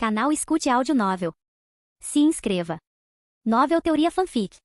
Canal Escute Áudio Novel. Se inscreva. Novel Teoria Fanfic.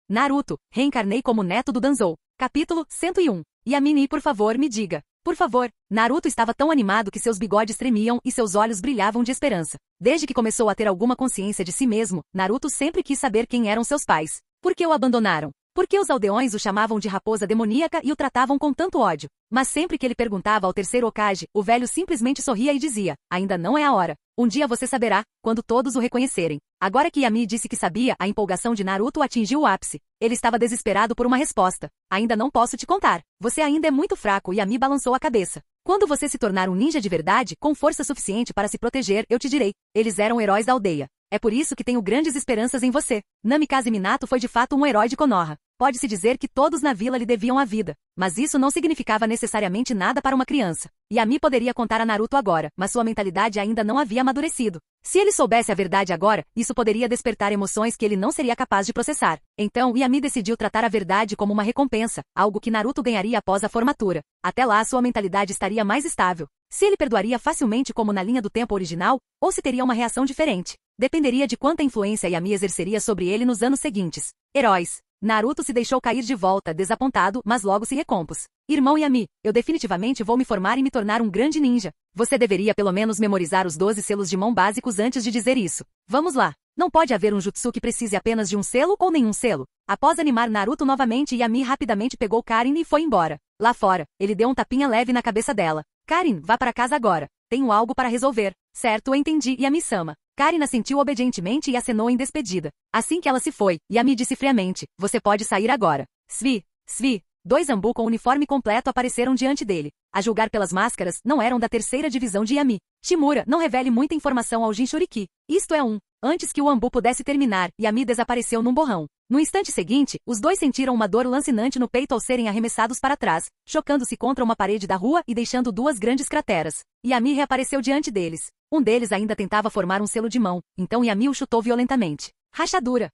Naruto, reencarnei como neto do Danzou. Capítulo 101. Yamini, por favor, me diga. Por favor. Naruto estava tão animado que seus bigodes tremiam e seus olhos brilhavam de esperança. Desde que começou a ter alguma consciência de si mesmo, Naruto sempre quis saber quem eram seus pais. Por que o abandonaram? Por que os aldeões o chamavam de raposa demoníaca e o tratavam com tanto ódio? Mas sempre que ele perguntava ao terceiro Hokage, o velho simplesmente sorria e dizia: ainda não é a hora. Um dia você saberá, quando todos o reconhecerem. Agora que Yami disse que sabia, a empolgação de Naruto atingiu o ápice. Ele estava desesperado por uma resposta. Ainda não posso te contar. Você ainda é muito fraco. Yami balançou a cabeça. Quando você se tornar um ninja de verdade, com força suficiente para se proteger, eu te direi. Eles eram heróis da aldeia. É por isso que tenho grandes esperanças em você. Namikaze Minato foi de fato um herói de Konoha. Pode-se dizer que todos na vila lhe deviam a vida. Mas isso não significava necessariamente nada para uma criança. Yami poderia contar a Naruto agora, mas sua mentalidade ainda não havia amadurecido. Se ele soubesse a verdade agora, isso poderia despertar emoções que ele não seria capaz de processar. Então, Yami decidiu tratar a verdade como uma recompensa, algo que Naruto ganharia após a formatura. Até lá, sua mentalidade estaria mais estável. Se ele perdoaria facilmente como na linha do tempo original, ou se teria uma reação diferente. Dependeria de quanta influência Yami exerceria sobre ele nos anos seguintes. Heróis. Naruto se deixou cair de volta, desapontado, mas logo se recompôs. Irmão Yami, eu definitivamente vou me formar e me tornar um grande ninja. Você deveria pelo menos memorizar os 12 selos de mão básicos antes de dizer isso. Vamos lá. Não pode haver um jutsu que precise apenas de um selo ou nenhum selo. Após animar Naruto novamente, Yami rapidamente pegou Karin e foi embora. Lá fora, ele deu um tapinha leve na cabeça dela. Karin, vá para casa agora. Tenho algo para resolver. Certo, entendi, Yami-sama. Karin assentiu obedientemente e acenou em despedida. Assim que ela se foi, Yami disse friamente: você pode sair agora. Svi. Dois Anbu com uniforme completo apareceram diante dele. A julgar pelas máscaras, não eram da terceira divisão de Yami. Shimura, não revele muita informação ao Jinchuriki. Isto é um. Antes que o Anbu pudesse terminar, Yami desapareceu num borrão. No instante seguinte, os dois sentiram uma dor lancinante no peito ao serem arremessados para trás, chocando-se contra uma parede da rua e deixando duas grandes crateras. Yami reapareceu diante deles. Um deles ainda tentava formar um selo de mão, então Yami o chutou violentamente. Rachadura.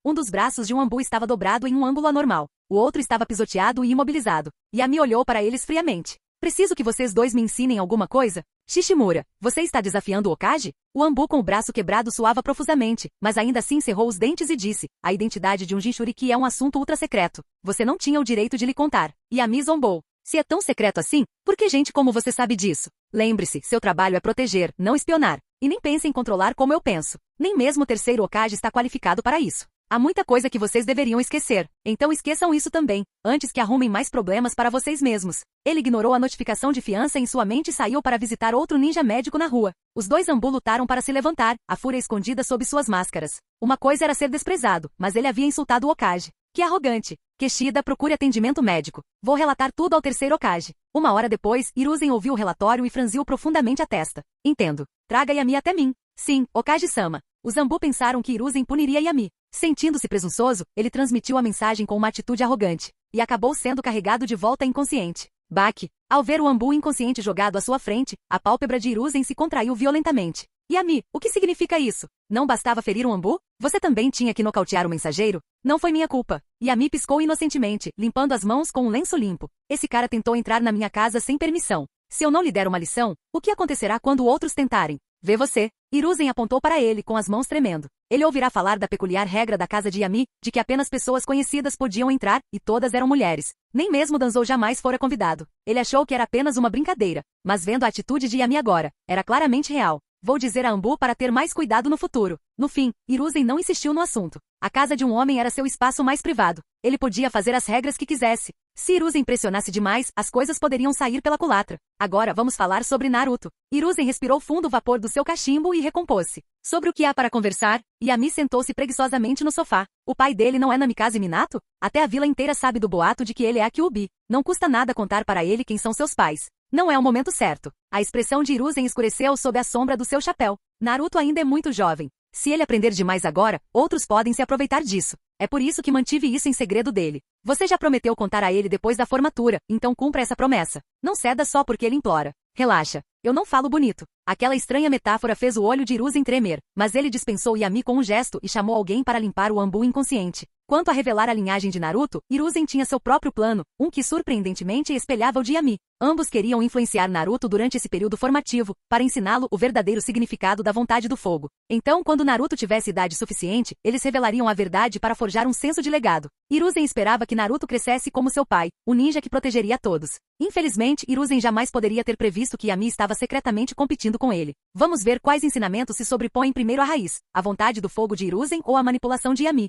Um dos braços de um Anbu estava dobrado em um ângulo anormal. O outro estava pisoteado e imobilizado. Yami olhou para eles friamente. Preciso que vocês dois me ensinem alguma coisa? Shishimura, você está desafiando o Hokage? O Anbu com o braço quebrado suava profusamente, mas ainda assim cerrou os dentes e disse: a identidade de um Jinchuriki é um assunto ultra secreto. Você não tinha o direito de lhe contar. Yami zombou. Se é tão secreto assim, por que gente como você sabe disso? Lembre-se, seu trabalho é proteger, não espionar. E nem pense em controlar como eu penso. Nem mesmo o terceiro Hokage está qualificado para isso. Há muita coisa que vocês deveriam esquecer. Então esqueçam isso também, antes que arrumem mais problemas para vocês mesmos. Ele ignorou a notificação de fiança em sua mente e saiu para visitar outro ninja médico na rua. Os dois Anbu lutaram para se levantar, a fúria escondida sob suas máscaras. Uma coisa era ser desprezado, mas ele havia insultado o Hokage. Que arrogante. Kishida, procure atendimento médico. Vou relatar tudo ao terceiro Hokage. Uma hora depois, Hiruzen ouviu o relatório e franziu profundamente a testa. Entendo. Traga Yami até mim. Sim, Hokage-sama. Os Anbu pensaram que Hiruzen puniria Yami. Sentindo-se presunçoso, ele transmitiu a mensagem com uma atitude arrogante. E acabou sendo carregado de volta inconsciente. Baque. Ao ver o Anbu inconsciente jogado à sua frente, a pálpebra de Hiruzen se contraiu violentamente. Yami, o que significa isso? Não bastava ferir um Anbu? Você também tinha que nocautear o mensageiro? Não foi minha culpa. Yami piscou inocentemente, limpando as mãos com um lenço limpo. Esse cara tentou entrar na minha casa sem permissão. Se eu não lhe der uma lição, o que acontecerá quando outros tentarem? Vê você. Hiruzen apontou para ele com as mãos tremendo. Ele ouvirá falar da peculiar regra da casa de Yami, de que apenas pessoas conhecidas podiam entrar, e todas eram mulheres. Nem mesmo Danzou jamais fora convidado. Ele achou que era apenas uma brincadeira. Mas vendo a atitude de Yami agora, era claramente real. Vou dizer a Anbu para ter mais cuidado no futuro. No fim, Hiruzen não insistiu no assunto. A casa de um homem era seu espaço mais privado. Ele podia fazer as regras que quisesse. Se Hiruzen pressionasse demais, as coisas poderiam sair pela culatra. Agora vamos falar sobre Naruto. Hiruzen respirou fundo o vapor do seu cachimbo e recompôs-se. Sobre o que há para conversar, Yami sentou-se preguiçosamente no sofá. O pai dele não é Namikaze Minato? Até a vila inteira sabe do boato de que ele é a Kyuubi. Não custa nada contar para ele quem são seus pais. Não é o momento certo. A expressão de Hiruzen escureceu sob a sombra do seu chapéu. Naruto ainda é muito jovem. Se ele aprender demais agora, outros podem se aproveitar disso. É por isso que mantive isso em segredo dele. Você já prometeu contar a ele depois da formatura, então cumpra essa promessa. Não ceda só porque ele implora. Relaxa. Eu não falo bonito. Aquela estranha metáfora fez o olho de Hiruzen tremer, mas ele dispensou Yami com um gesto e chamou alguém para limpar o Anbu inconsciente. Quanto a revelar a linhagem de Naruto, Hiruzen tinha seu próprio plano, um que surpreendentemente espelhava o de Yami. Ambos queriam influenciar Naruto durante esse período formativo, para ensiná-lo o verdadeiro significado da vontade do fogo. Então, quando Naruto tivesse idade suficiente, eles revelariam a verdade para forjar um senso de legado. Hiruzen esperava que Naruto crescesse como seu pai, o ninja que protegeria a todos. Infelizmente, Hiruzen jamais poderia ter previsto que Yami estava secretamente competindo com ele. Vamos ver quais ensinamentos se sobrepõem primeiro à raiz, a vontade do fogo de Hiruzen ou a manipulação de Yami.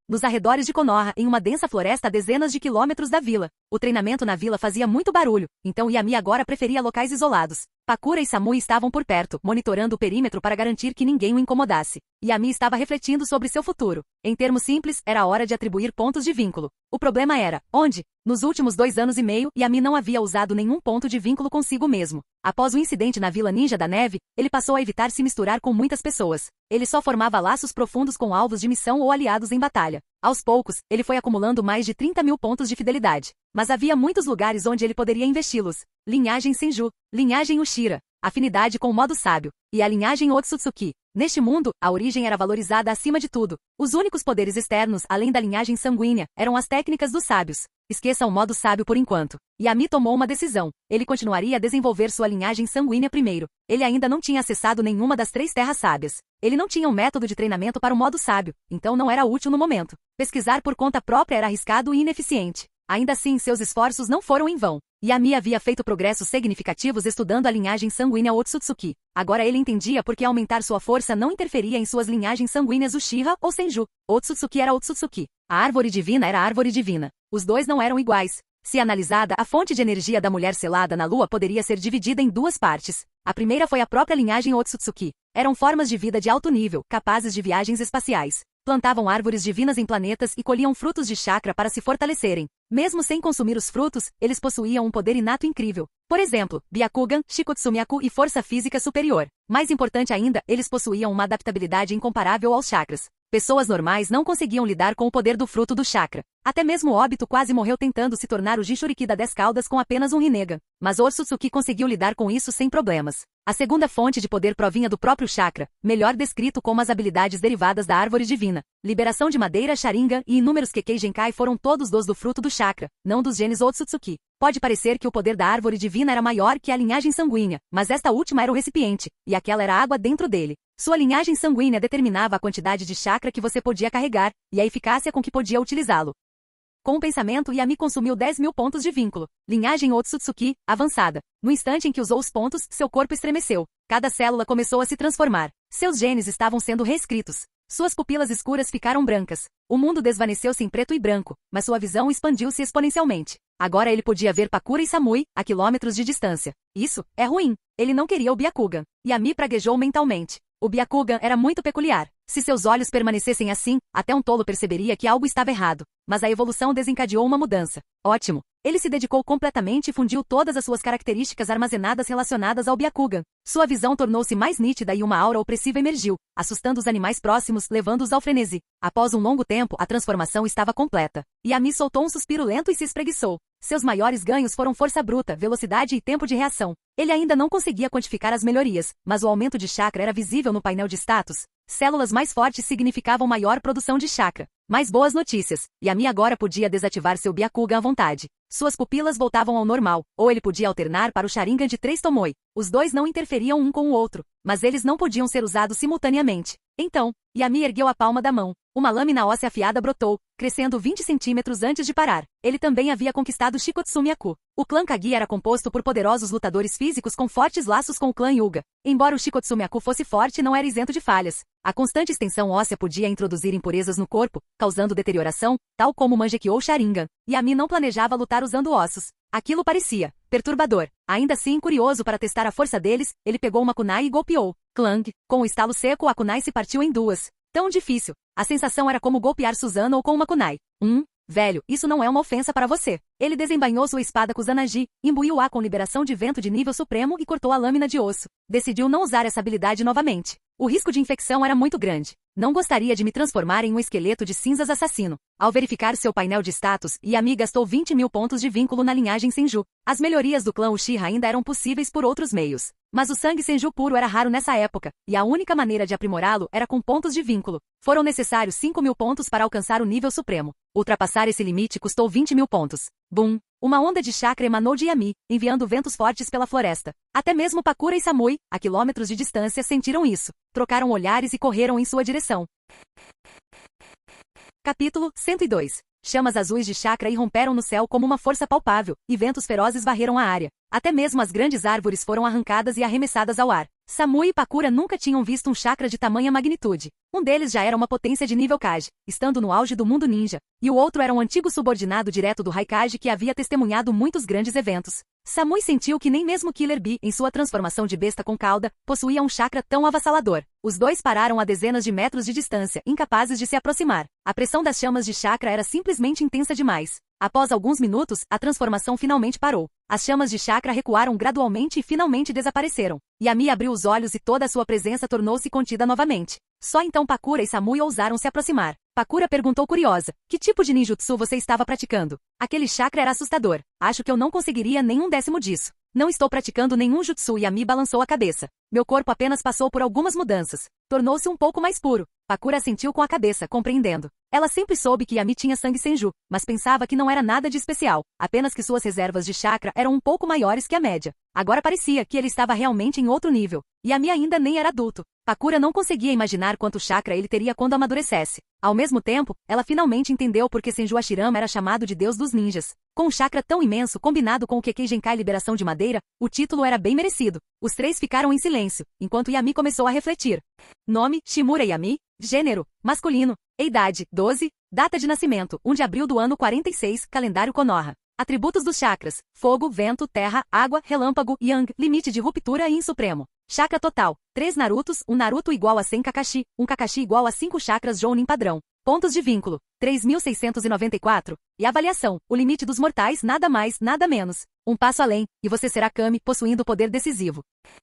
Nos arredores de Konoha, em uma densa floresta a dezenas de quilômetros da vila. O treinamento na vila fazia muito barulho, então Yami agora preferia locais isolados. Pakura e Samui estavam por perto, monitorando o perímetro para garantir que ninguém o incomodasse. Yami estava refletindo sobre seu futuro. Em termos simples, era hora de atribuir pontos de vínculo. O problema era, onde? Nos últimos 2 anos e meio, Yami não havia usado nenhum ponto de vínculo consigo mesmo. Após o incidente na Vila Ninja da Neve, ele passou a evitar se misturar com muitas pessoas. Ele só formava laços profundos com alvos de missão ou aliados em batalha. Aos poucos, ele foi acumulando mais de 30.000 pontos de fidelidade. Mas havia muitos lugares onde ele poderia investi-los. Linhagem Senju, linhagem Ushira, afinidade com o modo sábio, e a linhagem Otsutsuki. Neste mundo, a origem era valorizada acima de tudo. Os únicos poderes externos, além da linhagem sanguínea, eram as técnicas dos sábios. Esqueça o modo sábio por enquanto. Yami tomou uma decisão. Ele continuaria a desenvolver sua linhagem sanguínea primeiro. Ele ainda não tinha acessado nenhuma das 3 terras sábias. Ele não tinha um método de treinamento para o modo sábio, então não era útil no momento. Pesquisar por conta própria era arriscado e ineficiente. Ainda assim, seus esforços não foram em vão. Yami havia feito progressos significativos estudando a linhagem sanguínea Otsutsuki. Agora ele entendia por que aumentar sua força não interferia em suas linhagens sanguíneas Uchiha ou Senju. Otsutsuki era Otsutsuki. A árvore divina era a árvore divina. Os dois não eram iguais. Se analisada, a fonte de energia da mulher selada na lua poderia ser dividida em 2 partes. A primeira foi a própria linhagem Otsutsuki. Eram formas de vida de alto nível, capazes de viagens espaciais. Plantavam árvores divinas em planetas e colhiam frutos de chakra para se fortalecerem. Mesmo sem consumir os frutos, eles possuíam um poder inato incrível. Por exemplo, Byakugan, Shikotsumiaku e força física superior. Mais importante ainda, eles possuíam uma adaptabilidade incomparável aos chakras. Pessoas normais não conseguiam lidar com o poder do fruto do chakra. Até mesmo Obito quase morreu tentando se tornar o Jinchuriki da 10 caudas com apenas um Rinnegan. Mas Otsutsuki conseguiu lidar com isso sem problemas. A segunda fonte de poder provinha do próprio chakra, melhor descrito como as habilidades derivadas da árvore divina. Liberação de madeira, Sharingan e inúmeros Kekkei Genkai foram todos do fruto do chakra, não dos genes Otsutsuki. Pode parecer que o poder da árvore divina era maior que a linhagem sanguínea, mas esta última era o recipiente, e aquela era a água dentro dele. Sua linhagem sanguínea determinava a quantidade de chakra que você podia carregar, e a eficácia com que podia utilizá-lo. Com o pensamento, Yami consumiu 10.000 pontos de vínculo. Linhagem Otsutsuki, avançada. No instante em que usou os pontos, seu corpo estremeceu. Cada célula começou a se transformar. Seus genes estavam sendo reescritos. Suas pupilas escuras ficaram brancas. O mundo desvaneceu-se em preto e branco, mas sua visão expandiu-se exponencialmente. Agora ele podia ver Pakura e Samui, a quilômetros de distância. Isso é ruim. Ele não queria o Byakugan. Yami praguejou mentalmente. O Byakugan era muito peculiar. Se seus olhos permanecessem assim, até um tolo perceberia que algo estava errado. Mas a evolução desencadeou uma mudança. Ótimo. Ele se dedicou completamente e fundiu todas as suas características armazenadas relacionadas ao Byakugan. Sua visão tornou-se mais nítida e uma aura opressiva emergiu, assustando os animais próximos, levando-os ao frenesi. Após um longo tempo, a transformação estava completa. Yami soltou um suspiro lento e se espreguiçou. Seus maiores ganhos foram força bruta, velocidade e tempo de reação. Ele ainda não conseguia quantificar as melhorias, mas o aumento de chakra era visível no painel de status. Células mais fortes significavam maior produção de chakra. Mais boas notícias. Yami agora podia desativar seu Byakugan à vontade. Suas pupilas voltavam ao normal, ou ele podia alternar para o Sharingan de 3 Tomoe. Os dois não interferiam um com o outro, mas eles não podiam ser usados simultaneamente. Então, Yami ergueu a palma da mão. Uma lâmina óssea afiada brotou, crescendo 20 centímetros antes de parar. Ele também havia conquistado Shikotsumiaku. O clã Kagi era composto por poderosos lutadores físicos com fortes laços com o clã Hyuga. Embora o Shikotsumiaku fosse forte, não era isento de falhas. A constante extensão óssea podia introduzir impurezas no corpo, causando deterioração, tal como o Mangekyou ou Sharingan. Yami não planejava lutar usando ossos. Aquilo parecia perturbador. Ainda assim, curioso para testar a força deles, ele pegou uma kunai e golpeou. Clang! Com o estalo seco, a kunai se partiu em 2. Tão difícil. A sensação era como golpear Susanoo ou com uma kunai. Velho, isso não é uma ofensa para você. Ele desembainhou sua espada Kusanagi, imbuiu-a com liberação de vento de nível supremo e cortou a lâmina de osso. Decidiu não usar essa habilidade novamente. O risco de infecção era muito grande. Não gostaria de me transformar em um esqueleto de cinzas assassino. Ao verificar seu painel de status, Yami gastou 20 mil pontos de vínculo na linhagem Senju. As melhorias do clã Uchiha ainda eram possíveis por outros meios. Mas o sangue Senju puro era raro nessa época, e a única maneira de aprimorá-lo era com pontos de vínculo. Foram necessários 5 mil pontos para alcançar o nível supremo. Ultrapassar esse limite custou 20 mil pontos. Boom! Uma onda de chakra emanou de Yami, enviando ventos fortes pela floresta. Até mesmo Pakura e Samui, a quilômetros de distância, sentiram isso. Trocaram olhares e correram em sua direção. Capítulo 102. Chamas azuis de chakra irromperam no céu como uma força palpável, e ventos ferozes varreram a área. Até mesmo as grandes árvores foram arrancadas e arremessadas ao ar. Samui e Pakura nunca tinham visto um chakra de tamanha magnitude. Um deles já era uma potência de nível Kage, estando no auge do mundo ninja, e o outro era um antigo subordinado direto do Raikage que havia testemunhado muitos grandes eventos. Samui sentiu que nem mesmo Killer Bee, em sua transformação de besta com cauda, possuía um chakra tão avassalador. Os dois pararam a dezenas de metros de distância, incapazes de se aproximar. A pressão das chamas de chakra era simplesmente intensa demais. Após alguns minutos, a transformação finalmente parou. As chamas de chakra recuaram gradualmente e finalmente desapareceram. Yami abriu os olhos e toda a sua presença tornou-se contida novamente. Só então Pakura e Samui ousaram se aproximar. Pakura perguntou curiosa: que tipo de ninjutsu você estava praticando? Aquele chakra era assustador. Acho que eu não conseguiria nem um décimo disso. Não estou praticando nenhum jutsu. Yami balançou a cabeça. Meu corpo apenas passou por algumas mudanças. Tornou-se um pouco mais puro. Pakura assentiu com a cabeça, compreendendo. Ela sempre soube que Yami tinha sangue Senju, mas pensava que não era nada de especial, apenas que suas reservas de chakra eram um pouco maiores que a média. Agora parecia que ele estava realmente em outro nível. Yami ainda nem era adulto. Pakura não conseguia imaginar quanto chakra ele teria quando amadurecesse. Ao mesmo tempo, ela finalmente entendeu por que Senju Hashirama era chamado de Deus dos Ninjas. Com um chakra tão imenso combinado com o Kekkei Genkai Liberação de Madeira, o título era bem merecido. Os três ficaram em silêncio, enquanto Yami começou a refletir. Nome: Shimura Yami. Gênero: masculino. Idade: 12. Data de nascimento: 1 de abril do ano 46, calendário Konoha. Atributos dos chakras: fogo, vento, terra, água, relâmpago, yang, limite de ruptura e insupremo. Chakra total: 3 Narutos, 1 Naruto igual a 100 Kakashi, 1 Kakashi igual a 5 chakras Jounin padrão. Pontos de vínculo: 3.694. E avaliação: o limite dos mortais, nada mais, nada menos. Um passo além, e você será Kami, possuindo poder decisivo.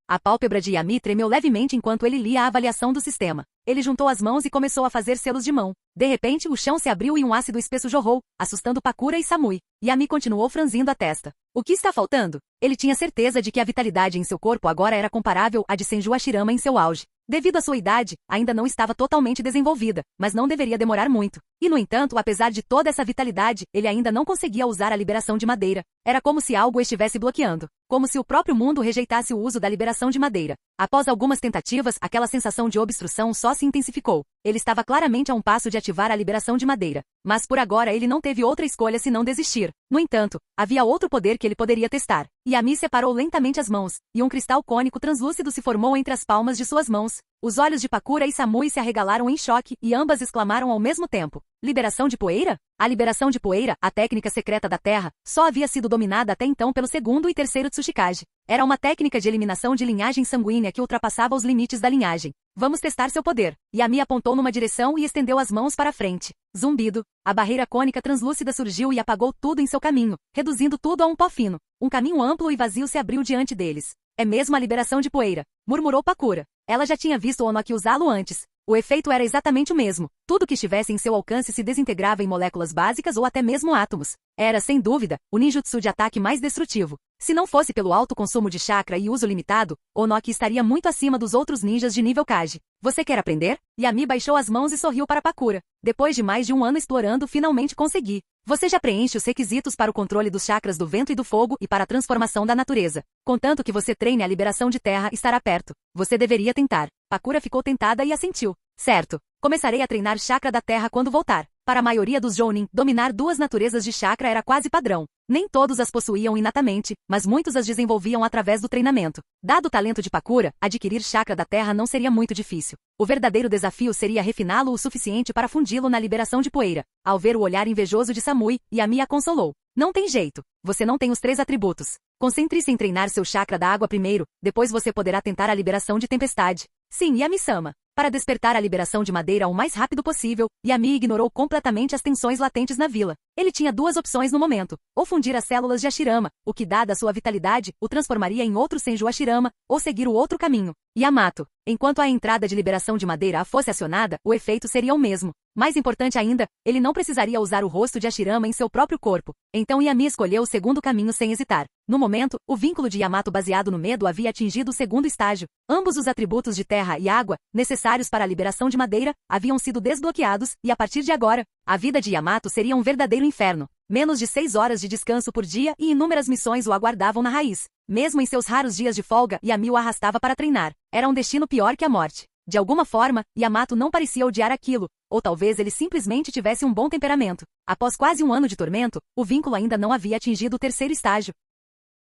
A pálpebra de Yami tremeu levemente enquanto ele lia a avaliação do sistema. Ele juntou as mãos e começou a fazer selos de mão. De repente, o chão se abriu e um ácido espesso jorrou, assustando Pakura e Samui. Yami continuou franzindo a testa. O que está faltando? Ele tinha certeza de que a vitalidade em seu corpo agora era comparável à de Senju Hashirama em seu auge. Devido à sua idade, ainda não estava totalmente desenvolvida, mas não deveria demorar muito. E no entanto, apesar de toda essa vitalidade, ele ainda não conseguia usar a liberação de madeira. Era como se algo estivesse bloqueando. Como se o próprio mundo rejeitasse o uso da liberação de madeira. Após algumas tentativas, aquela sensação de obstrução só se intensificou. Ele estava claramente a um passo de ativar a liberação de madeira. Mas por agora ele não teve outra escolha senão desistir. No entanto, havia outro poder que ele poderia testar. Yami separou lentamente as mãos, e um cristal cônico translúcido se formou entre as palmas de suas mãos. Os olhos de Pakura e Samui se arregalaram em choque e ambas exclamaram ao mesmo tempo. Liberação de poeira? A liberação de poeira, a técnica secreta da Terra, só havia sido dominada até então pelo segundo e terceiro Tsuchikage. Era uma técnica de eliminação de linhagem sanguínea que ultrapassava os limites da linhagem. Vamos testar seu poder. Yami apontou numa direção e estendeu as mãos para frente. Zumbido. A barreira cônica translúcida surgiu e apagou tudo em seu caminho, reduzindo tudo a um pó fino. Um caminho amplo e vazio se abriu diante deles. É mesmo a liberação de poeira, murmurou Pakura. Ela já tinha visto Onoki usá-lo antes. O efeito era exatamente o mesmo. Tudo que estivesse em seu alcance se desintegrava em moléculas básicas ou até mesmo átomos. Era, sem dúvida, o ninjutsu de ataque mais destrutivo. Se não fosse pelo alto consumo de chakra e uso limitado, Onoki estaria muito acima dos outros ninjas de nível Kage. Você quer aprender? Yami baixou as mãos e sorriu para Pakura. Depois de mais de um ano explorando, finalmente consegui. Você já preenche os requisitos para o controle dos chakras do vento e do fogo e para a transformação da natureza. Contanto que você treine a liberação de terra, estará perto. Você deveria tentar. Pakura ficou tentada e assentiu. Certo. Começarei a treinar chakra da terra quando voltar. Para a maioria dos Jounin, dominar duas naturezas de chakra era quase padrão. Nem todos as possuíam inatamente, mas muitos as desenvolviam através do treinamento. Dado o talento de Pakura, adquirir chakra da terra não seria muito difícil. O verdadeiro desafio seria refiná-lo o suficiente para fundi-lo na liberação de poeira. Ao ver o olhar invejoso de Samui, Yami a consolou. Não tem jeito. Você não tem os 3 atributos. Concentre-se em treinar seu chakra da água primeiro, depois você poderá tentar a liberação de tempestade. Sim, Yami-sama. Para despertar a liberação de madeira o mais rápido possível, Yami ignorou completamente as tensões latentes na vila. Ele tinha duas opções no momento: ou fundir as células de Hashirama, o que, dada a sua vitalidade, o transformaria em outro Senju Hashirama, ou seguir o outro caminho. Yamato. Enquanto a entrada de liberação de madeira fosse acionada, o efeito seria o mesmo. Mais importante ainda, ele não precisaria usar o rosto de Hashirama em seu próprio corpo. Então Yami escolheu o segundo caminho sem hesitar. No momento, o vínculo de Yamato baseado no medo havia atingido o segundo estágio. Ambos os atributos de terra e água, necessários para a liberação de madeira, haviam sido desbloqueados, e a partir de agora, a vida de Yamato seria um verdadeiro inferno. Menos de 6 horas de descanso por dia e inúmeras missões o aguardavam na raiz. Mesmo em seus raros dias de folga, Yami o arrastava para treinar. Era um destino pior que a morte. De alguma forma, Yamato não parecia odiar aquilo, ou talvez ele simplesmente tivesse um bom temperamento. Após quase um ano de tormento, o vínculo ainda não havia atingido o terceiro estágio.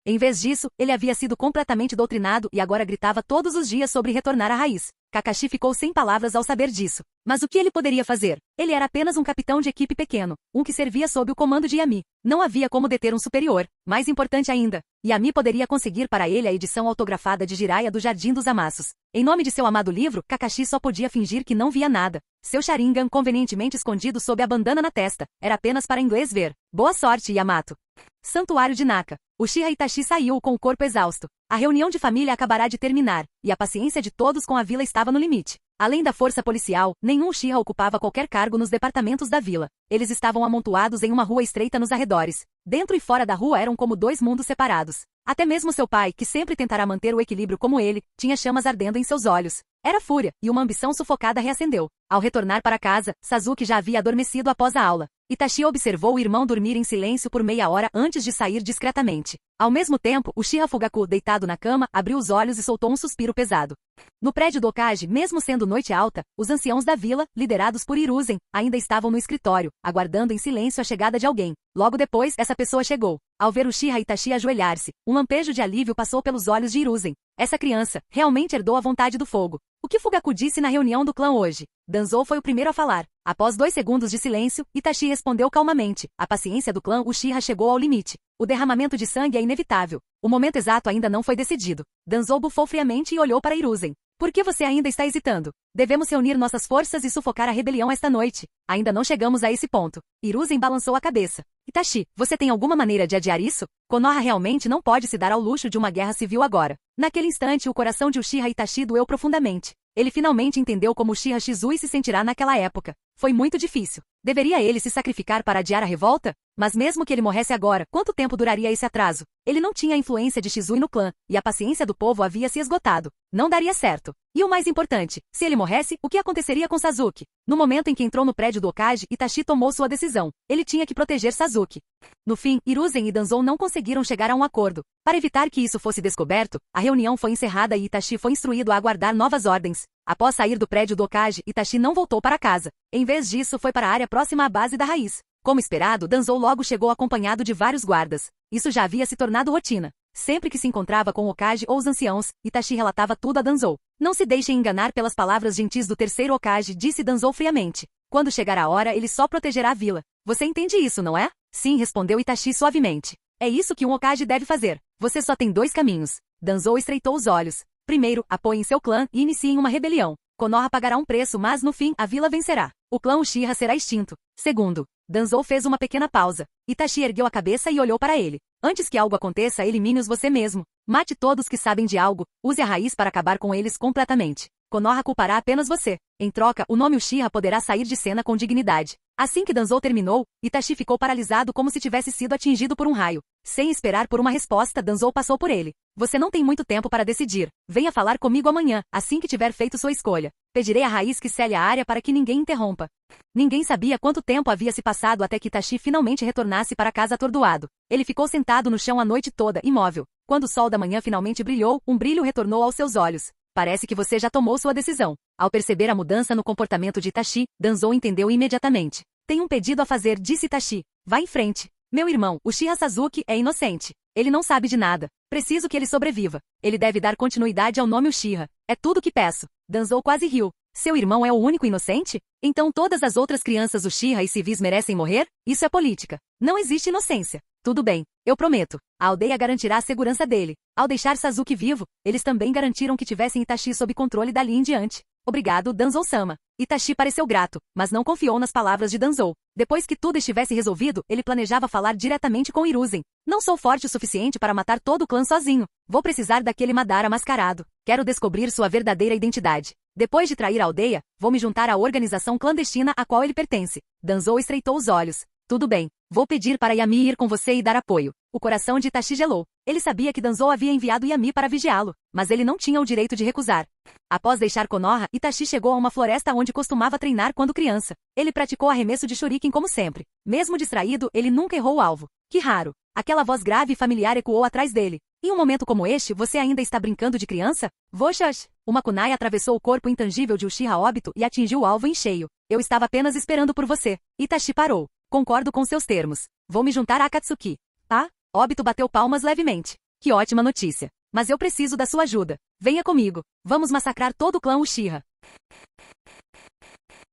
Em vez disso, ele havia sido completamente doutrinado e agora gritava todos os dias sobre retornar à raiz. Kakashi ficou sem palavras ao saber disso. Mas o que ele poderia fazer? Ele era apenas um capitão de equipe pequeno, um que servia sob o comando de Yami. Não havia como deter um superior. Mais importante ainda, Yami poderia conseguir para ele a edição autografada de Jiraiya do Jardim dos Amassos. Em nome de seu amado livro, Kakashi só podia fingir que não via nada. Seu Sharingan, convenientemente escondido sob a bandana na testa, era apenas para inglês ver. Boa sorte, Yamato. Santuário de Naka. Uchiha Itachi saiu com o corpo exausto. A reunião de família acabará de terminar, e a paciência de todos com a vila estava no limite. Além da força policial, nenhum Uchiha ocupava qualquer cargo nos departamentos da vila. Eles estavam amontoados em uma rua estreita nos arredores. Dentro e fora da rua eram como dois mundos separados. Até mesmo seu pai, que sempre tentará manter o equilíbrio como ele, tinha chamas ardendo em seus olhos. Era fúria, e uma ambição sufocada reacendeu. Ao retornar para casa, Sasuke já havia adormecido após a aula. Itachi observou o irmão dormir em silêncio por meia hora antes de sair discretamente. Ao mesmo tempo, Uchiha Fugaku, deitado na cama, abriu os olhos e soltou um suspiro pesado. No prédio do Hokage, mesmo sendo noite alta, os anciãos da vila, liderados por Hiruzen, ainda estavam no escritório, aguardando em silêncio a chegada de alguém. Logo depois, essa pessoa chegou. Ao ver Uchiha Itachi ajoelhar-se, um lampejo de alívio passou pelos olhos de Hiruzen. Essa criança realmente herdou a vontade do fogo. O que Fugaku disse na reunião do clã hoje? Danzou foi o primeiro a falar. Após 2 segundos de silêncio, Itachi respondeu calmamente. A paciência do clã Uchiha chegou ao limite. O derramamento de sangue é inevitável. O momento exato ainda não foi decidido. Danzou bufou friamente e olhou para Hiruzen. Por que você ainda está hesitando? Devemos reunir nossas forças e sufocar a rebelião esta noite. Ainda não chegamos a esse ponto. Hiruzen balançou a cabeça. Itachi, você tem alguma maneira de adiar isso? Konoha realmente não pode se dar ao luxo de uma guerra civil agora. Naquele instante, o coração de Uchiha Itachi doeu profundamente. Ele finalmente entendeu como Uchiha Shizui se sentirá naquela época. Foi muito difícil. Deveria ele se sacrificar para adiar a revolta? Mas mesmo que ele morresse agora, quanto tempo duraria esse atraso? Ele não tinha a influência de Shizui no clã, e a paciência do povo havia se esgotado. Não daria certo. E o mais importante, se ele morresse, o que aconteceria com Sasuke? No momento em que entrou no prédio do Hokage, Itachi tomou sua decisão. Ele tinha que proteger Sasuke. No fim, Hiruzen e Danzou não conseguiram chegar a um acordo. Para evitar que isso fosse descoberto, a reunião foi encerrada e Itachi foi instruído a aguardar novas ordens. Após sair do prédio do Hokage, Itachi não voltou para casa. Em vez disso, foi para a área próxima à base da raiz. Como esperado, Danzou logo chegou acompanhado de vários guardas. Isso já havia se tornado rotina. Sempre que se encontrava com o Hokage ou os anciãos, Itachi relatava tudo a Danzou. Não se deixem enganar pelas palavras gentis do terceiro Hokage, disse Danzou friamente. Quando chegar a hora, ele só protegerá a vila. Você entende isso, não é? Sim, respondeu Itachi suavemente. É isso que um Hokage deve fazer. Você só tem 2 caminhos. Danzou estreitou os olhos. Primeiro, apoiem seu clã e iniciem uma rebelião. Konoha pagará um preço, mas no fim, a vila vencerá. O clã Uchiha será extinto. Segundo, Danzou fez uma pequena pausa. Itachi ergueu a cabeça e olhou para ele. Antes que algo aconteça, elimine-os você mesmo. Mate todos que sabem de algo. Use a raiz para acabar com eles completamente. Konoha culpará apenas você. Em troca, o nome Uchiha poderá sair de cena com dignidade. Assim que Danzou terminou, Itachi ficou paralisado como se tivesse sido atingido por um raio. Sem esperar por uma resposta, Danzou passou por ele. Você não tem muito tempo para decidir. Venha falar comigo amanhã, assim que tiver feito sua escolha. Pedirei à raiz que cele a área para que ninguém interrompa. Ninguém sabia quanto tempo havia se passado até que Itachi finalmente retornasse para casa atordoado. Ele ficou sentado no chão a noite toda, imóvel. Quando o sol da manhã finalmente brilhou, um brilho retornou aos seus olhos. Parece que você já tomou sua decisão. Ao perceber a mudança no comportamento de Itachi, Danzou entendeu imediatamente. Tem um pedido a fazer, disse Itachi. Vá em frente. Meu irmão, Uchiha Sasuke, é inocente. Ele não sabe de nada. Preciso que ele sobreviva. Ele deve dar continuidade ao nome Uchiha. É tudo o que peço. Danzou quase riu. Seu irmão é o único inocente? Então todas as outras crianças Uchiha e civis merecem morrer? Isso é política. Não existe inocência. Tudo bem, eu prometo. A aldeia garantirá a segurança dele. Ao deixar Sasuke vivo, eles também garantiram que tivessem Itachi sob controle dali em diante. Obrigado, Danzou-sama. Itachi pareceu grato, mas não confiou nas palavras de Danzou. Depois que tudo estivesse resolvido, ele planejava falar diretamente com Hiruzen. Não sou forte o suficiente para matar todo o clã sozinho. Vou precisar daquele Madara mascarado. Quero descobrir sua verdadeira identidade. Depois de trair a aldeia, vou me juntar à organização clandestina a qual ele pertence. Danzou estreitou os olhos. Tudo bem. Vou pedir para Yami ir com você e dar apoio. O coração de Itachi gelou. Ele sabia que Danzou havia enviado Yami para vigiá-lo, mas ele não tinha o direito de recusar. Após deixar Konoha, Itachi chegou a uma floresta onde costumava treinar quando criança. Ele praticou arremesso de shuriken como sempre. Mesmo distraído, ele nunca errou o alvo. Que raro. Aquela voz grave e familiar ecoou atrás dele. Em um momento como este, você ainda está brincando de criança? Voxash! Uma kunai atravessou o corpo intangível de Uchiha Obito e atingiu o alvo em cheio. Eu estava apenas esperando por você. Itachi parou. Concordo com seus termos. Vou me juntar a Akatsuki. Tá? Obito bateu palmas levemente. Que ótima notícia. Mas eu preciso da sua ajuda. Venha comigo. Vamos massacrar todo o clã Uchiha.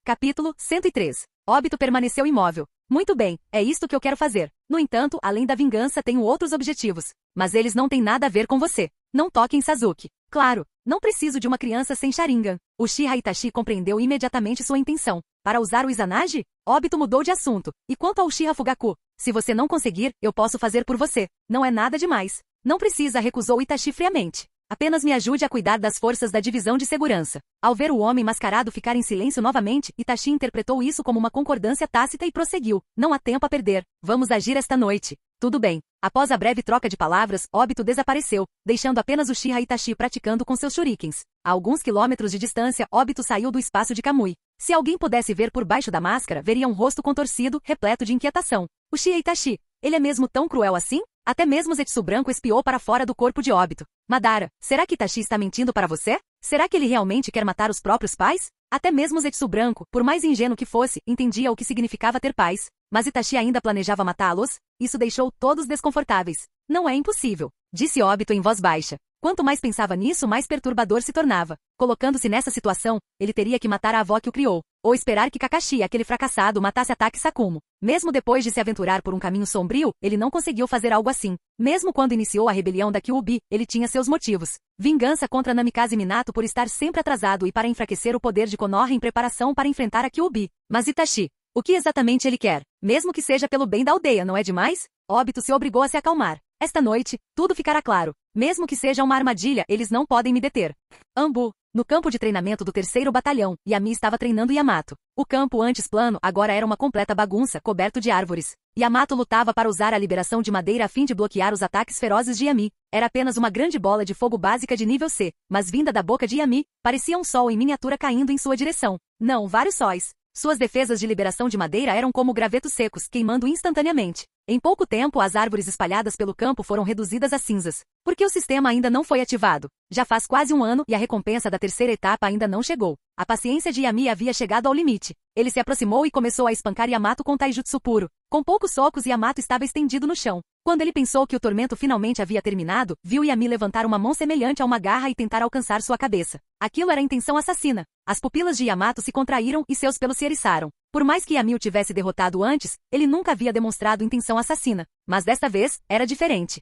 Capítulo 103. Obito permaneceu imóvel. Muito bem, é isto que eu quero fazer. No entanto, além da vingança, tenho outros objetivos. Mas eles não têm nada a ver com você. Não toque em Sasuke. Claro, não preciso de uma criança sem Sharingan. Uchiha Itachi compreendeu imediatamente sua intenção. Para usar o Izanagi? Obito mudou de assunto. E quanto ao Uchiha Fugaku? Se você não conseguir, eu posso fazer por você. Não é nada demais. Não precisa, recusou Itachi friamente. Apenas me ajude a cuidar das forças da divisão de segurança. Ao ver o homem mascarado ficar em silêncio novamente, Itachi interpretou isso como uma concordância tácita e prosseguiu. Não há tempo a perder. Vamos agir esta noite. Tudo bem. Após a breve troca de palavras, Obito desapareceu, deixando apenas Uchiha Itachi praticando com seus shurikens. A alguns quilômetros de distância, Obito saiu do espaço de Kamui. Se alguém pudesse ver por baixo da máscara, veria um rosto contorcido, repleto de inquietação. Uchiha Itachi, ele é mesmo tão cruel assim? Até mesmo Zetsu branco espiou para fora do corpo de Obito. Madara, será que Itachi está mentindo para você? Será que ele realmente quer matar os próprios pais? Até mesmo Zetsu branco, por mais ingênuo que fosse, entendia o que significava ter pais. Mas Itachi ainda planejava matá-los? Isso deixou todos desconfortáveis. Não é impossível, disse Obito em voz baixa. Quanto mais pensava nisso, mais perturbador se tornava. Colocando-se nessa situação, ele teria que matar a avó que o criou, ou esperar que Kakashi, aquele fracassado, matasse Atake Sakumo. Mesmo depois de se aventurar por um caminho sombrio, ele não conseguiu fazer algo assim. Mesmo quando iniciou a rebelião da Kyuubi, ele tinha seus motivos. Vingança contra Namikaze Minato por estar sempre atrasado e para enfraquecer o poder de Konoha em preparação para enfrentar a Kyuubi. Mas Itachi, o que exatamente ele quer? Mesmo que seja pelo bem da aldeia, não é demais? Obito se obrigou a se acalmar. Esta noite, tudo ficará claro. Mesmo que seja uma armadilha, eles não podem me deter. Ambu. No campo de treinamento do 3º Batalhão, Yami estava treinando Yamato. O campo antes plano agora era uma completa bagunça, coberto de árvores. Yamato lutava para usar a liberação de madeira a fim de bloquear os ataques ferozes de Yami. Era apenas uma grande bola de fogo básica de nível C, mas vinda da boca de Yami, parecia um sol em miniatura caindo em sua direção. Não, vários sóis. Suas defesas de liberação de madeira eram como gravetos secos, queimando instantaneamente. Em pouco tempo, as árvores espalhadas pelo campo foram reduzidas a cinzas. Por que o sistema ainda não foi ativado? Já faz quase um ano e a recompensa da 3ª etapa ainda não chegou. A paciência de Yami havia chegado ao limite. Ele se aproximou e começou a espancar Yamato com taijutsu puro. Com poucos socos, Yamato estava estendido no chão. Quando ele pensou que o tormento finalmente havia terminado, viu Yami levantar uma mão semelhante a uma garra e tentar alcançar sua cabeça. Aquilo era intenção assassina. As pupilas de Yamato se contraíram e seus pelos se eriçaram. Por mais que Yami o tivesse derrotado antes, ele nunca havia demonstrado intenção assassina. Mas desta vez, era diferente.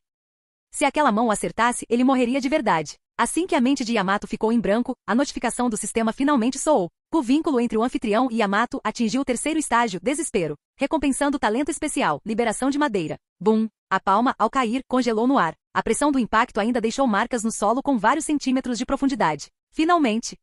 Se aquela mão o acertasse, ele morreria de verdade. Assim que a mente de Yamato ficou em branco, a notificação do sistema finalmente soou. O vínculo entre o anfitrião e Yamato atingiu o 3º estágio, desespero. Recompensando talento especial, liberação de madeira. Bum! A palma, ao cair, congelou no ar. A pressão do impacto ainda deixou marcas no solo com vários centímetros de profundidade. Finalmente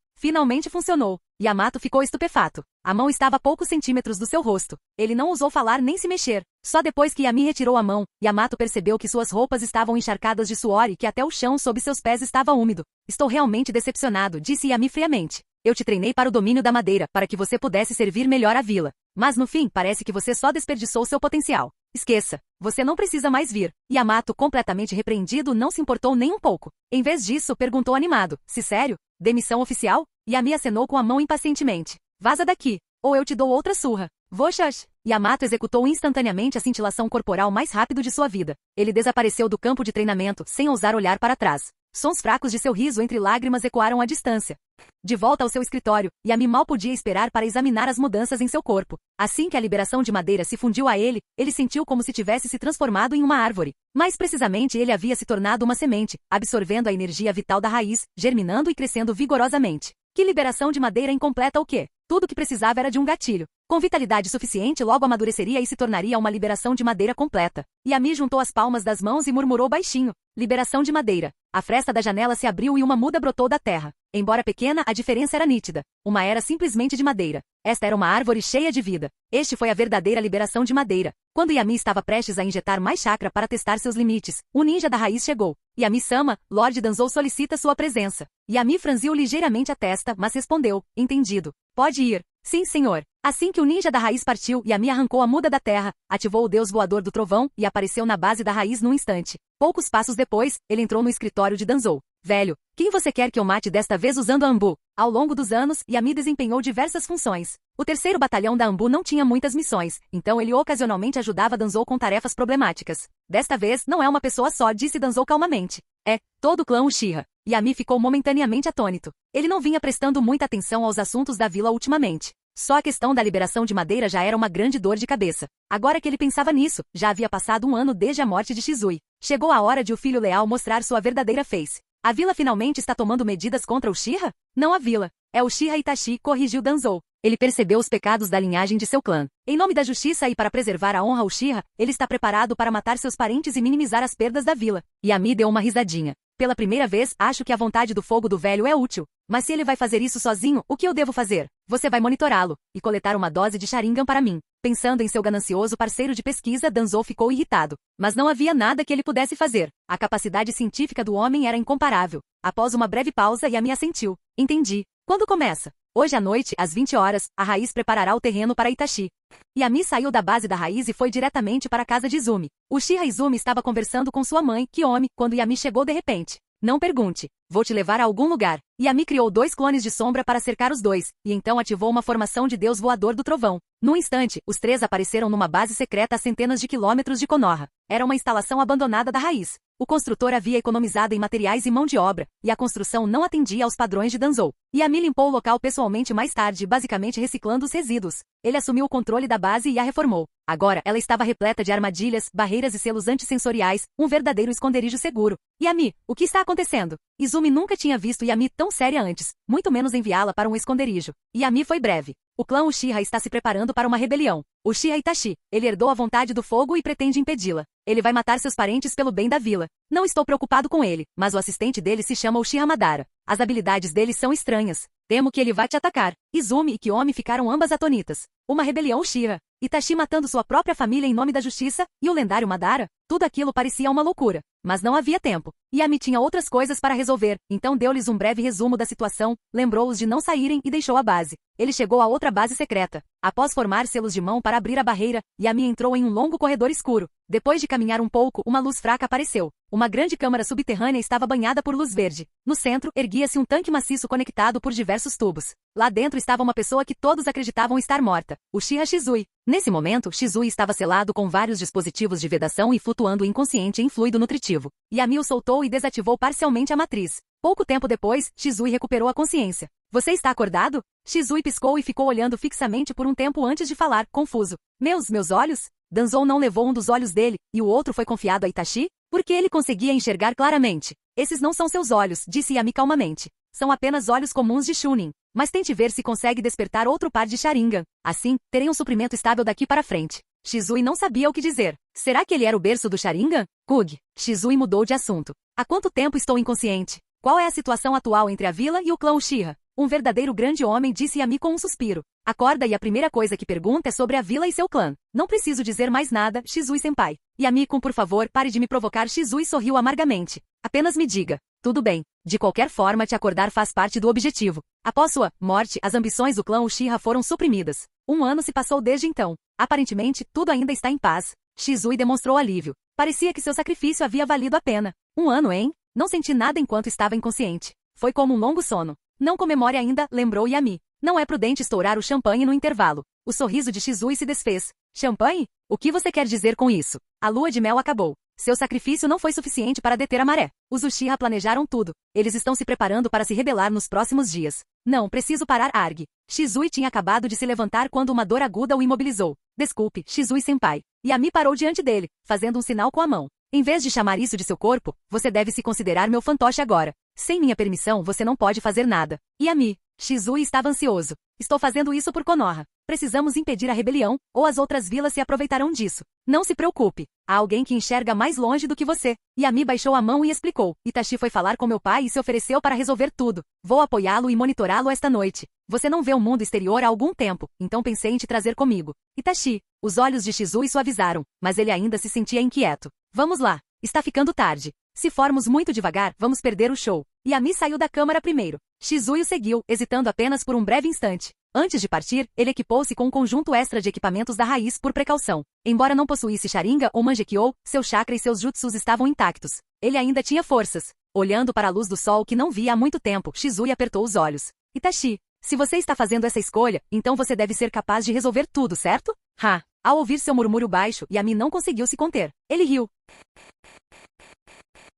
funcionou. Yamato ficou estupefato. A mão estava a poucos centímetros do seu rosto. Ele não ousou falar nem se mexer. Só depois que Yami retirou a mão, Yamato percebeu que suas roupas estavam encharcadas de suor e que até o chão sob seus pés estava úmido. Estou realmente decepcionado, disse Yami friamente. Eu te treinei para o domínio da madeira, para que você pudesse servir melhor à vila. Mas no fim, parece que você só desperdiçou seu potencial. Esqueça. Você não precisa mais vir. Yamato, completamente repreendido, não se importou nem um pouco. Em vez disso, perguntou animado. Se sério? Demissão oficial? Yami acenou com a mão impacientemente. Vaza daqui, ou eu te dou outra surra. Voxash! Yamato executou instantaneamente a cintilação corporal mais rápido de sua vida. Ele desapareceu do campo de treinamento, sem ousar olhar para trás. Sons fracos de seu riso entre lágrimas ecoaram à distância. De volta ao seu escritório, Yami mal podia esperar para examinar as mudanças em seu corpo. Assim que a liberação de madeira se fundiu a ele sentiu como se tivesse se transformado em uma árvore. Mais precisamente, ele havia se tornado uma semente, absorvendo a energia vital da raiz, germinando e crescendo vigorosamente. Que liberação de madeira incompleta o quê? Tudo o que precisava era de um gatilho. Com vitalidade suficiente, logo amadureceria e se tornaria uma liberação de madeira completa. Yami juntou as palmas das mãos e murmurou baixinho. Liberação de madeira. A fresta da janela se abriu e uma muda brotou da terra. Embora pequena, a diferença era nítida. Uma era simplesmente de madeira. Esta era uma árvore cheia de vida. Este foi a verdadeira liberação de madeira. Quando Yami estava prestes a injetar mais chakra para testar seus limites, o ninja da raiz chegou. Yami-sama, Lord Danzou solicita sua presença. Yami franziu ligeiramente a testa, mas respondeu, entendido. Pode ir. Sim, senhor. Assim que o ninja da raiz partiu, Yami arrancou a muda da terra, ativou o deus voador do trovão e apareceu na base da raiz num instante. Poucos passos depois, ele entrou no escritório de Danzou. Velho, quem você quer que eu mate desta vez usando a Ambu? Ao longo dos anos, Yami desempenhou diversas funções. O terceiro batalhão da Ambu não tinha muitas missões, então ele ocasionalmente ajudava Danzou com tarefas problemáticas. Desta vez, não é uma pessoa só, disse Danzou calmamente. É todo o clã Uchiha. Yami ficou momentaneamente atônito. Ele não vinha prestando muita atenção aos assuntos da vila ultimamente. Só a questão da liberação de madeira já era uma grande dor de cabeça. Agora que ele pensava nisso, já havia passado um ano desde a morte de Shizui. Chegou a hora de o filho leal mostrar sua verdadeira face. A vila finalmente está tomando medidas contra o Uchiha? Não a vila. É o Uchiha Itachi, corrigiu Danzou. Ele percebeu os pecados da linhagem de seu clã. Em nome da justiça e para preservar a honra Uchiha, ele está preparado para matar seus parentes e minimizar as perdas da vila. Yami deu uma risadinha. Pela primeira vez, acho que a vontade do fogo do velho é útil. Mas se ele vai fazer isso sozinho, o que eu devo fazer? Você vai monitorá-lo e coletar uma dose de Sharingan para mim. Pensando em seu ganancioso parceiro de pesquisa, Danzou ficou irritado. Mas não havia nada que ele pudesse fazer. A capacidade científica do homem era incomparável. Após uma breve pausa, Yami assentiu. Entendi. Quando começa? Hoje à noite, às 20 horas, a raiz preparará o terreno para Itachi. Yami saiu da base da raiz e foi diretamente para a casa de Izumi. Uchiha Izumi estava conversando com sua mãe, Kiyomi, quando Yami chegou de repente. Não pergunte. Vou te levar a algum lugar. Yami criou 2 clones de sombra para cercar os dois, e então ativou uma formação de deus voador do trovão. Num instante, os 3 apareceram numa base secreta a centenas de quilômetros de Konoha. Era uma instalação abandonada da raiz. O construtor havia economizado em materiais e mão de obra, e a construção não atendia aos padrões de Danzou. Yami limpou o local pessoalmente mais tarde, basicamente reciclando os resíduos. Ele assumiu o controle da base e a reformou. Agora, ela estava repleta de armadilhas, barreiras e selos antissensoriais, um verdadeiro esconderijo seguro. Yami, o que está acontecendo? Izumi nunca tinha visto Yami tão séria antes, muito menos enviá-la para um esconderijo. Yami foi breve. O clã Uchiha está se preparando para uma rebelião. Uchiha Itachi, ele herdou a vontade do fogo e pretende impedi-la. Ele vai matar seus parentes pelo bem da vila. Não estou preocupado com ele, mas o assistente dele se chama Uchiha Madara. As habilidades dele são estranhas. Temo que ele vá te atacar. Izumi e Kiyomi ficaram ambas atonitas. Uma rebelião Uchiha. Itachi matando sua própria família em nome da justiça, e o lendário Madara? Tudo aquilo parecia uma loucura. Mas não havia tempo. Yami tinha outras coisas para resolver, então deu-lhes um breve resumo da situação, lembrou-os de não saírem e deixou a base. Ele chegou a outra base secreta. Após formar selos de mão para abrir a barreira, Yami entrou em um longo corredor escuro. Depois de caminhar um pouco, uma luz fraca apareceu. Uma grande câmara subterrânea estava banhada por luz verde. No centro, erguia-se um tanque maciço conectado por diversos tubos. Lá dentro estava uma pessoa que todos acreditavam estar morta, Uchiha Shizui. Nesse momento, Shizui estava selado com vários dispositivos de vedação e flutuando inconsciente em fluido nutritivo. Yami o soltou e desativou parcialmente a matriz. Pouco tempo depois, Shizui recuperou a consciência. Você está acordado? Shizui piscou e ficou olhando fixamente por um tempo antes de falar, confuso. Meus olhos? Danzou não levou um dos olhos dele, e o outro foi confiado a Itachi? Porque ele conseguia enxergar claramente. Esses não são seus olhos, disse Yami calmamente. São apenas olhos comuns de Chunin. Mas tente ver se consegue despertar outro par de Sharingan. Assim, terei um suprimento estável daqui para frente. Shizui não sabia o que dizer. Será que ele era o berço do Sharingan? Kug. Shizui mudou de assunto. Há quanto tempo estou inconsciente? Qual é a situação atual entre a vila e o clã Uchiha? Um verdadeiro grande homem, disse Yami com um suspiro. Acorda e a primeira coisa que pergunta é sobre a vila e seu clã. Não preciso dizer mais nada, Shizui-senpai. Yami-kun, por favor, pare de me provocar. Shizui sorriu amargamente. Apenas me diga. Tudo bem. De qualquer forma, te acordar faz parte do objetivo. Após sua morte, as ambições do clã Uchiha foram suprimidas. Um ano se passou desde então. Aparentemente, tudo ainda está em paz. Shizui demonstrou alívio. Parecia que seu sacrifício havia valido a pena. Um ano, hein? Não senti nada enquanto estava inconsciente. Foi como um longo sono. Não comemore ainda, lembrou Yami. Não é prudente estourar o champanhe no intervalo. O sorriso de Shizui se desfez. Champanhe? O que você quer dizer com isso? A lua de mel acabou. Seu sacrifício não foi suficiente para deter a maré. Os Uchiha planejaram tudo. Eles estão se preparando para se rebelar nos próximos dias. Não, preciso parar, Arg. Shizui tinha acabado de se levantar quando uma dor aguda o imobilizou. Desculpe, Shizui-senpai. Yami parou diante dele, fazendo um sinal com a mão. Em vez de chamar isso de seu corpo, você deve se considerar meu fantoche agora. Sem minha permissão, você não pode fazer nada. Yami. Shizui estava ansioso. Estou fazendo isso por Konoha. Precisamos impedir a rebelião, ou as outras vilas se aproveitarão disso. Não se preocupe. Há alguém que enxerga mais longe do que você. Yami baixou a mão e explicou. Itachi foi falar com meu pai e se ofereceu para resolver tudo. Vou apoiá-lo e monitorá-lo esta noite. Você não vê o mundo exterior há algum tempo, então pensei em te trazer comigo. Itachi. Os olhos de Shizui suavizaram, mas ele ainda se sentia inquieto. Vamos lá. Está ficando tarde. Se formos muito devagar, vamos perder o show. Yami saiu da câmara primeiro. Shizui o seguiu, hesitando apenas por um breve instante. Antes de partir, ele equipou-se com um conjunto extra de equipamentos da raiz por precaução. Embora não possuísse Sharingan ou Mangekyou, seu chakra e seus jutsus estavam intactos. Ele ainda tinha forças. Olhando para a luz do sol que não via há muito tempo, Shizui apertou os olhos. Itachi, se você está fazendo essa escolha, então você deve ser capaz de resolver tudo, certo? Ha! Ao ouvir seu murmúrio baixo, Yami não conseguiu se conter. Ele riu.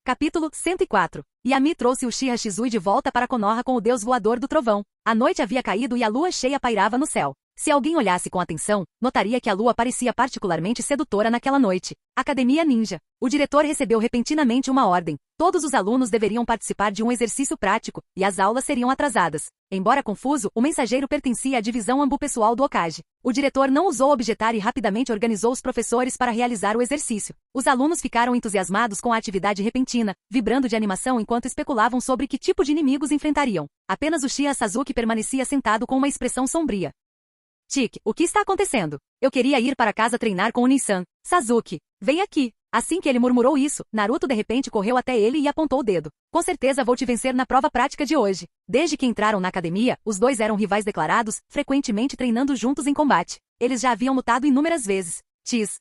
Capítulo 104. Yami trouxe Uchiha Shizui de volta para Konoha com o deus voador do trovão. A noite havia caído e a lua cheia pairava no céu. Se alguém olhasse com atenção, notaria que a lua parecia particularmente sedutora naquela noite. Academia Ninja. O diretor recebeu repentinamente uma ordem. Todos os alunos deveriam participar de um exercício prático, e as aulas seriam atrasadas. Embora confuso, o mensageiro pertencia à divisão ambu-pessoal do Hokage. O diretor não ousou objetar e rapidamente organizou os professores para realizar o exercício. Os alunos ficaram entusiasmados com a atividade repentina, vibrando de animação enquanto especulavam sobre que tipo de inimigos enfrentariam. Apenas Uchiha Sasuke permanecia sentado com uma expressão sombria. Tique, o que está acontecendo? Eu queria ir para casa treinar com o Nissan. Sasuke, vem aqui. Assim que ele murmurou isso, Naruto de repente correu até ele e apontou o dedo. Com certeza vou te vencer na prova prática de hoje. Desde que entraram na academia, os dois eram rivais declarados, frequentemente treinando juntos em combate. Eles já haviam lutado inúmeras vezes.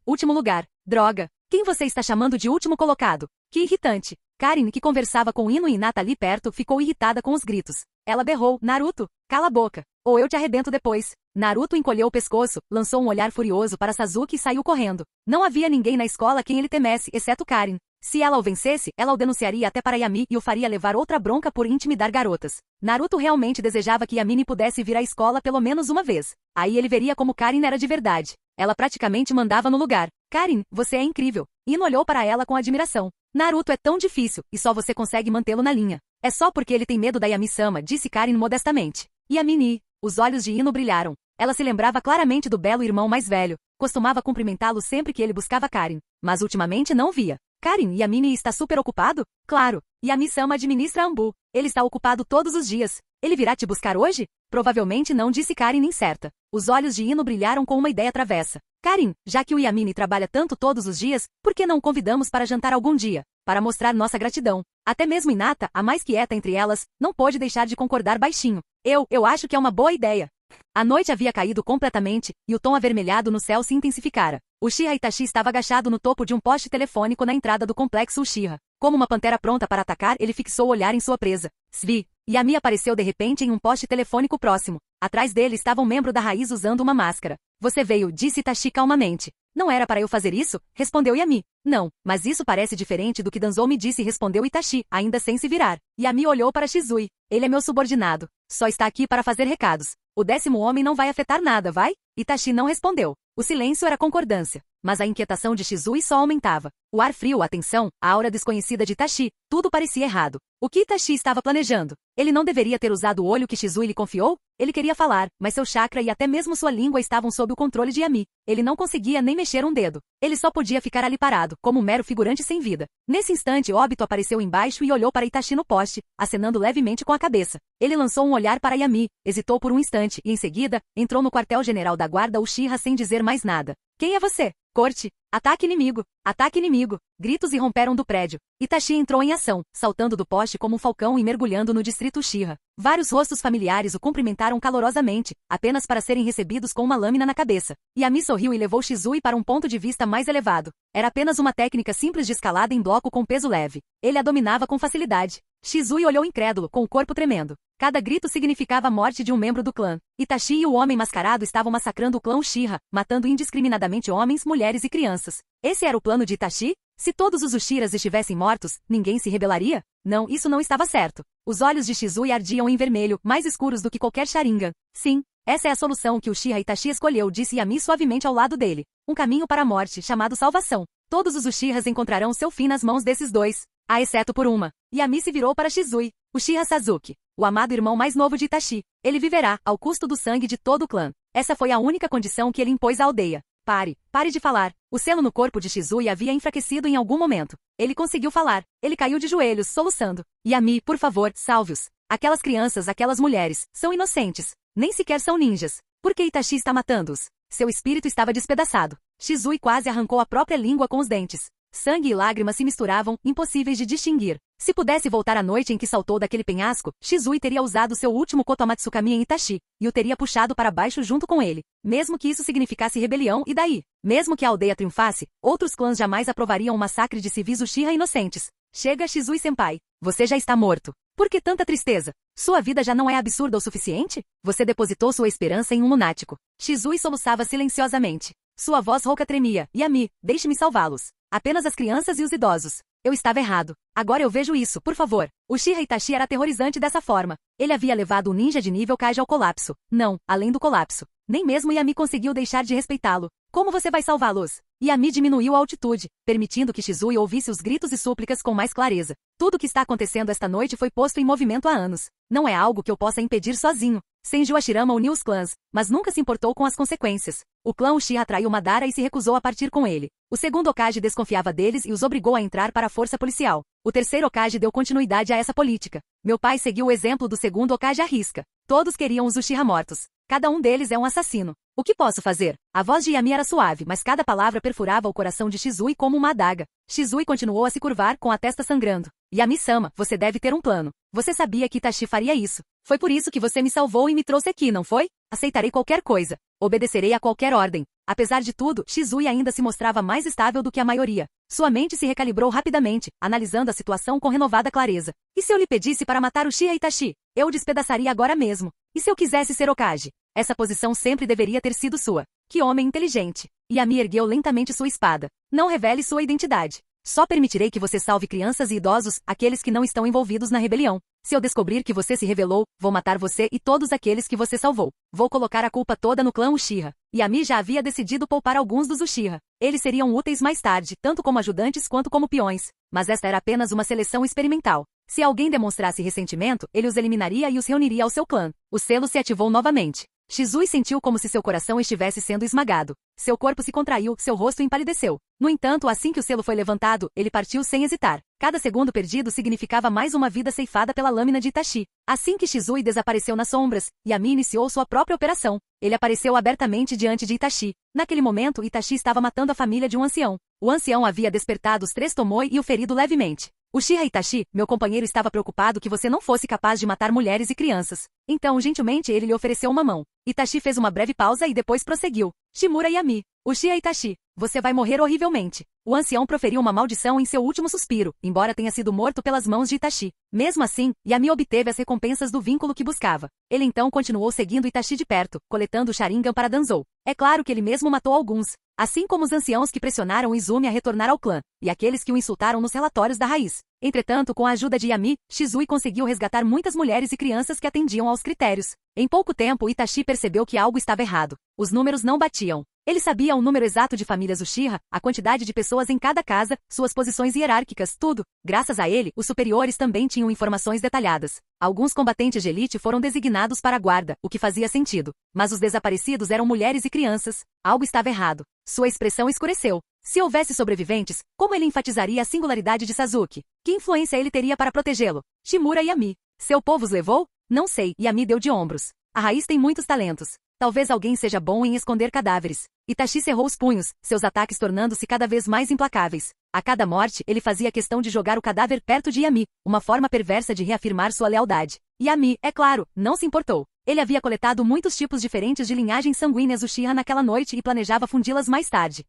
Último lugar. Droga. Quem você está chamando de último colocado? Que irritante. Karin, que conversava com Ino e Hinata ali perto, ficou irritada com os gritos. Ela berrou, Naruto, cala a boca, ou eu te arrebento depois. Naruto encolheu o pescoço, lançou um olhar furioso para Sasuke e saiu correndo. Não havia ninguém na escola a quem ele temesse, exceto Karin. Se ela o vencesse, ela o denunciaria até para Yami e o faria levar outra bronca por intimidar garotas. Naruto realmente desejava que Yamine pudesse vir à escola pelo menos uma vez. Aí ele veria como Karin era de verdade. Ela praticamente mandava no lugar. Karin, você é incrível. Ino olhou para ela com admiração. Naruto é tão difícil, e só você consegue mantê-lo na linha. É só porque ele tem medo da Yami-sama, disse Karin modestamente. Yamine. Os olhos de Ino brilharam. Ela se lembrava claramente do belo irmão mais velho. Costumava cumprimentá-lo sempre que ele buscava Karin. Mas ultimamente não via. Karin, Yamine está super ocupado? Claro. Yami-sama administra Ambu. Ele está ocupado todos os dias. Ele virá te buscar hoje? Provavelmente não, disse Karin incerta. Os olhos de Ino brilharam com uma ideia travessa. Karin, já que o Yamine trabalha tanto todos os dias, por que não o convidamos para jantar algum dia? Para mostrar nossa gratidão. Até mesmo Hinata, a mais quieta entre elas, não pôde deixar de concordar baixinho. Eu acho que é uma boa ideia. A noite havia caído completamente, e o tom avermelhado no céu se intensificara. Uchiha Itachi estava agachado no topo de um poste telefônico na entrada do complexo Uchiha. Como uma pantera pronta para atacar, ele fixou o olhar em sua presa. Svi. Yami apareceu de repente em um poste telefônico próximo. Atrás dele estava um membro da raiz usando uma máscara. Você veio, disse Itachi calmamente. Não era para eu fazer isso? Respondeu Yami. Não, mas isso parece diferente do que Danzou me disse, respondeu Itachi, ainda sem se virar. Yami olhou para Shizui. Ele é meu subordinado. Só está aqui para fazer recados. O 10º homem não vai afetar nada, vai? Itachi não respondeu. O silêncio era concordância. Mas a inquietação de Shizui só aumentava. O ar frio, a tensão, a aura desconhecida de Itachi, tudo parecia errado. O que Itachi estava planejando? Ele não deveria ter usado o olho que Shizui lhe confiou? Ele queria falar, mas seu chakra e até mesmo sua língua estavam sob o controle de Yami. Ele não conseguia nem mexer um dedo. Ele só podia ficar ali parado, como um mero figurante sem vida. Nesse instante, Obito apareceu embaixo e olhou para Itachi no poste, acenando levemente com a cabeça. Ele lançou um olhar para Yami, hesitou por um instante e, em seguida, entrou no quartel-general da guarda Uchiha sem dizer mais nada. Quem é você? Corte. Ataque inimigo. Ataque inimigo. Gritos irromperam do prédio. Itachi entrou em ação, saltando do poste como um falcão e mergulhando no distrito Uchiha. Vários rostos familiares o cumprimentaram calorosamente, apenas para serem recebidos com uma lâmina na cabeça. Yami sorriu e levou Shizui para um ponto de vista mais elevado. Era apenas uma técnica simples de escalada em bloco com peso leve. Ele a dominava com facilidade. Shizui olhou incrédulo, com o corpo tremendo. Cada grito significava a morte de um membro do clã. Itachi e o homem mascarado estavam massacrando o clã Uchiha, matando indiscriminadamente homens, mulheres e crianças. Esse era o plano de Itachi? Se todos os Uchiras estivessem mortos, ninguém se rebelaria? Não, isso não estava certo. Os olhos de Shizui ardiam em vermelho, mais escuros do que qualquer Sharingan. Sim, essa é a solução que Uchiha Itachi escolheu, disse Yami suavemente ao lado dele. Um caminho para a morte, chamado salvação. Todos os Uchihas encontrarão seu fim nas mãos desses dois. Exceto por uma. Yami se virou para Shizui. Uchiha Sasuke, o amado irmão mais novo de Itachi. Ele viverá, ao custo do sangue de todo o clã. Essa foi a única condição que ele impôs à aldeia. Pare de falar. O selo no corpo de Shizui havia enfraquecido em algum momento. Ele conseguiu falar. Ele caiu de joelhos, soluçando. Yami, por favor, salve-os. Aquelas crianças, aquelas mulheres, são inocentes. Nem sequer são ninjas. Por que Itachi está matando-os? Seu espírito estava despedaçado. Shizui quase arrancou a própria língua com os dentes. Sangue e lágrimas se misturavam, impossíveis de distinguir. Se pudesse voltar à noite em que saltou daquele penhasco, Shizui teria usado seu último Kotomatsukami em Itachi, e o teria puxado para baixo junto com ele. Mesmo que isso significasse rebelião, e daí? Mesmo que a aldeia triunfasse, outros clãs jamais aprovariam o massacre de civis Uchiha inocentes. Chega, Shizui-senpai. Você já está morto. Por que tanta tristeza? Sua vida já não é absurda o suficiente? Você depositou sua esperança em um lunático. Shizui soluçava silenciosamente. Sua voz rouca tremia. Yami, deixe-me salvá-los. Apenas as crianças e os idosos. Eu estava errado. Agora eu vejo isso, por favor. Uchiha Itachi era aterrorizante dessa forma. Ele havia levado o ninja de nível Kage ao colapso. Não, além do colapso. Nem mesmo Yami conseguiu deixar de respeitá-lo. Como você vai salvá-los? Yami diminuiu a altitude, permitindo que Shizui ouvisse os gritos e súplicas com mais clareza. Tudo o que está acontecendo esta noite foi posto em movimento há anos. Não é algo que eu possa impedir sozinho. Senju Hashirama uniu os clãs, mas nunca se importou com as consequências. O clã Uchiha atraiu Madara e se recusou a partir com ele. O segundo Hokage desconfiava deles e os obrigou a entrar para a força policial. O terceiro Hokage deu continuidade a essa política. Meu pai seguiu o exemplo do segundo Hokage à risca. Todos queriam os Uchiha mortos. Cada um deles é um assassino. O que posso fazer? A voz de Yami era suave, mas cada palavra perfurava o coração de Shizui como uma adaga. Shizui continuou a se curvar com a testa sangrando. Yami-sama, você deve ter um plano. Você sabia que Itachi faria isso. Foi por isso que você me salvou e me trouxe aqui, não foi? Aceitarei qualquer coisa. Obedecerei a qualquer ordem. Apesar de tudo, Shizui ainda se mostrava mais estável do que a maioria. Sua mente se recalibrou rapidamente, analisando a situação com renovada clareza. E se eu lhe pedisse para matar Uchiha Itachi? Eu o despedaçaria agora mesmo. E se eu quisesse ser Hokage? Essa posição sempre deveria ter sido sua. Que homem inteligente. Yami ergueu lentamente sua espada. Não revele sua identidade. Só permitirei que você salve crianças e idosos, aqueles que não estão envolvidos na rebelião. Se eu descobrir que você se rebelou, vou matar você e todos aqueles que você salvou. Vou colocar a culpa toda no clã Uchiha. Yami já havia decidido poupar alguns dos Uchiha. Eles seriam úteis mais tarde, tanto como ajudantes quanto como peões. Mas esta era apenas uma seleção experimental. Se alguém demonstrasse ressentimento, ele os eliminaria e os reuniria ao seu clã. O selo se ativou novamente. Shizui sentiu como se seu coração estivesse sendo esmagado. Seu corpo se contraiu, seu rosto empalideceu. No entanto, assim que o selo foi levantado, ele partiu sem hesitar. Cada segundo perdido significava mais uma vida ceifada pela lâmina de Itachi. Assim que Shizui desapareceu nas sombras, Yami iniciou sua própria operação. Ele apareceu abertamente diante de Itachi. Naquele momento, Itachi estava matando a família de um ancião. O ancião havia despertado os 3 Tomoe e o ferido levemente. Uchiha Itachi, meu companheiro estava preocupado que você não fosse capaz de matar mulheres e crianças. Então, gentilmente, ele lhe ofereceu uma mão. Itachi fez uma breve pausa e depois prosseguiu. Shimura Yami. Uchiha Itachi, você vai morrer horrivelmente. O ancião proferiu uma maldição em seu último suspiro, embora tenha sido morto pelas mãos de Itachi. Mesmo assim, Yami obteve as recompensas do vínculo que buscava. Ele então continuou seguindo Itachi de perto, coletando o Sharingan para Danzou. É claro que ele mesmo matou alguns, assim como os anciãos que pressionaram Izumi a retornar ao clã, e aqueles que o insultaram nos relatórios da raiz. Entretanto, com a ajuda de Yami, Shizui conseguiu resgatar muitas mulheres e crianças que atendiam aos critérios. Em pouco tempo, Itachi percebeu que algo estava errado. Os números não batiam. Ele sabia o número exato de famílias Uchiha, a quantidade de pessoas em cada casa, suas posições hierárquicas, tudo. Graças a ele, os superiores também tinham informações detalhadas. Alguns combatentes de elite foram designados para a guarda, o que fazia sentido. Mas os desaparecidos eram mulheres e crianças. Algo estava errado. Sua expressão escureceu. Se houvesse sobreviventes, como ele enfatizaria a singularidade de Sasuke? Que influência ele teria para protegê-lo? Shimura Yami. Seu povo os levou? Não sei. Yami deu de ombros. A raiz tem muitos talentos. Talvez alguém seja bom em esconder cadáveres. Itachi cerrou os punhos, seus ataques tornando-se cada vez mais implacáveis. A cada morte, ele fazia questão de jogar o cadáver perto de Yami, uma forma perversa de reafirmar sua lealdade. Yami, é claro, não se importou. Ele havia coletado muitos tipos diferentes de linhagens sanguíneas Uchiha naquela noite e planejava fundi-las mais tarde.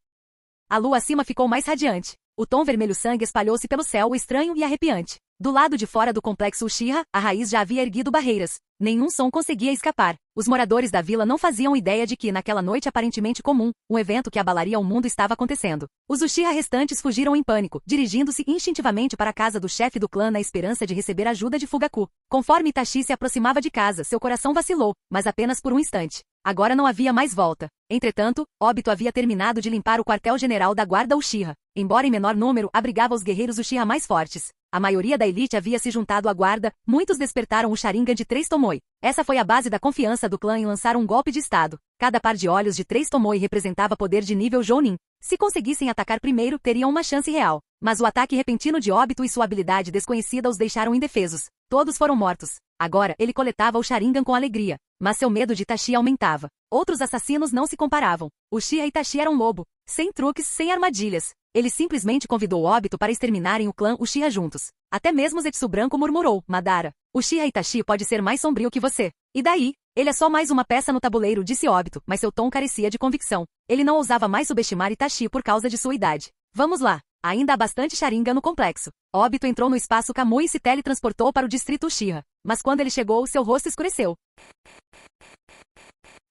A lua acima ficou mais radiante. O tom vermelho sangue espalhou-se pelo céu estranho e arrepiante. Do lado de fora do complexo Uchiha, a raiz já havia erguido barreiras. Nenhum som conseguia escapar. Os moradores da vila não faziam ideia de que, naquela noite aparentemente comum, um evento que abalaria o mundo estava acontecendo. Os Uchiha restantes fugiram em pânico, dirigindo-se instintivamente para a casa do chefe do clã na esperança de receber ajuda de Fugaku. Conforme Itachi se aproximava de casa, seu coração vacilou, mas apenas por um instante. Agora não havia mais volta. Entretanto, Obito havia terminado de limpar o quartel-general da guarda Uchiha. Embora em menor número, abrigava os guerreiros Uchiha mais fortes. A maioria da elite havia se juntado à guarda, muitos despertaram o Sharingan de 3 Tomoe. Essa foi a base da confiança do clã em lançar um golpe de estado. Cada par de olhos de 3 Tomoe representava poder de nível Jounin. Se conseguissem atacar primeiro, teriam uma chance real. Mas o ataque repentino de Obito e sua habilidade desconhecida os deixaram indefesos. Todos foram mortos. Agora, ele coletava o Sharingan com alegria. Mas seu medo de Itachi aumentava. Outros assassinos não se comparavam. Uchiha e Itachi eram lobo. Sem truques, sem armadilhas. Ele simplesmente convidou Obito para exterminarem o clã Uchiha juntos. Até mesmo Zetsu Branco murmurou, Madara. Uchiha Itachi pode ser mais sombrio que você. E daí? Ele é só mais uma peça no tabuleiro, disse Obito, mas seu tom carecia de convicção. Ele não ousava mais subestimar Itachi por causa de sua idade. Vamos lá. Ainda há bastante Sharingan no complexo. Obito entrou no espaço Kamui e se teletransportou para o distrito Uchiha. Mas quando ele chegou, seu rosto escureceu.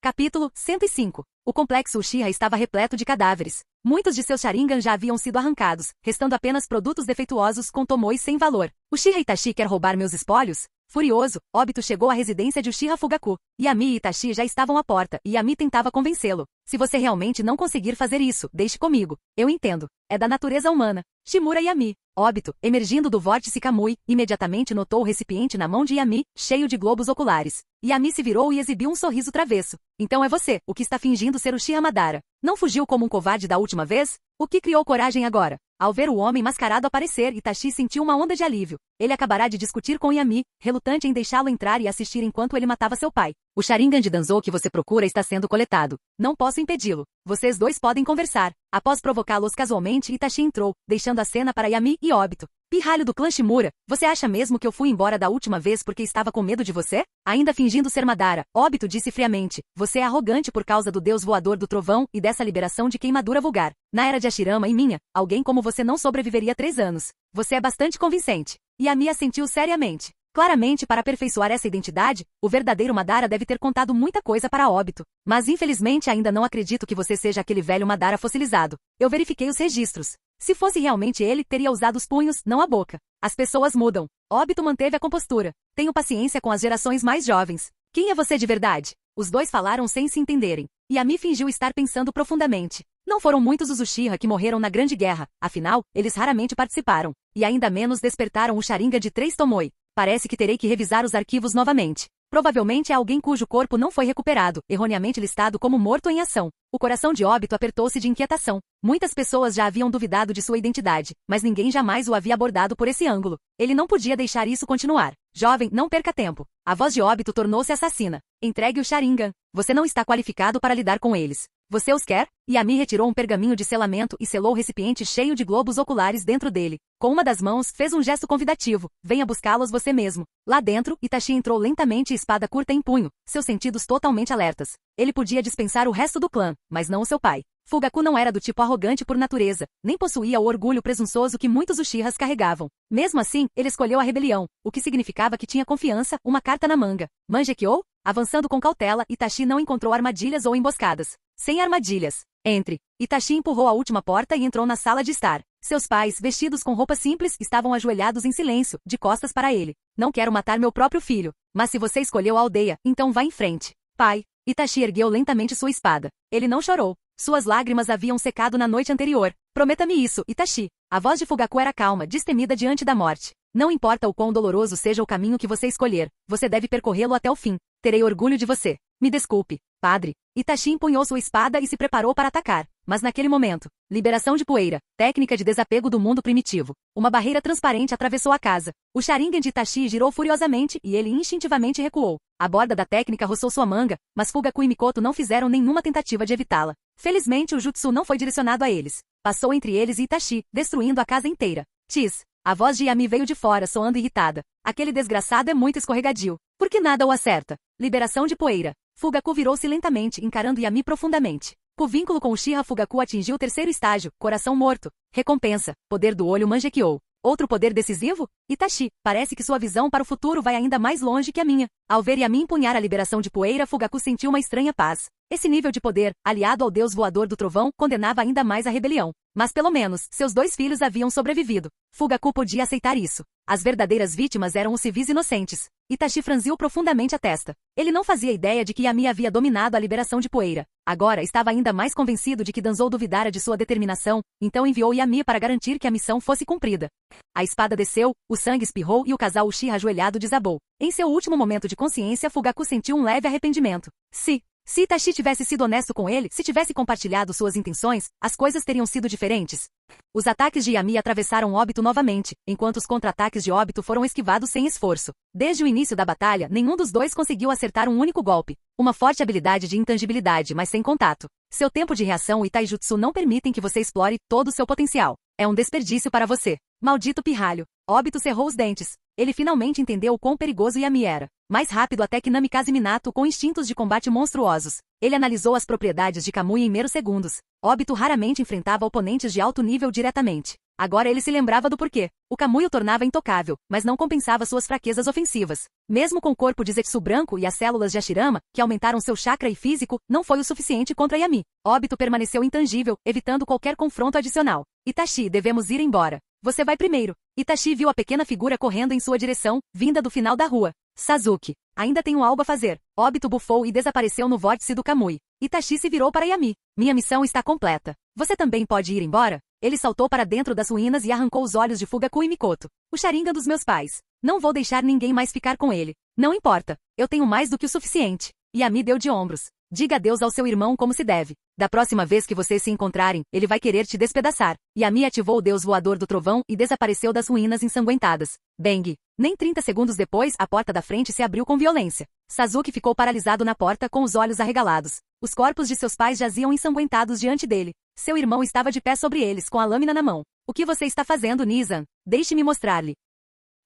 Capítulo 105. O complexo Uchiha estava repleto de cadáveres. Muitos de seus Sharingan já haviam sido arrancados, restando apenas produtos defeituosos com Tomoe sem valor. Uchiha Itachi quer roubar meus espólios? Furioso, Obito chegou à residência de Uchiha Fugaku. Yami e Itachi já estavam à porta, e Yami tentava convencê-lo. Se você realmente não conseguir fazer isso, deixe comigo. Eu entendo. É da natureza humana. Shimura Yami. Obito, emergindo do vórtice Kamui, imediatamente notou o recipiente na mão de Yami, cheio de globos oculares. Yami se virou e exibiu um sorriso travesso. Então é você, o que está fingindo ser Uchiha Madara. Não fugiu como um covarde da última vez? O que criou coragem agora? Ao ver o homem mascarado aparecer, Itachi sentiu uma onda de alívio. Ele acabará de discutir com Yami, relutante em deixá-lo entrar e assistir enquanto ele matava seu pai. O Sharingan de Danzou que você procura está sendo coletado. Não posso impedi-lo. Vocês dois podem conversar. Após provocá-los casualmente, Itachi entrou, deixando a cena para Yami e Obito. Pirralho do clã Shimura, você acha mesmo que eu fui embora da última vez porque estava com medo de você? Ainda fingindo ser Madara, Obito disse friamente, você é arrogante por causa do deus voador do trovão e dessa liberação de queimadura vulgar. Na era de Hashirama e minha, alguém como você não sobreviveria 3 anos. Você é bastante convincente. Yami assentiu seriamente. Claramente, para aperfeiçoar essa identidade, o verdadeiro Madara deve ter contado muita coisa para Obito. Mas infelizmente ainda não acredito que você seja aquele velho Madara fossilizado. Eu verifiquei os registros. Se fosse realmente ele, teria usado os punhos, não a boca. As pessoas mudam. Obito manteve a compostura. Tenho paciência com as gerações mais jovens. Quem é você de verdade? Os dois falaram sem se entenderem. Yami fingiu estar pensando profundamente. Não foram muitos os Uchiha que morreram na Grande Guerra, afinal, eles raramente participaram. E ainda menos despertaram o Sharingan de 3 Tomoe. Parece que terei que revisar os arquivos novamente. Provavelmente é alguém cujo corpo não foi recuperado, erroneamente listado como morto em ação. O coração de Obito apertou-se de inquietação. Muitas pessoas já haviam duvidado de sua identidade, mas ninguém jamais o havia abordado por esse ângulo. Ele não podia deixar isso continuar. Jovem, não perca tempo. A voz de Obito tornou-se assassina. Entregue o Sharingan. Você não está qualificado para lidar com eles. Você os quer? Yami retirou um pergaminho de selamento e selou o recipiente cheio de globos oculares dentro dele. Com uma das mãos, fez um gesto convidativo. Venha buscá-los você mesmo. Lá dentro, Itachi entrou lentamente, espada curta em punho, seus sentidos totalmente alertas. Ele podia dispensar o resto do clã, mas não o seu pai. Fugaku não era do tipo arrogante por natureza, nem possuía o orgulho presunçoso que muitos Uchihas carregavam. Mesmo assim, ele escolheu a rebelião, o que significava que tinha confiança, uma carta na manga. Mangekyou? Avançando com cautela, Itachi não encontrou armadilhas ou emboscadas. Sem armadilhas. Entre. Itachi empurrou a última porta e entrou na sala de estar. Seus pais, vestidos com roupas simples, estavam ajoelhados em silêncio, de costas para ele. Não quero matar meu próprio filho. Mas se você escolheu a aldeia, então vá em frente. Pai. Itachi ergueu lentamente sua espada. Ele não chorou. Suas lágrimas haviam secado na noite anterior. Prometa-me isso, Itachi. A voz de Fugaku era calma, destemida diante da morte. Não importa o quão doloroso seja o caminho que você escolher, você deve percorrê-lo até o fim. Terei orgulho de você. Me desculpe, padre. Itachi empunhou sua espada e se preparou para atacar. Mas naquele momento, liberação de poeira, técnica de desapego do mundo primitivo. Uma barreira transparente atravessou a casa. O Sharingan de Itachi girou furiosamente e ele instintivamente recuou. A borda da técnica roçou sua manga, mas Fugaku e Mikoto não fizeram nenhuma tentativa de evitá-la. Felizmente o jutsu não foi direcionado a eles. Passou entre eles e Itachi, destruindo a casa inteira. Tis. A voz de Yami veio de fora, soando irritada. Aquele desgraçado é muito escorregadio. Por que nada o acerta? Liberação de poeira. Fugaku virou-se lentamente, encarando Yami profundamente. O vínculo com Uchiha Fugaku atingiu o 3º estágio, coração morto. Recompensa, poder do olho Mangekyou. Outro poder decisivo? Itachi, parece que sua visão para o futuro vai ainda mais longe que a minha. Ao ver Yami empunhar a liberação de poeira, Fugaku sentiu uma estranha paz. Esse nível de poder, aliado ao deus voador do trovão, condenava ainda mais a rebelião. Mas pelo menos, seus 2 filhos haviam sobrevivido. Fugaku podia aceitar isso. As verdadeiras vítimas eram os civis inocentes. Itachi franziu profundamente a testa. Ele não fazia ideia de que Yami havia dominado a liberação de poeira. Agora estava ainda mais convencido de que Danzou duvidara de sua determinação, então enviou Yami para garantir que a missão fosse cumprida. A espada desceu, o sangue espirrou e o casal Uchiha ajoelhado desabou. Em seu último momento de consciência, Fugaku sentiu um leve arrependimento. Se Itachi tivesse sido honesto com ele, se tivesse compartilhado suas intenções, as coisas teriam sido diferentes. Os ataques de Yami atravessaram Obito novamente, enquanto os contra-ataques de Obito foram esquivados sem esforço. Desde o início da batalha, nenhum dos dois conseguiu acertar um único golpe. Uma forte habilidade de intangibilidade, mas sem contato. Seu tempo de reação e taijutsu não permitem que você explore todo o seu potencial. É um desperdício para você. Maldito pirralho. Obito cerrou os dentes. Ele finalmente entendeu o quão perigoso Yami era. Mais rápido até que Namikaze Minato com instintos de combate monstruosos. Ele analisou as propriedades de Kamui em meros segundos. Obito raramente enfrentava oponentes de alto nível diretamente. Agora ele se lembrava do porquê. O Kamui o tornava intocável, mas não compensava suas fraquezas ofensivas. Mesmo com o corpo de Zetsu branco e as células de Hashirama, que aumentaram seu chakra e físico, não foi o suficiente contra Yami. Obito permaneceu intangível, evitando qualquer confronto adicional. Itachi, devemos ir embora. Você vai primeiro. Itachi viu a pequena figura correndo em sua direção, vinda do final da rua. Sasuke. Ainda tenho algo a fazer. Obito bufou e desapareceu no vórtice do Kamui. Itachi se virou para Yami. Minha missão está completa. Você também pode ir embora? Ele saltou para dentro das ruínas e arrancou os olhos de Fugaku e Mikoto. O Sharingan dos meus pais. Não vou deixar ninguém mais ficar com ele. Não importa. Eu tenho mais do que o suficiente. Yami deu de ombros. Diga adeus ao seu irmão como se deve. Da próxima vez que vocês se encontrarem, ele vai querer te despedaçar. Yami ativou o deus voador do trovão e desapareceu das ruínas ensanguentadas. Bang! Nem 30 segundos depois, a porta da frente se abriu com violência. Sasuke ficou paralisado na porta com os olhos arregalados. Os corpos de seus pais jaziam ensanguentados diante dele. Seu irmão estava de pé sobre eles, com a lâmina na mão. O que você está fazendo, Nizan? Deixe-me mostrar-lhe.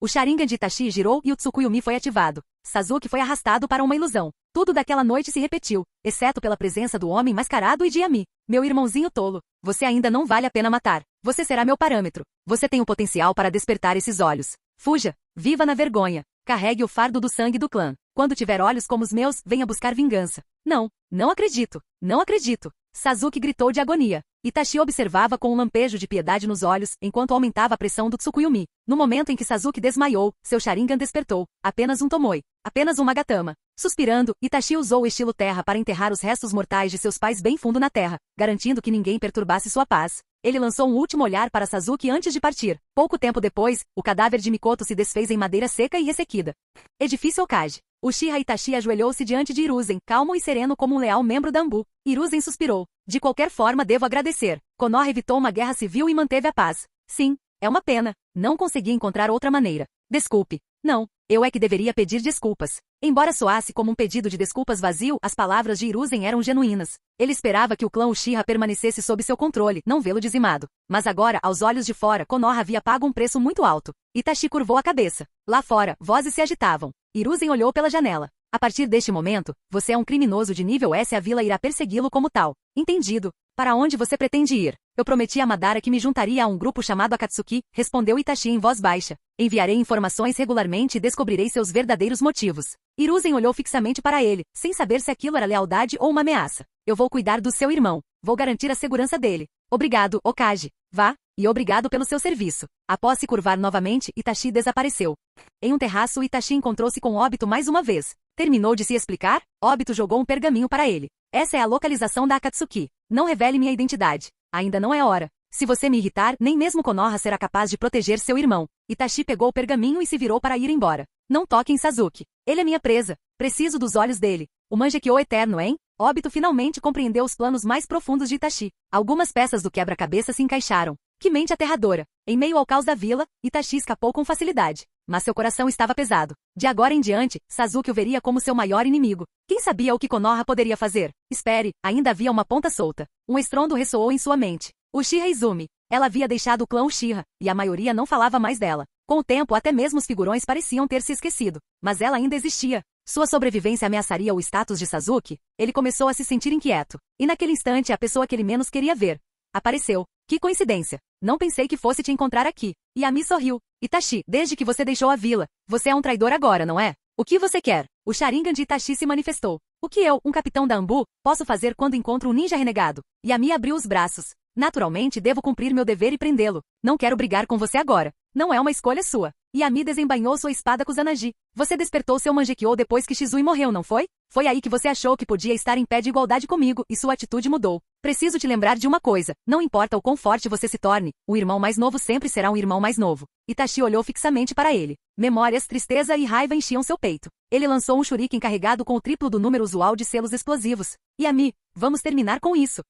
O Sharingan de Itachi girou e o Tsukuyomi foi ativado. Sasuke foi arrastado para uma ilusão. Tudo daquela noite se repetiu, exceto pela presença do homem mascarado e de Yami. Meu irmãozinho tolo, você ainda não vale a pena matar. Você será meu parâmetro. Você tem o potencial para despertar esses olhos. Fuja, viva na vergonha. Carregue o fardo do sangue do clã. Quando tiver olhos como os meus, venha buscar vingança. Não, não acredito. Não acredito. Sasuke gritou de agonia. Itachi observava com um lampejo de piedade nos olhos, enquanto aumentava a pressão do Tsukuyomi. No momento em que Sasuke desmaiou, seu Sharingan despertou. Apenas um Tomoe. Apenas um Magatama. Suspirando, Itachi usou o estilo terra para enterrar os restos mortais de seus pais bem fundo na terra, garantindo que ninguém perturbasse sua paz. Ele lançou um último olhar para Sasuke antes de partir. Pouco tempo depois, o cadáver de Mikoto se desfez em madeira seca e ressequida. Edifício Okage. Uchiha Itachi ajoelhou-se diante de Hiruzen, calmo e sereno como um leal membro da Anbu. Hiruzen suspirou. De qualquer forma devo agradecer. Konoha evitou uma guerra civil e manteve a paz. Sim, é uma pena. Não consegui encontrar outra maneira. Desculpe. Não, eu é que deveria pedir desculpas. Embora soasse como um pedido de desculpas vazio, as palavras de Hiruzen eram genuínas. Ele esperava que o clã Uchiha permanecesse sob seu controle, não vê-lo dizimado. Mas agora, aos olhos de fora, Konoha havia pago um preço muito alto. Itachi curvou a cabeça. Lá fora, vozes se agitavam. Hiruzen olhou pela janela. A partir deste momento, você é um criminoso de nível S e a vila irá persegui-lo como tal. Entendido. Para onde você pretende ir? Eu prometi a Madara que me juntaria a um grupo chamado Akatsuki, respondeu Itachi em voz baixa. Enviarei informações regularmente e descobrirei seus verdadeiros motivos. Hiruzen olhou fixamente para ele, sem saber se aquilo era lealdade ou uma ameaça. Eu vou cuidar do seu irmão. Vou garantir a segurança dele. Obrigado, Okage. Vá, e obrigado pelo seu serviço. Após se curvar novamente, Itachi desapareceu. Em um terraço, Itachi encontrou-se com Obito mais uma vez. Terminou de se explicar? Obito jogou um pergaminho para ele. Essa é a localização da Akatsuki. Não revele minha identidade. Ainda não é hora. Se você me irritar, nem mesmo Konoha será capaz de proteger seu irmão. Itachi pegou o pergaminho e se virou para ir embora. Não toque em Sasuke. Ele é minha presa. Preciso dos olhos dele. O Mangekyou eterno, hein? Obito finalmente compreendeu os planos mais profundos de Itachi. Algumas peças do quebra-cabeça se encaixaram. Que mente aterradora. Em meio ao caos da vila, Itachi escapou com facilidade. Mas seu coração estava pesado. De agora em diante, Sasuke o veria como seu maior inimigo. Quem sabia o que Konoha poderia fazer? Espere, ainda havia uma ponta solta. Um estrondo ressoou em sua mente. Uchiha Izumi. Ela havia deixado o clã Uchiha, e a maioria não falava mais dela. Com o tempo, até mesmo os figurões pareciam ter se esquecido. Mas ela ainda existia. Sua sobrevivência ameaçaria o status de Sasuke? Ele começou a se sentir inquieto. E naquele instante, a pessoa que ele menos queria ver apareceu. Que coincidência. Não pensei que fosse te encontrar aqui. Yami sorriu. Itachi, desde que você deixou a vila, você é um traidor agora, não é? O que você quer? O Sharingan de Itachi se manifestou. O que eu, um capitão da Anbu, posso fazer quando encontro um ninja renegado? Yami abriu os braços. Naturalmente, devo cumprir meu dever e prendê-lo. Não quero brigar com você agora. Não é uma escolha sua. Yami desembainhou sua espada Kusanagi. Você despertou seu Mangekyou depois que Shizui morreu, não foi? Foi aí que você achou que podia estar em pé de igualdade comigo, e sua atitude mudou. Preciso te lembrar de uma coisa. Não importa o quão forte você se torne, o irmão mais novo sempre será um irmão mais novo. Itachi olhou fixamente para ele. Memórias, tristeza e raiva enchiam seu peito. Ele lançou um shuriken carregado com o triplo do número usual de selos explosivos. Yami, vamos terminar com isso.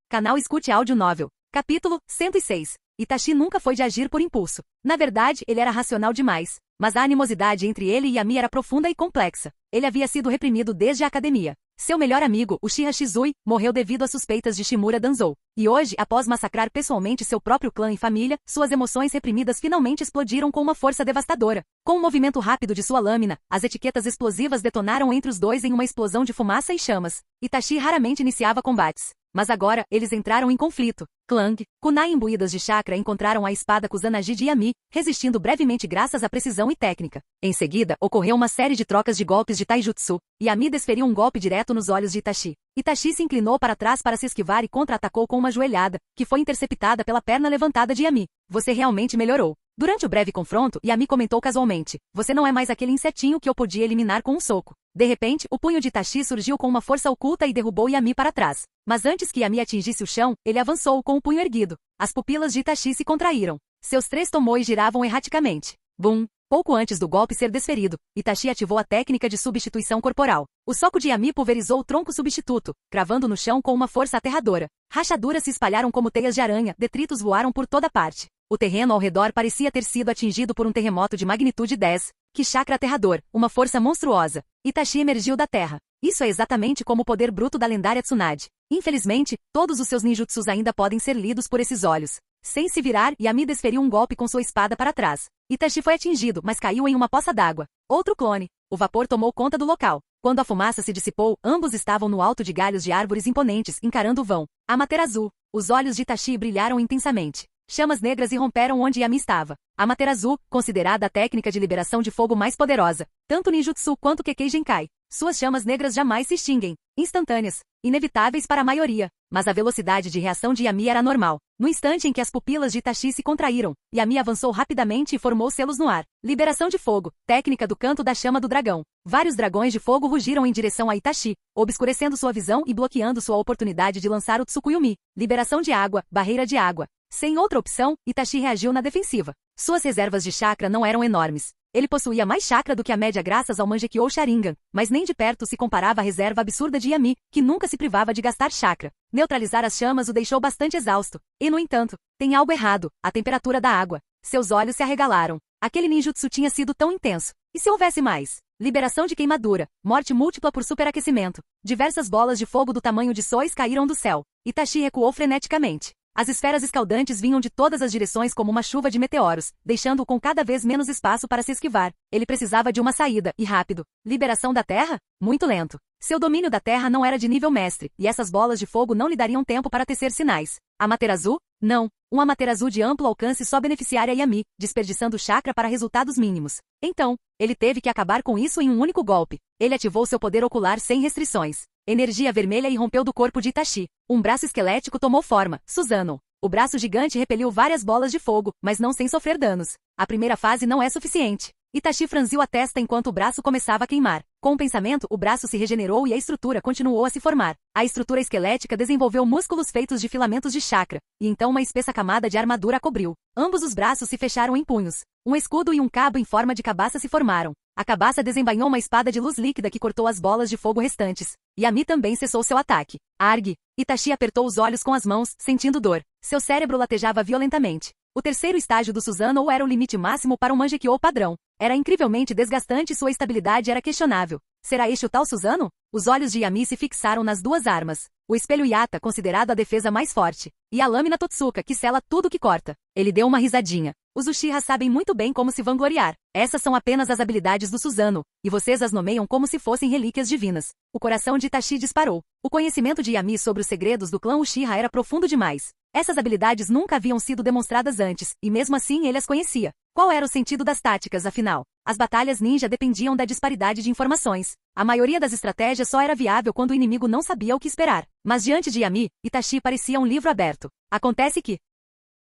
Canal Escute Áudio Novel. Capítulo 106. Itachi nunca foi de agir por impulso. Na verdade, ele era racional demais. Mas a animosidade entre ele e Yami era profunda e complexa. Ele havia sido reprimido desde a academia. Seu melhor amigo, Uchiha Shizui, morreu devido às suspeitas de Shimura Danzou. E hoje, após massacrar pessoalmente seu próprio clã e família, suas emoções reprimidas finalmente explodiram com uma força devastadora. Com um movimento rápido de sua lâmina, as etiquetas explosivas detonaram entre os dois em uma explosão de fumaça e chamas. Itachi raramente iniciava combates. Mas agora, eles entraram em conflito. Clang, kunai imbuídas de chakra encontraram a espada Kusanagi de Yami, resistindo brevemente graças à precisão e técnica. Em seguida, ocorreu uma série de trocas de golpes de taijutsu. Yami desferiu um golpe direto nos olhos de Itachi. Itachi se inclinou para trás para se esquivar e contra-atacou com uma joelhada, que foi interceptada pela perna levantada de Yami. Você realmente melhorou. Durante o breve confronto, Yami comentou casualmente. Você não é mais aquele insetinho que eu podia eliminar com um soco. De repente, o punho de Itachi surgiu com uma força oculta e derrubou Yami para trás. Mas antes que Yami atingisse o chão, ele avançou com o punho erguido. As pupilas de Itachi se contraíram. Seus 3 tomoes giravam erraticamente. Bum! Pouco antes do golpe ser desferido, Itachi ativou a técnica de substituição corporal. O soco de Yami pulverizou o tronco substituto, cravando no chão com uma força aterradora. Rachaduras se espalharam como teias de aranha, detritos voaram por toda parte. O terreno ao redor parecia ter sido atingido por um terremoto de magnitude 10. Que chakra aterrador, uma força monstruosa. Itachi emergiu da terra. Isso é exatamente como o poder bruto da lendária Tsunade. Infelizmente, todos os seus ninjutsus ainda podem ser lidos por esses olhos. Sem se virar, Yami desferiu um golpe com sua espada para trás. Itachi foi atingido, mas caiu em uma poça d'água. Outro clone. O vapor tomou conta do local. Quando a fumaça se dissipou, ambos estavam no alto de galhos de árvores imponentes, encarando o vão. Amaterasu. Os olhos de Itachi brilharam intensamente. Chamas negras irromperam onde Yami estava. Amaterasu, considerada a técnica de liberação de fogo mais poderosa. Tanto ninjutsu quanto Kekkei Genkai. Suas chamas negras jamais se extinguem. Instantâneas. Inevitáveis para a maioria. Mas a velocidade de reação de Yami era normal. No instante em que as pupilas de Itachi se contraíram, Yami avançou rapidamente e formou selos no ar. Liberação de fogo. Técnica do canto da chama do dragão. Vários dragões de fogo rugiram em direção a Itachi, obscurecendo sua visão e bloqueando sua oportunidade de lançar o Tsukuyumi. Liberação de água. Barreira de água. Sem outra opção, Itachi reagiu na defensiva. Suas reservas de chakra não eram enormes. Ele possuía mais chakra do que a média graças ao Mangekyou Sharingan, mas nem de perto se comparava à reserva absurda de Yami, que nunca se privava de gastar chakra. Neutralizar as chamas o deixou bastante exausto. E no entanto, tem algo errado, a temperatura da água. Seus olhos se arregalaram. Aquele ninjutsu tinha sido tão intenso. E se houvesse mais? Liberação de queimadura, morte múltipla por superaquecimento. Diversas bolas de fogo do tamanho de sóis caíram do céu. Itachi recuou freneticamente. As esferas escaldantes vinham de todas as direções como uma chuva de meteoros, deixando-o com cada vez menos espaço para se esquivar. Ele precisava de uma saída, e rápido. Liberação da Terra? Muito lento. Seu domínio da Terra não era de nível mestre, e essas bolas de fogo não lhe dariam tempo para tecer sinais. Amaterasu? Não. Um Amaterasu de amplo alcance só beneficiaria Yami, desperdiçando chakra para resultados mínimos. Então, ele teve que acabar com isso em um único golpe. Ele ativou seu poder ocular sem restrições. Energia vermelha irrompeu do corpo de Itachi. Um braço esquelético tomou forma, Susanoo. O braço gigante repeliu várias bolas de fogo, mas não sem sofrer danos. A primeira fase não é suficiente. Itachi franziu a testa enquanto o braço começava a queimar. Com o pensamento, o braço se regenerou e a estrutura continuou a se formar. A estrutura esquelética desenvolveu músculos feitos de filamentos de chakra, e então uma espessa camada de armadura a cobriu. Ambos os braços se fecharam em punhos. Um escudo e um cabo em forma de cabaça se formaram. A cabaça desembainhou uma espada de luz líquida que cortou as bolas de fogo restantes. Yami também cessou seu ataque. Argue! Itachi apertou os olhos com as mãos, sentindo dor. Seu cérebro latejava violentamente. O terceiro estágio do Susanoo era o limite máximo para um Mangekyou padrão. Era incrivelmente desgastante e sua estabilidade era questionável. Será este o tal Susanoo? Os olhos de Yami se fixaram nas duas armas. O espelho Yata, considerado a defesa mais forte, e a lâmina Totsuka, que sela tudo que corta. Ele deu uma risadinha. Os Uchiha sabem muito bem como se vangloriar. Essas são apenas as habilidades do Susanoo, e vocês as nomeiam como se fossem relíquias divinas. O coração de Itachi disparou. O conhecimento de Yami sobre os segredos do clã Uchiha era profundo demais. Essas habilidades nunca haviam sido demonstradas antes, e mesmo assim ele as conhecia. Qual era o sentido das táticas, afinal? As batalhas ninja dependiam da disparidade de informações. A maioria das estratégias só era viável quando o inimigo não sabia o que esperar. Mas diante de Yami, Itachi parecia um livro aberto. Acontece que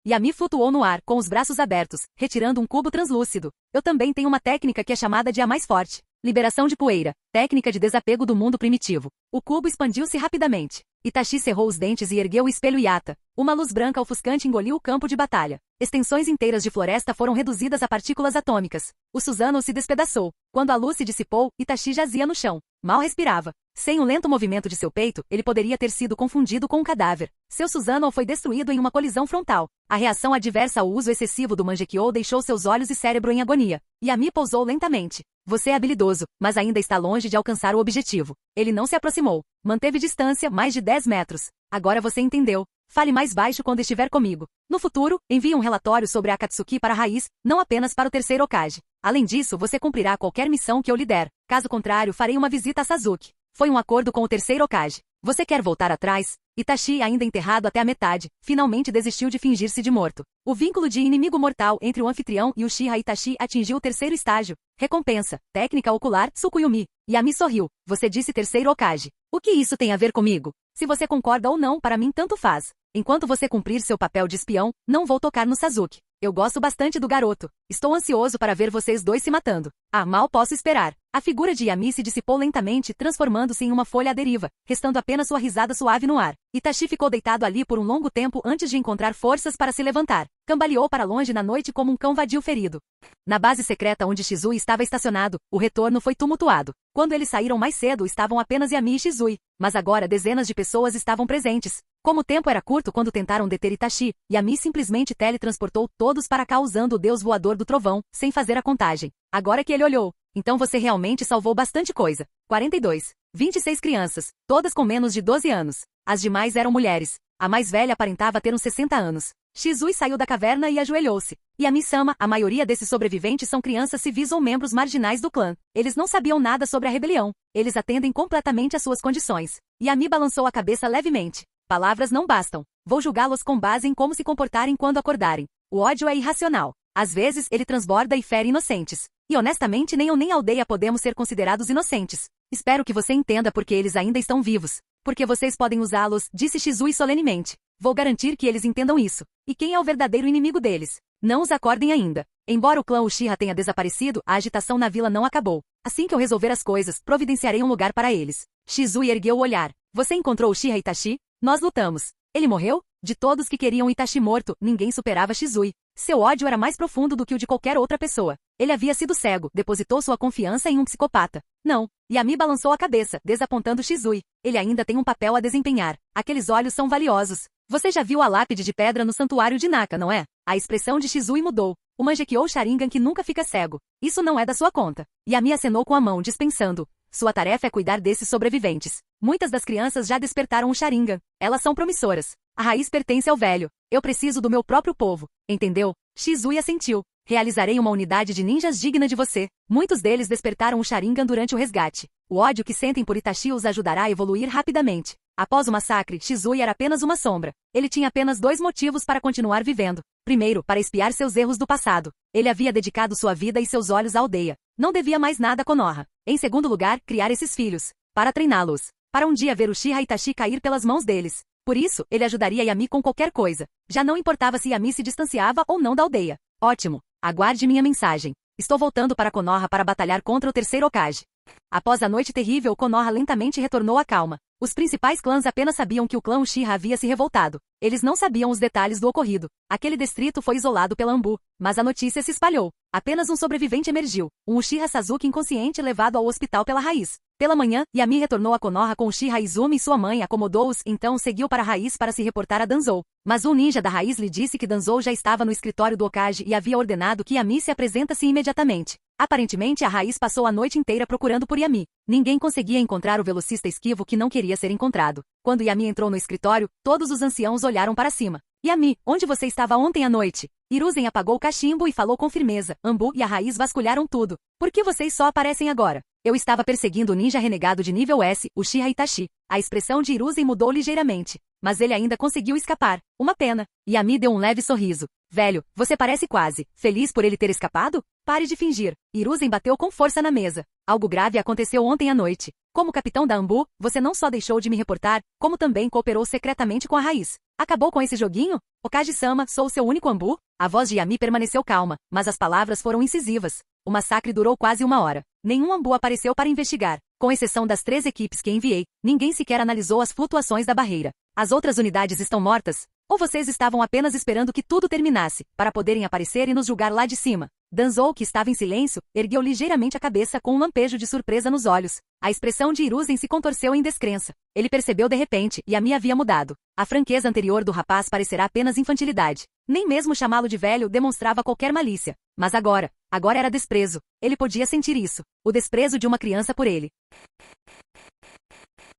Yami flutuou no ar, com os braços abertos, retirando um cubo translúcido. Eu também tenho uma técnica que é chamada de a mais forte. Liberação de poeira. Técnica de desapego do mundo primitivo. O cubo expandiu-se rapidamente. Itachi cerrou os dentes e ergueu o espelho Yata. Uma luz branca ofuscante engoliu o campo de batalha. Extensões inteiras de floresta foram reduzidas a partículas atômicas. O Susanoo se despedaçou. Quando a luz se dissipou, Itachi jazia no chão. Mal respirava. Sem um lento movimento de seu peito, ele poderia ter sido confundido com um cadáver. Seu Susanoo foi destruído em uma colisão frontal. A reação adversa ao uso excessivo do Mangekyou deixou seus olhos e cérebro em agonia. Yami pousou lentamente. Você é habilidoso, mas ainda está longe de alcançar o objetivo. Ele não se aproximou. Manteve distância, mais de 10 metros. Agora você entendeu. Fale mais baixo quando estiver comigo. No futuro, envie um relatório sobre a Akatsuki para a raiz, não apenas para o terceiro Hokage. Além disso, você cumprirá qualquer missão que eu lhe der. Caso contrário, farei uma visita a Sasuke. Foi um acordo com o terceiro Hokage. Você quer voltar atrás? Itachi, ainda enterrado até a metade, finalmente desistiu de fingir-se de morto. O vínculo de inimigo mortal entre o anfitrião e o Uchiha Itachi atingiu o terceiro estágio. Recompensa. Técnica ocular, Tsukuyomi. Yami sorriu. Você disse terceiro Hokage. O que isso tem a ver comigo? Se você concorda ou não, para mim tanto faz. Enquanto você cumprir seu papel de espião, não vou tocar no Sasuke. Eu gosto bastante do garoto. Estou ansioso para ver vocês dois se matando. Ah, mal posso esperar. A figura de Yami se dissipou lentamente, transformando-se em uma folha à deriva, restando apenas sua risada suave no ar. Itachi ficou deitado ali por um longo tempo antes de encontrar forças para se levantar. Cambaleou para longe na noite como um cão vadio ferido. Na base secreta onde Shizui estava estacionado, o retorno foi tumultuado. Quando eles saíram mais cedo, estavam apenas Yami e Shizui, mas agora dezenas de pessoas estavam presentes. Como o tempo era curto quando tentaram deter Itachi, Yami simplesmente teletransportou todos para cá usando o deus voador do trovão, sem fazer a contagem. Agora que ele olhou, então você realmente salvou bastante coisa. 42. 26 crianças, todas com menos de 12 anos. As demais eram mulheres. A mais velha aparentava ter uns 60 anos. Shizui saiu da caverna e ajoelhou-se. Yami-sama, a maioria desses sobreviventes são crianças civis ou membros marginais do clã. Eles não sabiam nada sobre a rebelião. Eles atendem completamente às suas condições. Yami balançou a cabeça levemente. Palavras não bastam. Vou julgá-los com base em como se comportarem quando acordarem. O ódio é irracional. Às vezes, ele transborda e fere inocentes. E honestamente, nem eu nem a aldeia podemos ser considerados inocentes. Espero que você entenda porque eles ainda estão vivos. Porque vocês podem usá-los, disse Shizui solenemente. Vou garantir que eles entendam isso. E quem é o verdadeiro inimigo deles? Não os acordem ainda. Embora o clã Uchiha tenha desaparecido, a agitação na vila não acabou. Assim que eu resolver as coisas, providenciarei um lugar para eles. Shizui ergueu o olhar. Você encontrou Uchiha Itachi? Nós lutamos. Ele morreu? De todos que queriam Itachi morto, ninguém superava Shizui. Seu ódio era mais profundo do que o de qualquer outra pessoa. Ele havia sido cego, depositou sua confiança em um psicopata. Não. Yami balançou a cabeça, desapontando Shizui. Ele ainda tem um papel a desempenhar. Aqueles olhos são valiosos. Você já viu a lápide de pedra no santuário de Naka, não é? A expressão de Shizui mudou. O Mangekyou Sharingan que nunca fica cego. Isso não é da sua conta. Yami acenou com a mão, dispensando. Sua tarefa é cuidar desses sobreviventes. Muitas das crianças já despertaram o Sharingan. Elas são promissoras. A raiz pertence ao velho. Eu preciso do meu próprio povo. Entendeu? Shizui assentiu. Realizarei uma unidade de ninjas digna de você. Muitos deles despertaram o Sharingan durante o resgate. O ódio que sentem por Itachi os ajudará a evoluir rapidamente. Após o massacre, Shizui era apenas uma sombra. Ele tinha apenas 2 motivos para continuar vivendo. Primeiro, para expiar seus erros do passado. Ele havia dedicado sua vida e seus olhos à aldeia. Não devia mais nada a Konoha. Em segundo lugar, criar esses filhos. Para treiná-los. Para um dia ver Uchiha Itachi cair pelas mãos deles. Por isso, ele ajudaria Yami com qualquer coisa. Já não importava se Yami se distanciava ou não da aldeia. Ótimo. Aguarde minha mensagem. Estou voltando para Konoha para batalhar contra o terceiro Hokage. Após a noite terrível, Konoha lentamente retornou à calma. Os principais clãs apenas sabiam que o clã Uchiha havia se revoltado. Eles não sabiam os detalhes do ocorrido. Aquele distrito foi isolado pela Anbu, mas a notícia se espalhou. Apenas um sobrevivente emergiu, um Uchiha Sasuke inconsciente levado ao hospital pela raiz. Pela manhã, Yami retornou a Konoha com Uchiha Izumi e sua mãe acomodou-os, então seguiu para a raiz para se reportar a Danzou. Mas um ninja da raiz lhe disse que Danzou já estava no escritório do Hokage e havia ordenado que Yami se apresentasse imediatamente. Aparentemente a Raiz passou a noite inteira procurando por Yami. Ninguém conseguia encontrar o velocista esquivo que não queria ser encontrado. Quando Yami entrou no escritório, todos os anciãos olharam para cima. Yami, onde você estava ontem à noite? Hiruzen apagou o cachimbo e falou com firmeza. Anbu e a Raiz vasculharam tudo. Por que vocês só aparecem agora? Eu estava perseguindo o ninja renegado de nível S, Uchiha Itachi. A expressão de Hiruzen mudou ligeiramente. Mas ele ainda conseguiu escapar. Uma pena. Yami deu um leve sorriso. Velho, você parece quase feliz por ele ter escapado? Pare de fingir. Hiruzen bateu com força na mesa. Algo grave aconteceu ontem à noite. Como capitão da Anbu, você não só deixou de me reportar, como também cooperou secretamente com a Raiz. Acabou com esse joguinho? Okage-sama, sou seu único Anbu? A voz de Yami permaneceu calma, mas as palavras foram incisivas. O massacre durou quase 1 hora. Nenhum Anbu apareceu para investigar. Com exceção das 3 equipes que enviei, ninguém sequer analisou as flutuações da barreira. As outras unidades estão mortas? Ou vocês estavam apenas esperando que tudo terminasse, para poderem aparecer e nos julgar lá de cima? Danzou, que estava em silêncio, ergueu ligeiramente a cabeça com um lampejo de surpresa nos olhos. A expressão de Hiruzen se contorceu em descrença. Ele percebeu de repente, e Yami havia mudado. A franqueza anterior do rapaz parecerá apenas infantilidade. Nem mesmo chamá-lo de velho demonstrava qualquer malícia. Mas agora era desprezo. Ele podia sentir isso. O desprezo de uma criança por ele.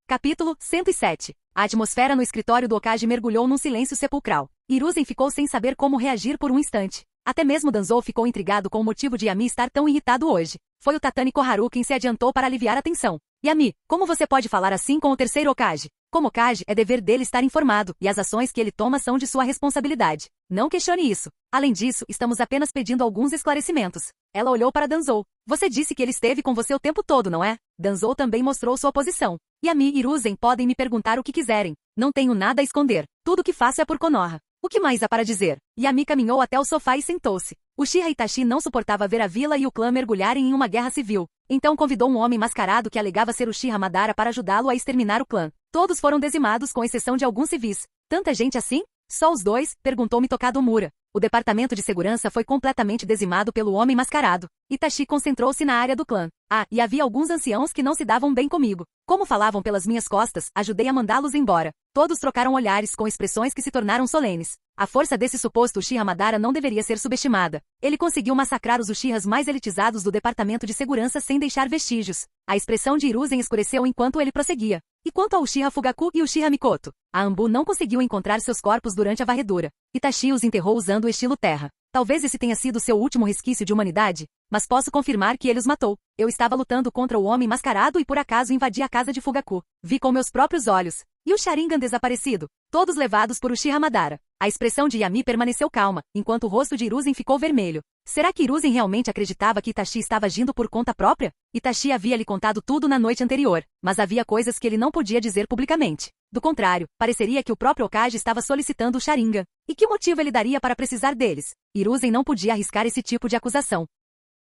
Capítulo 107. A atmosfera no escritório do Okage mergulhou num silêncio sepulcral. Hiruzen ficou sem saber como reagir por um instante. Até mesmo Danzou ficou intrigado com o motivo de Yami estar tão irritado hoje. Foi o Tatani Koharu quem se adiantou para aliviar a tensão. Yami, como você pode falar assim com o terceiro Okage? Como Okage, é dever dele estar informado, e as ações que ele toma são de sua responsabilidade. Não questione isso. Além disso, estamos apenas pedindo alguns esclarecimentos. Ela olhou para Danzou. Você disse que ele esteve com você o tempo todo, não é? Danzou também mostrou sua posição. Yami e Hiruzen podem me perguntar o que quiserem. Não tenho nada a esconder. Tudo que faço é por Konoha. O que mais há para dizer? Yami caminhou até o sofá e sentou-se. Uchiha Itachi não suportava ver a vila e o clã mergulharem em uma guerra civil. Então convidou um homem mascarado que alegava ser Uchiha Madara para ajudá-lo a exterminar o clã. Todos foram dizimados com exceção de alguns civis. Tanta gente assim? Só os dois? Perguntou Mitokado Mura. O departamento de segurança foi completamente dizimado pelo homem mascarado. Itachi concentrou-se na área do clã. E havia alguns anciãos que não se davam bem comigo. Como falavam pelas minhas costas, ajudei a mandá-los embora. Todos trocaram olhares com expressões que se tornaram solenes. A força desse suposto Uchiha Madara não deveria ser subestimada. Ele conseguiu massacrar os Uchihas mais elitizados do departamento de segurança sem deixar vestígios. A expressão de Hiruzen escureceu enquanto ele prosseguia. E quanto a Uchiha Fugaku e Uchiha Mikoto? A Anbu não conseguiu encontrar seus corpos durante a varredura. Itachi os enterrou usando o estilo terra. Talvez esse tenha sido seu último resquício de humanidade, mas posso confirmar que ele os matou. Eu estava lutando contra o homem mascarado e por acaso invadi a casa de Fugaku. Vi com meus próprios olhos. E o Sharingan desaparecido? Todos levados por Uchiha Madara. A expressão de Yami permaneceu calma, enquanto o rosto de Hiruzen ficou vermelho. Será que Hiruzen realmente acreditava que Itachi estava agindo por conta própria? Itachi havia lhe contado tudo na noite anterior, mas havia coisas que ele não podia dizer publicamente. Do contrário, pareceria que o próprio Okage estava solicitando o Sharingan. E que motivo ele daria para precisar deles? Hiruzen não podia arriscar esse tipo de acusação.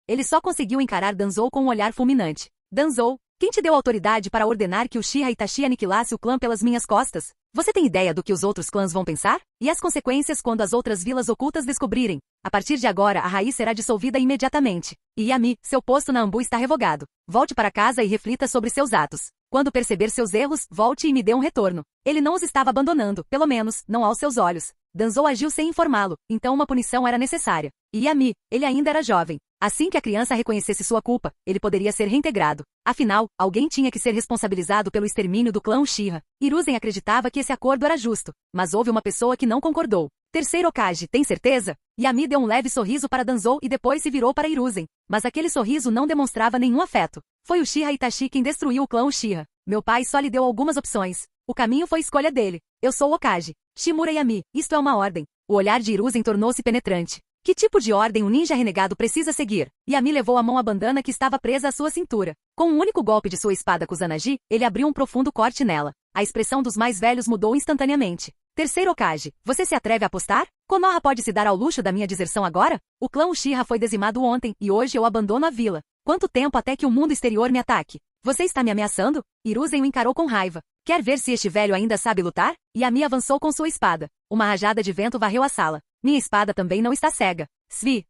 Ele só conseguiu encarar Danzou com um olhar fulminante. Danzou, quem te deu autoridade para ordenar que Uchiha Itachi aniquilasse o clã pelas minhas costas? Você tem ideia do que os outros clãs vão pensar? E as consequências quando as outras vilas ocultas descobrirem? A partir de agora a Raiz será dissolvida imediatamente. E Yami, seu posto na Anbu está revogado. Volte para casa e reflita sobre seus atos. Quando perceber seus erros, volte e me dê um retorno. Ele não os estava abandonando, pelo menos, não aos seus olhos. Danzou agiu sem informá-lo, então uma punição era necessária. E Yami, ele ainda era jovem. Assim que a criança reconhecesse sua culpa, ele poderia ser reintegrado. Afinal, alguém tinha que ser responsabilizado pelo extermínio do clã Uchiha. Hiruzen acreditava que esse acordo era justo, mas houve uma pessoa que não concordou. Terceiro Okage, tem certeza? Yami deu um leve sorriso para Danzou e depois se virou para Hiruzen. Mas aquele sorriso não demonstrava nenhum afeto. Foi Uchiha Itachi quem destruiu o clã Uchiha. Meu pai só lhe deu algumas opções. O caminho foi escolha dele. Eu sou o Okage. Shimura Yami, isto é uma ordem. O olhar de Hiruzen tornou-se penetrante. Que tipo de ordem um ninja renegado precisa seguir? Yami levou a mão à bandana que estava presa à sua cintura. Com um único golpe de sua espada Kusanagi, ele abriu um profundo corte nela. A expressão dos mais velhos mudou instantaneamente. Terceiro Okage, você se atreve a apostar? Konoha pode se dar ao luxo da minha deserção agora? O clã Uchiha foi dizimado ontem, e hoje eu abandono a vila. Quanto tempo até que o mundo exterior me ataque? Você está me ameaçando? Hiruzen o encarou com raiva. Quer ver se este velho ainda sabe lutar? Yami avançou com sua espada. Uma rajada de vento varreu a sala. Minha espada também não está cega. Svi.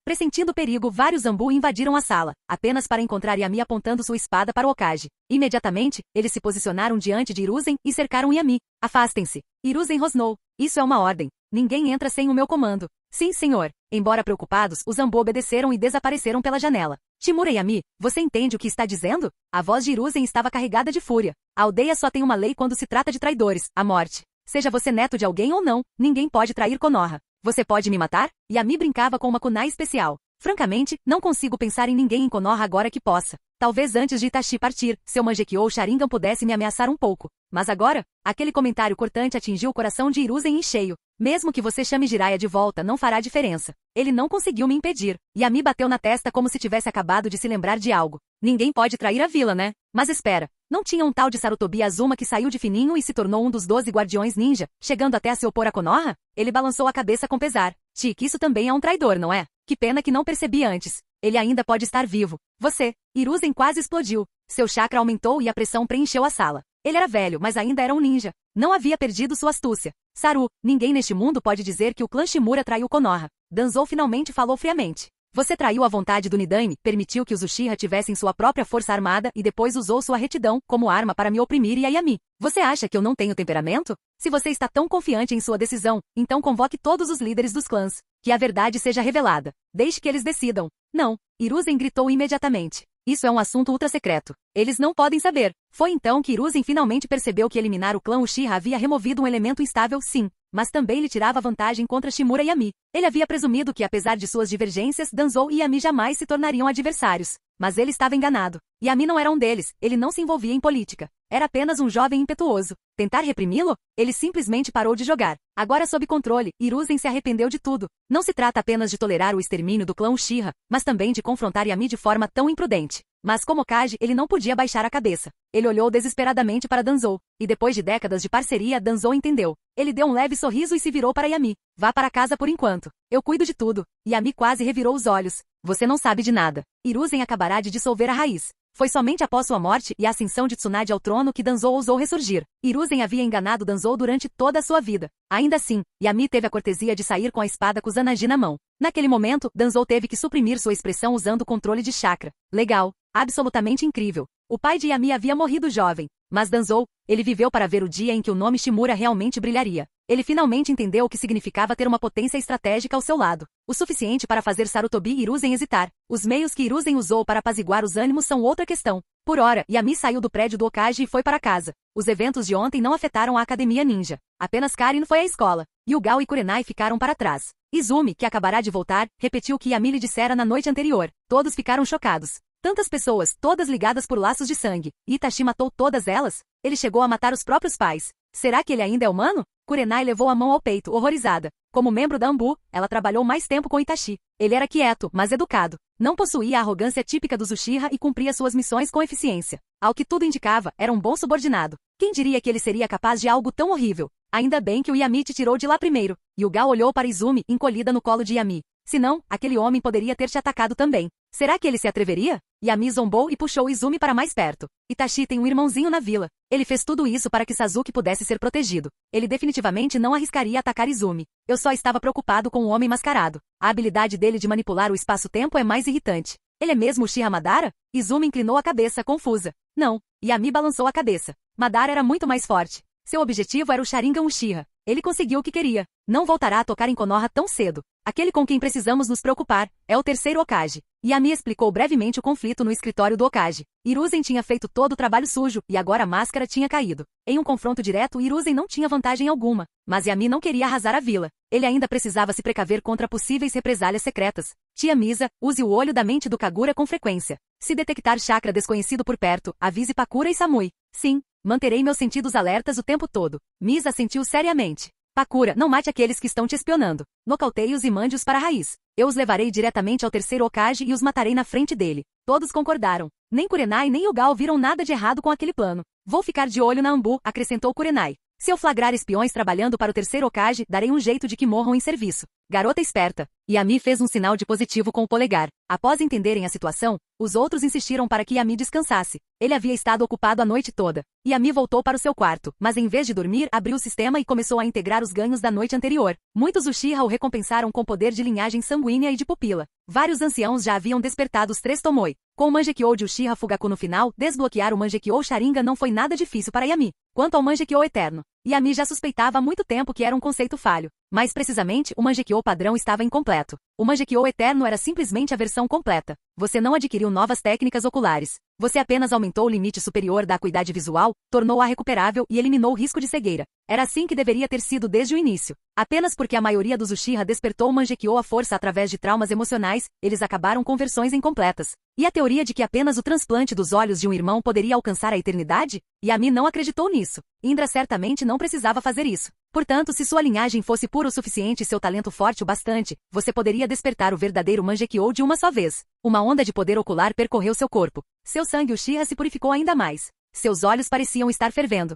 Pressentindo perigo, vários Anbu invadiram a sala, apenas para encontrar Yami apontando sua espada para o Okage. Imediatamente, eles se posicionaram diante de Hiruzen e cercaram Yami. Afastem-se. Hiruzen rosnou. Isso é uma ordem. Ninguém entra sem o meu comando. Sim, senhor. Embora preocupados, os Zanbo obedeceram e desapareceram pela janela. Shimura Yami, você entende o que está dizendo? A voz de Hiruzen estava carregada de fúria. A aldeia só tem uma lei quando se trata de traidores, a morte. Seja você neto de alguém ou não, ninguém pode trair Konoha. Você pode me matar? Yami brincava com uma kunai especial. Francamente, não consigo pensar em ninguém em Konoha agora que possa. Talvez antes de Itachi partir, seu Mangekyou Sharingan pudesse me ameaçar um pouco. Mas agora, aquele comentário cortante atingiu o coração de Hiruzen em cheio. Mesmo que você chame Jiraiya de volta, não fará diferença. Ele não conseguiu me impedir. Yami bateu na testa como se tivesse acabado de se lembrar de algo. Ninguém pode trair a vila, né? Mas espera. Não tinha um tal de Sarutobi Azuma que saiu de fininho e se tornou um dos 12 guardiões ninja, chegando até a se opor a Konoha? Ele balançou a cabeça com pesar. Tiki, isso também é um traidor, não é? Que pena que não percebi antes. Ele ainda pode estar vivo. Você. Hiruzen quase explodiu. Seu chakra aumentou e a pressão preencheu a sala. Ele era velho, mas ainda era um ninja. Não havia perdido sua astúcia. Saru, ninguém neste mundo pode dizer que o clã Shimura traiu Konoha. Danzou finalmente falou friamente. Você traiu a vontade do Nidaime, permitiu que os Uchiha tivessem sua própria força armada e depois usou sua retidão como arma para me oprimir e a Yami. Você acha que eu não tenho temperamento? Se você está tão confiante em sua decisão, então convoque todos os líderes dos clãs. Que a verdade seja revelada. Deixe que eles decidam. Não. Hiruzen gritou imediatamente. Isso é um assunto ultra-secreto. Eles não podem saber. Foi então que Hiruzen finalmente percebeu que eliminar o clã Uchiha havia removido um elemento instável, sim, mas também lhe tirava vantagem contra Shimura e Yami. Ele havia presumido que, apesar de suas divergências, Danzou e Yami jamais se tornariam adversários. Mas ele estava enganado. Yami não era um deles, ele não se envolvia em política. Era apenas um jovem impetuoso. Tentar reprimi-lo? Ele simplesmente parou de jogar. Agora sob controle, Hiruzen se arrependeu de tudo. Não se trata apenas de tolerar o extermínio do clã Uchiha, mas também de confrontar Yami de forma tão imprudente. Mas como Kage, ele não podia baixar a cabeça. Ele olhou desesperadamente para Danzou. E depois de décadas de parceria, Danzou entendeu. Ele deu um leve sorriso e se virou para Yami. Vá para casa por enquanto. Eu cuido de tudo. Yami quase revirou os olhos. Você não sabe de nada. Hiruzen acabará de dissolver a raiz. Foi somente após sua morte e a ascensão de Tsunade ao trono que Danzou ousou ressurgir. Hiruzen havia enganado Danzou durante toda a sua vida. Ainda assim, Yami teve a cortesia de sair com a espada Kusanagi na mão. Naquele momento, Danzou teve que suprimir sua expressão usando o controle de chakra. Legal. Absolutamente incrível. O pai de Yami havia morrido jovem. Mas Danzou, ele viveu para ver o dia em que o nome Shimura realmente brilharia. Ele finalmente entendeu o que significava ter uma potência estratégica ao seu lado. O suficiente para fazer Sarutobi e Hiruzen hesitar. Os meios que Hiruzen usou para apaziguar os ânimos são outra questão. Por hora, Yami saiu do prédio do Hokage e foi para casa. Os eventos de ontem não afetaram a Academia Ninja. Apenas Karin foi à escola. Yugao e Kurenai ficaram para trás. Izumi, que acabará de voltar, repetiu o que Yami lhe dissera na noite anterior. Todos ficaram chocados. Tantas pessoas, todas ligadas por laços de sangue. Itachi matou todas elas? Ele chegou a matar os próprios pais. Será que ele ainda é humano? Kurenai levou a mão ao peito, horrorizada. Como membro da Anbu, ela trabalhou mais tempo com Itachi. Ele era quieto, mas educado. Não possuía a arrogância típica dos Uchiha e cumpria suas missões com eficiência. Ao que tudo indicava, era um bom subordinado. Quem diria que ele seria capaz de algo tão horrível? Ainda bem que o Yami te tirou de lá primeiro. Yugao olhou para Izumi, encolhida no colo de Yami. Senão, aquele homem poderia ter te atacado também. Será que ele se atreveria? Yami zombou e puxou Izumi para mais perto. Itachi tem um irmãozinho na vila. Ele fez tudo isso para que Sasuke pudesse ser protegido. Ele definitivamente não arriscaria atacar Izumi. Eu só estava preocupado com o homem mascarado. A habilidade dele de manipular o espaço-tempo é mais irritante. Ele é mesmo Uchiha Madara? Izumi inclinou a cabeça, confusa. Não. Yami balançou a cabeça. Madara era muito mais forte. Seu objetivo era o Sharingan Uchiha. Ele conseguiu o que queria. Não voltará a tocar em Konoha tão cedo. Aquele com quem precisamos nos preocupar é o terceiro Hokage. Yami explicou brevemente o conflito no escritório do Hokage. Hiruzen tinha feito todo o trabalho sujo e agora a máscara tinha caído. Em um confronto direto, Hiruzen não tinha vantagem alguma. Mas Yami não queria arrasar a vila. Ele ainda precisava se precaver contra possíveis represálias secretas. Tia Misa, use o olho da mente do Kagura com frequência. Se detectar chakra desconhecido por perto, avise Pakura e Samui. Sim, manterei meus sentidos alertas o tempo todo. Misa assentiu seriamente. Pakura, não mate aqueles que estão te espionando. Nocauteie-os e mande-os para a raiz. Eu os levarei diretamente ao terceiro Hokage e os matarei na frente dele. Todos concordaram. Nem Kurenai nem Yugao viram nada de errado com aquele plano. Vou ficar de olho na Anbu, acrescentou Kurenai. Se eu flagrar espiões trabalhando para o terceiro Hokage, darei um jeito de que morram em serviço. Garota esperta. Yami fez um sinal de positivo com o polegar. Após entenderem a situação, os outros insistiram para que Yami descansasse. Ele havia estado ocupado a noite toda. Yami voltou para o seu quarto, mas em vez de dormir, abriu o sistema e começou a integrar os ganhos da noite anterior. Muitos Uchiha o recompensaram com poder de linhagem sanguínea e de pupila. Vários anciãos já haviam despertado os 3 Tomoe. Com o Mangekyou de Uchiha Fugaku no final, desbloquear o Mangekyou Sharingan não foi nada difícil para Yami. Quanto ao Mangekyou Eterno, Yami já suspeitava há muito tempo que era um conceito falho. Mais precisamente, o Mangekyou padrão estava incompleto. O Mangekyou Eterno era simplesmente a versão completa. Você não adquiriu novas técnicas oculares. Você apenas aumentou o limite superior da acuidade visual, tornou-a recuperável e eliminou o risco de cegueira. Era assim que deveria ter sido desde o início. Apenas porque a maioria dos Uchiha despertou o Mangekyou à força através de traumas emocionais, eles acabaram com versões incompletas. E a teoria de que apenas o transplante dos olhos de um irmão poderia alcançar a eternidade? Yami não acreditou nisso. Indra certamente não precisava fazer isso. Portanto, se sua linhagem fosse pura o suficiente e seu talento forte o bastante, você poderia despertar o verdadeiro Mangekyou de uma só vez. Uma onda de poder ocular percorreu seu corpo. Seu sangue Uchiha se purificou ainda mais. Seus olhos pareciam estar fervendo.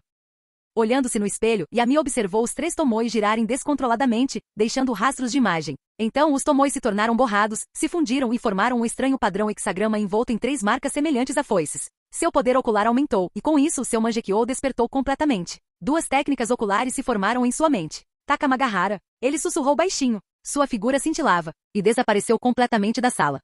Olhando-se no espelho, Yami observou os 3 Tomoe girarem descontroladamente, deixando rastros de imagem. Então os Tomoe se tornaram borrados, se fundiram e formaram um estranho padrão hexagrama envolto em 3 marcas semelhantes a foices. Seu poder ocular aumentou, e com isso seu Mangekyou despertou completamente. 2 técnicas oculares se formaram em sua mente. Takamagahara. Ele sussurrou baixinho. Sua figura cintilava, e desapareceu completamente da sala.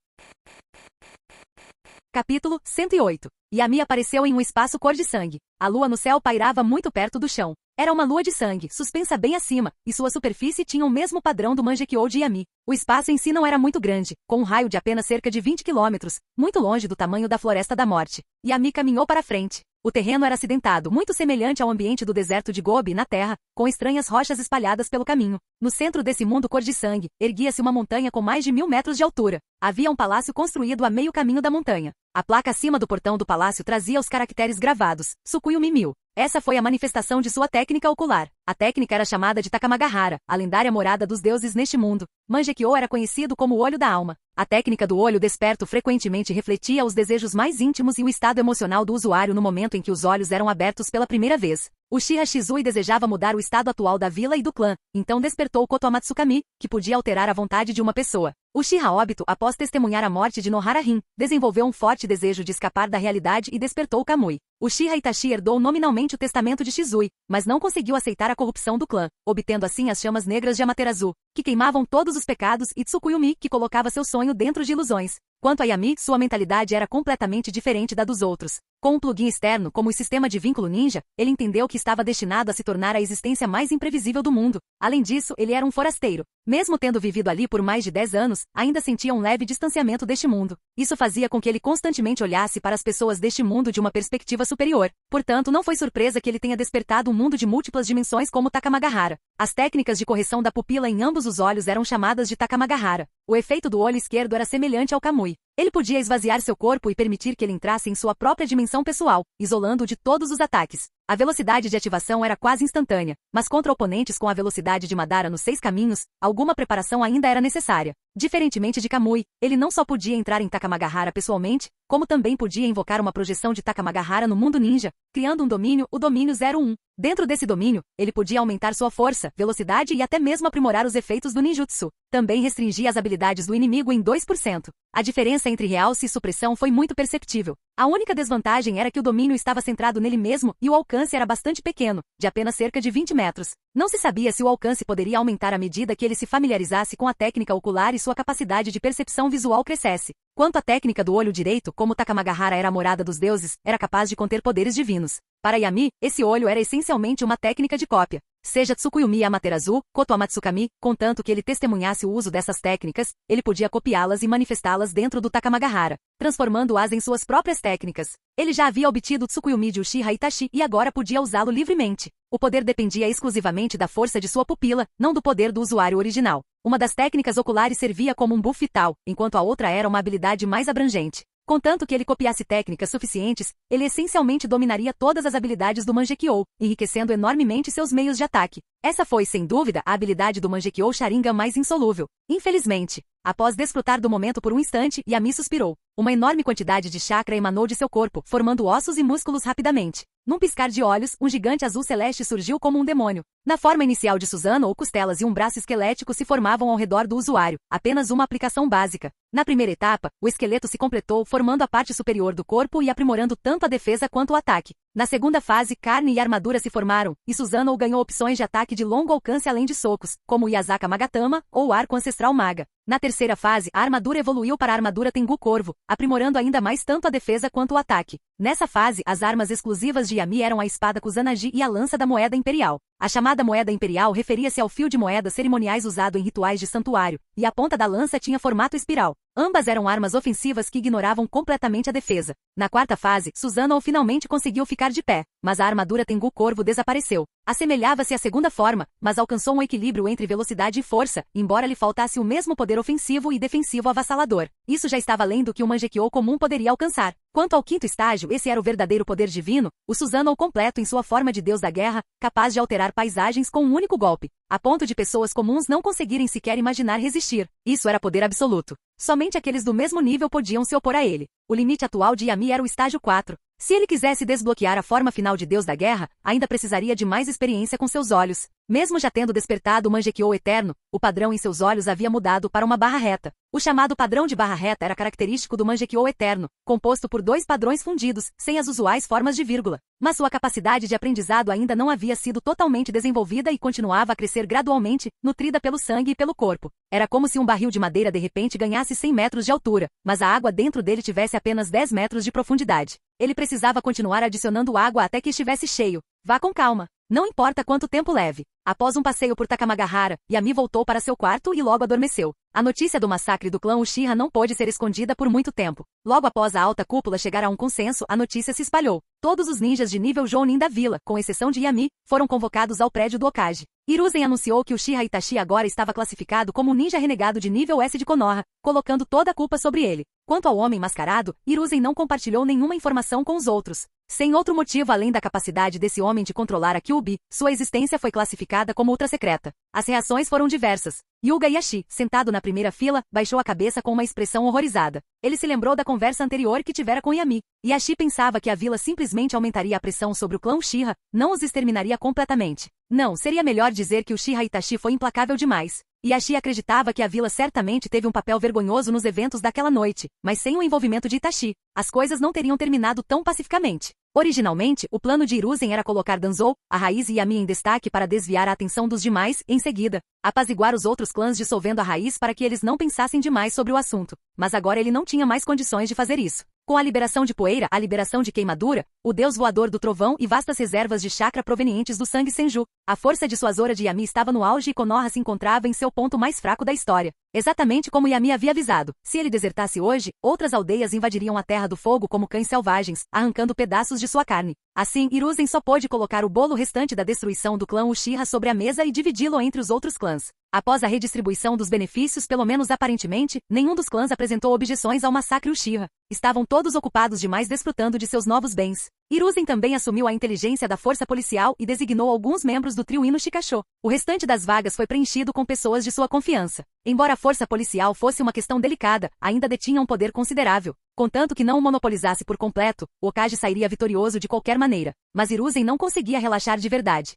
Capítulo 108. Yami apareceu em um espaço cor de sangue. A lua no céu pairava muito perto do chão. Era uma lua de sangue, suspensa bem acima, e sua superfície tinha o mesmo padrão do Mangekyou de Yami. O espaço em si não era muito grande, com um raio de apenas cerca de 20 quilômetros, muito longe do tamanho da Floresta da Morte. Yami caminhou para frente. O terreno era acidentado, muito semelhante ao ambiente do deserto de Gobi na Terra, com estranhas rochas espalhadas pelo caminho. No centro desse mundo cor de sangue, erguia-se uma montanha com mais de 1000 metros de altura. Havia um palácio construído a meio caminho da montanha. A placa acima do portão do palácio trazia os caracteres gravados, Tsukuyu Mimil. Essa foi a manifestação de sua técnica ocular. A técnica era chamada de Takamagahara, a lendária morada dos deuses neste mundo. Mangekyou era conhecido como o olho da alma. A técnica do olho desperto frequentemente refletia os desejos mais íntimos e o estado emocional do usuário no momento em que os olhos eram abertos pela primeira vez. Uchiha Shizui desejava mudar o estado atual da vila e do clã, então despertou Kotoamatsukami, que podia alterar a vontade de uma pessoa. Uchiha Obito, após testemunhar a morte de Nohara Rin, desenvolveu um forte desejo de escapar da realidade e despertou Kamui. Uchiha Itachi herdou nominalmente o testamento de Shizui, mas não conseguiu aceitar a corrupção do clã, obtendo assim as chamas negras de Amaterasu, que queimavam todos os pecados, e Tsukuyumi, que colocava seu sonho dentro de ilusões. Quanto a Yami, sua mentalidade era completamente diferente da dos outros. Com um plugin externo, como o sistema de vínculo ninja, ele entendeu que estava destinado a se tornar a existência mais imprevisível do mundo. Além disso, ele era um forasteiro. Mesmo tendo vivido ali por mais de 10 anos, ainda sentia um leve distanciamento deste mundo. Isso fazia com que ele constantemente olhasse para as pessoas deste mundo de uma perspectiva superior. Portanto, não foi surpresa que ele tenha despertado um mundo de múltiplas dimensões como Takamagahara. As técnicas de correção da pupila em ambos os olhos eram chamadas de Takamagahara. O efeito do olho esquerdo era semelhante ao Kamui. Ele podia esvaziar seu corpo e permitir que ele entrasse em sua própria dimensão pessoal, isolando-o de todos os ataques. A velocidade de ativação era quase instantânea, mas contra oponentes com a velocidade de Madara nos 6 caminhos, alguma preparação ainda era necessária. Diferentemente de Kamui, ele não só podia entrar em Takamagahara pessoalmente, como também podia invocar uma projeção de Takamagahara no mundo ninja, criando um domínio, o domínio 01. Dentro desse domínio, ele podia aumentar sua força, velocidade e até mesmo aprimorar os efeitos do ninjutsu. Também restringia as habilidades do inimigo em 2%. A diferença entre realce e supressão foi muito perceptível. A única desvantagem era que o domínio estava centrado nele mesmo e o alcance era bastante pequeno, de apenas cerca de 20 metros. Não se sabia se o alcance poderia aumentar à medida que ele se familiarizasse com a técnica ocular e sua capacidade de percepção visual crescesse. Quanto à técnica do olho direito, como Takamagahara era a morada dos deuses, era capaz de conter poderes divinos. Para Yami, esse olho era essencialmente uma técnica de cópia. Seja Tsukuyumi Amaterasu, Kotoamatsukami, contanto que ele testemunhasse o uso dessas técnicas, ele podia copiá-las e manifestá-las dentro do Takamagahara, transformando-as em suas próprias técnicas. Ele já havia obtido o Tsukuyumi de Uchiha Itachi e agora podia usá-lo livremente. O poder dependia exclusivamente da força de sua pupila, não do poder do usuário original. Uma das técnicas oculares servia como um buff vital, enquanto a outra era uma habilidade mais abrangente. Contanto que ele copiasse técnicas suficientes, ele essencialmente dominaria todas as habilidades do Mangekyou, enriquecendo enormemente seus meios de ataque. Essa foi, sem dúvida, a habilidade do Mangekyou Sharingan mais insolúvel. Infelizmente, após desfrutar do momento por um instante, Yami suspirou. Uma enorme quantidade de chakra emanou de seu corpo, formando ossos e músculos rapidamente. Num piscar de olhos, um gigante azul celeste surgiu como um demônio. Na forma inicial de Suzano ou costelas e um braço esquelético se formavam ao redor do usuário, apenas uma aplicação básica. Na primeira etapa, o esqueleto se completou formando a parte superior do corpo e aprimorando tanto a defesa quanto o ataque. Na segunda fase, carne e armadura se formaram, e Susanoo ganhou opções de ataque de longo alcance além de socos, como o Yasaka Magatama, ou o arco ancestral maga. Na terceira fase, a armadura evoluiu para a armadura Tengu Corvo, aprimorando ainda mais tanto a defesa quanto o ataque. Nessa fase, as armas exclusivas de Yami eram a espada Kusanagi e a lança da moeda imperial. A chamada moeda imperial referia-se ao fio de moedas cerimoniais usado em rituais de santuário, e a ponta da lança tinha formato espiral. Ambas eram armas ofensivas que ignoravam completamente a defesa. Na quarta fase, Susanoo finalmente conseguiu ficar de pé, mas a armadura Tengu Corvo desapareceu. Assemelhava-se à segunda forma, mas alcançou um equilíbrio entre velocidade e força, embora lhe faltasse o mesmo poder ofensivo e defensivo avassalador. Isso já estava além do que o Mangekyou comum poderia alcançar. Quanto ao quinto estágio, esse era o verdadeiro poder divino, o Susanoo completo em sua forma de deus da guerra, capaz de alterar paisagens com um único golpe, a ponto de pessoas comuns não conseguirem sequer imaginar resistir. Isso era poder absoluto. Somente aqueles do mesmo nível podiam se opor a ele. O limite atual de Yami era o estágio 4. Se ele quisesse desbloquear a forma final de Deus da Guerra, ainda precisaria de mais experiência com seus olhos. Mesmo já tendo despertado o Mangekyou eterno, o padrão em seus olhos havia mudado para uma barra reta. O chamado padrão de barra reta era característico do Mangekyou eterno, composto por dois padrões fundidos, sem as usuais formas de vírgula. Mas sua capacidade de aprendizado ainda não havia sido totalmente desenvolvida e continuava a crescer gradualmente, nutrida pelo sangue e pelo corpo. Era como se um barril de madeira de repente ganhasse 100 metros de altura, mas a água dentro dele tivesse apenas 10 metros de profundidade. Ele precisava continuar adicionando água até que estivesse cheio. Vá com calma. Não importa quanto tempo leve. Após um passeio por Takamagahara, Yami voltou para seu quarto e logo adormeceu. A notícia do massacre do clã Uchiha não pôde ser escondida por muito tempo. Logo após a alta cúpula chegar a um consenso, a notícia se espalhou. Todos os ninjas de nível Jounin da vila, com exceção de Yami, foram convocados ao prédio do Hokage. Hiruzen anunciou que Uchiha Itachi agora estava classificado como um ninja renegado de nível S de Konoha, colocando toda a culpa sobre ele. Quanto ao homem mascarado, Hiruzen não compartilhou nenhuma informação com os outros. Sem outro motivo além da capacidade desse homem de controlar a Kyuubi, sua existência foi classificada como ultra-secreta. As reações foram diversas. Yuga Yashi, sentado na primeira fila, baixou a cabeça com uma expressão horrorizada. Ele se lembrou da conversa anterior que tivera com Yami. Yashi pensava que a vila simplesmente aumentaria a pressão sobre o clã Uchiha, não os exterminaria completamente. Não, seria melhor dizer que Uchiha Itachi foi implacável demais. Yashi acreditava que a vila certamente teve um papel vergonhoso nos eventos daquela noite, mas sem o envolvimento de Itachi, as coisas não teriam terminado tão pacificamente. Originalmente, o plano de Hiruzen era colocar Danzou, a Raiz e Yami em destaque para desviar a atenção dos demais, em seguida, apaziguar os outros clãs dissolvendo a Raiz para que eles não pensassem demais sobre o assunto. Mas agora ele não tinha mais condições de fazer isso. Com a liberação de poeira, a liberação de queimadura, o deus voador do trovão e vastas reservas de chakra provenientes do sangue Senju, a força dissuasora de Yami estava no auge e Konoha se encontrava em seu ponto mais fraco da história. Exatamente como Yami havia avisado, se ele desertasse hoje, outras aldeias invadiriam a Terra do Fogo como cães selvagens, arrancando pedaços de sua carne. Assim, Hiruzen só pôde colocar o bolo restante da destruição do clã Uchiha sobre a mesa e dividi-lo entre os outros clãs. Após a redistribuição dos benefícios, pelo menos aparentemente, nenhum dos clãs apresentou objeções ao massacre Uchiha. Estavam todos ocupados demais desfrutando de seus novos bens. Hiruzen também assumiu a inteligência da força policial e designou alguns membros do trio Ino Shikasho. O restante das vagas foi preenchido com pessoas de sua confiança. Embora a força policial fosse uma questão delicada, ainda detinha um poder considerável. Contanto que não o monopolizasse por completo, o Hokage sairia vitorioso de qualquer maneira. Mas Hiruzen não conseguia relaxar de verdade.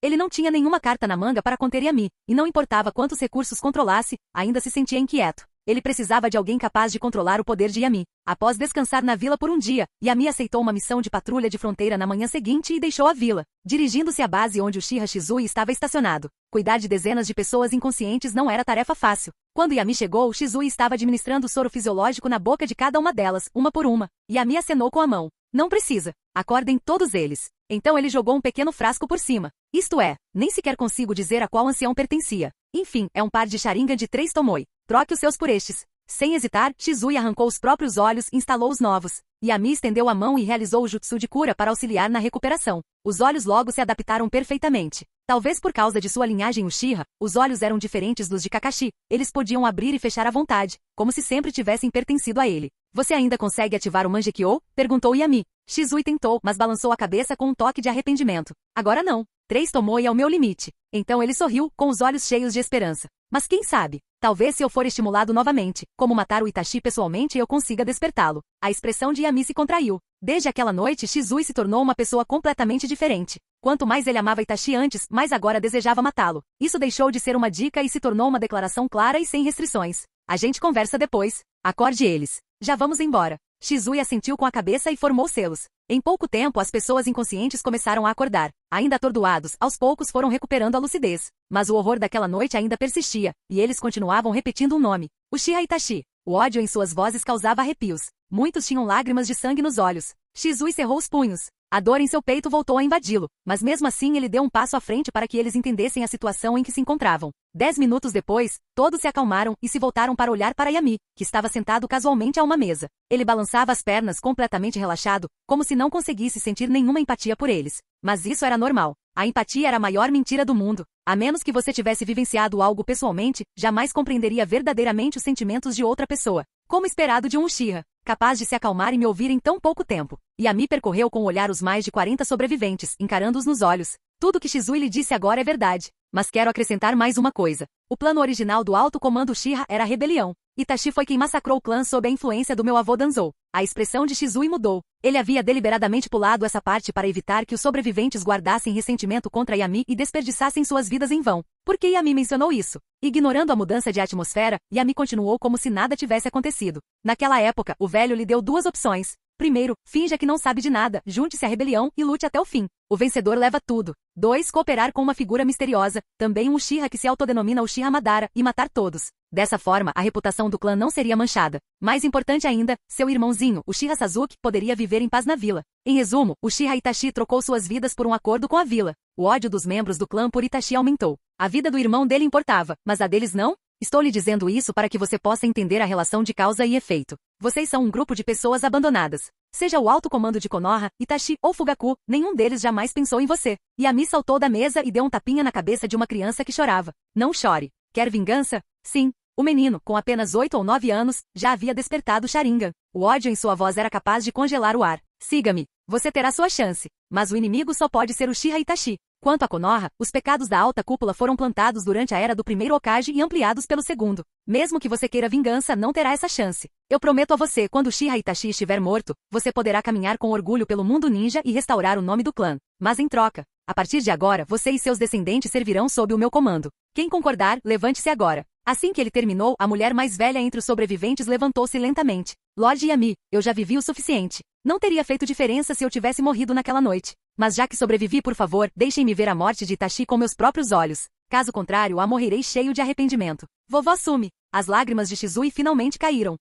Ele não tinha nenhuma carta na manga para conter Yami, e não importava quantos recursos controlasse, ainda se sentia inquieto. Ele precisava de alguém capaz de controlar o poder de Yami. Após descansar na vila por um dia, Yami aceitou uma missão de patrulha de fronteira na manhã seguinte e deixou a vila, dirigindo-se à base onde Uchiha Shizui estava estacionado. Cuidar de dezenas de pessoas inconscientes não era tarefa fácil. Quando Yami chegou, Shizui estava administrando soro fisiológico na boca de cada uma delas, uma por uma. Yami acenou com a mão. Não precisa. Acordem todos eles. Então ele jogou um pequeno frasco por cima. Isto é, nem sequer consigo dizer a qual ancião pertencia. Enfim, é um par de Sharingan de 3 Tomoe. Troque os seus por estes. Sem hesitar, Shizui arrancou os próprios olhos e instalou os novos. Yami estendeu a mão e realizou o jutsu de cura para auxiliar na recuperação. Os olhos logo se adaptaram perfeitamente. Talvez por causa de sua linhagem Uchiha, os olhos eram diferentes dos de Kakashi. Eles podiam abrir e fechar à vontade, como se sempre tivessem pertencido a ele. Você ainda consegue ativar o Mangekyou? Perguntou Yami. Shizui tentou, mas balançou a cabeça com um toque de arrependimento. Agora não. 3 Tomoe é o meu limite. Então ele sorriu, com os olhos cheios de esperança. Mas quem sabe? Talvez se eu for estimulado novamente, como matar o Itachi pessoalmente eu consiga despertá-lo. A expressão de Yami se contraiu. Desde aquela noite Shizui se tornou uma pessoa completamente diferente. Quanto mais ele amava Itachi antes, mais agora desejava matá-lo. Isso deixou de ser uma dica e se tornou uma declaração clara e sem restrições. A gente conversa depois. Acorde eles. Já vamos embora. Shizui assentiu com a cabeça e formou selos. Em pouco tempo as pessoas inconscientes começaram a acordar. Ainda atordoados, aos poucos foram recuperando a lucidez. Mas o horror daquela noite ainda persistia, e eles continuavam repetindo um nome. Uchiha Itachi. O ódio em suas vozes causava arrepios. Muitos tinham lágrimas de sangue nos olhos. Shizui cerrou os punhos. A dor em seu peito voltou a invadi-lo, mas mesmo assim ele deu um passo à frente para que eles entendessem a situação em que se encontravam. 10 minutos depois, todos se acalmaram e se voltaram para olhar para Yami, que estava sentado casualmente a uma mesa. Ele balançava as pernas completamente relaxado, como se não conseguisse sentir nenhuma empatia por eles. Mas isso era normal. A empatia era a maior mentira do mundo. A menos que você tivesse vivenciado algo pessoalmente, jamais compreenderia verdadeiramente os sentimentos de outra pessoa. Como esperado de um Uchiha, capaz de se acalmar e me ouvir em tão pouco tempo. Yami percorreu com o olhar os mais de 40 sobreviventes, encarando-os nos olhos. Tudo que Shizui lhe disse agora é verdade. Mas quero acrescentar mais uma coisa. O plano original do Alto Comando Uchiha era a rebelião. Itachi foi quem massacrou o clã sob a influência do meu avô Danzou. A expressão de Shizui mudou. Ele havia deliberadamente pulado essa parte para evitar que os sobreviventes guardassem ressentimento contra Yami e desperdiçassem suas vidas em vão. Por que Yami mencionou isso? Ignorando a mudança de atmosfera, Yami continuou como se nada tivesse acontecido. Naquela época, o velho lhe deu duas opções. Primeiro, finja que não sabe de nada, junte-se à rebelião e lute até o fim. O vencedor leva tudo. 2. Cooperar com uma figura misteriosa, também um Uchiha que se autodenomina Uchiha Madara, e matar todos. Dessa forma, a reputação do clã não seria manchada. Mais importante ainda, seu irmãozinho, Uchiha Sasuke, poderia viver em paz na vila. Em resumo, Uchiha Itachi trocou suas vidas por um acordo com a vila. O ódio dos membros do clã por Itachi aumentou. A vida do irmão dele importava, mas a deles não? Estou lhe dizendo isso para que você possa entender a relação de causa e efeito. Vocês são um grupo de pessoas abandonadas. Seja o alto comando de Konoha, Itachi ou Fugaku, nenhum deles jamais pensou em você. Yami saltou da mesa e deu um tapinha na cabeça de uma criança que chorava. Não chore. Quer vingança? Sim. O menino, com apenas 8 ou 9 anos, já havia despertado o Sharingan. O ódio em sua voz era capaz de congelar o ar. Siga-me. Você terá sua chance. Mas o inimigo só pode ser Uchiha Itachi. Quanto a Konoha, os pecados da alta cúpula foram plantados durante a era do primeiro Hokage e ampliados pelo segundo. Mesmo que você queira vingança, não terá essa chance. Eu prometo a você, quando Uchiha Itachi estiver morto, você poderá caminhar com orgulho pelo mundo ninja e restaurar o nome do clã. Mas em troca, a partir de agora, você e seus descendentes servirão sob o meu comando. Quem concordar, levante-se agora. Assim que ele terminou, a mulher mais velha entre os sobreviventes levantou-se lentamente. Lord Yami, eu já vivi o suficiente. Não teria feito diferença se eu tivesse morrido naquela noite. Mas já que sobrevivi, por favor, deixem-me ver a morte de Itachi com meus próprios olhos. Caso contrário, morrerei cheio de arrependimento. Vovó sume. As lágrimas de Shizui finalmente caíram.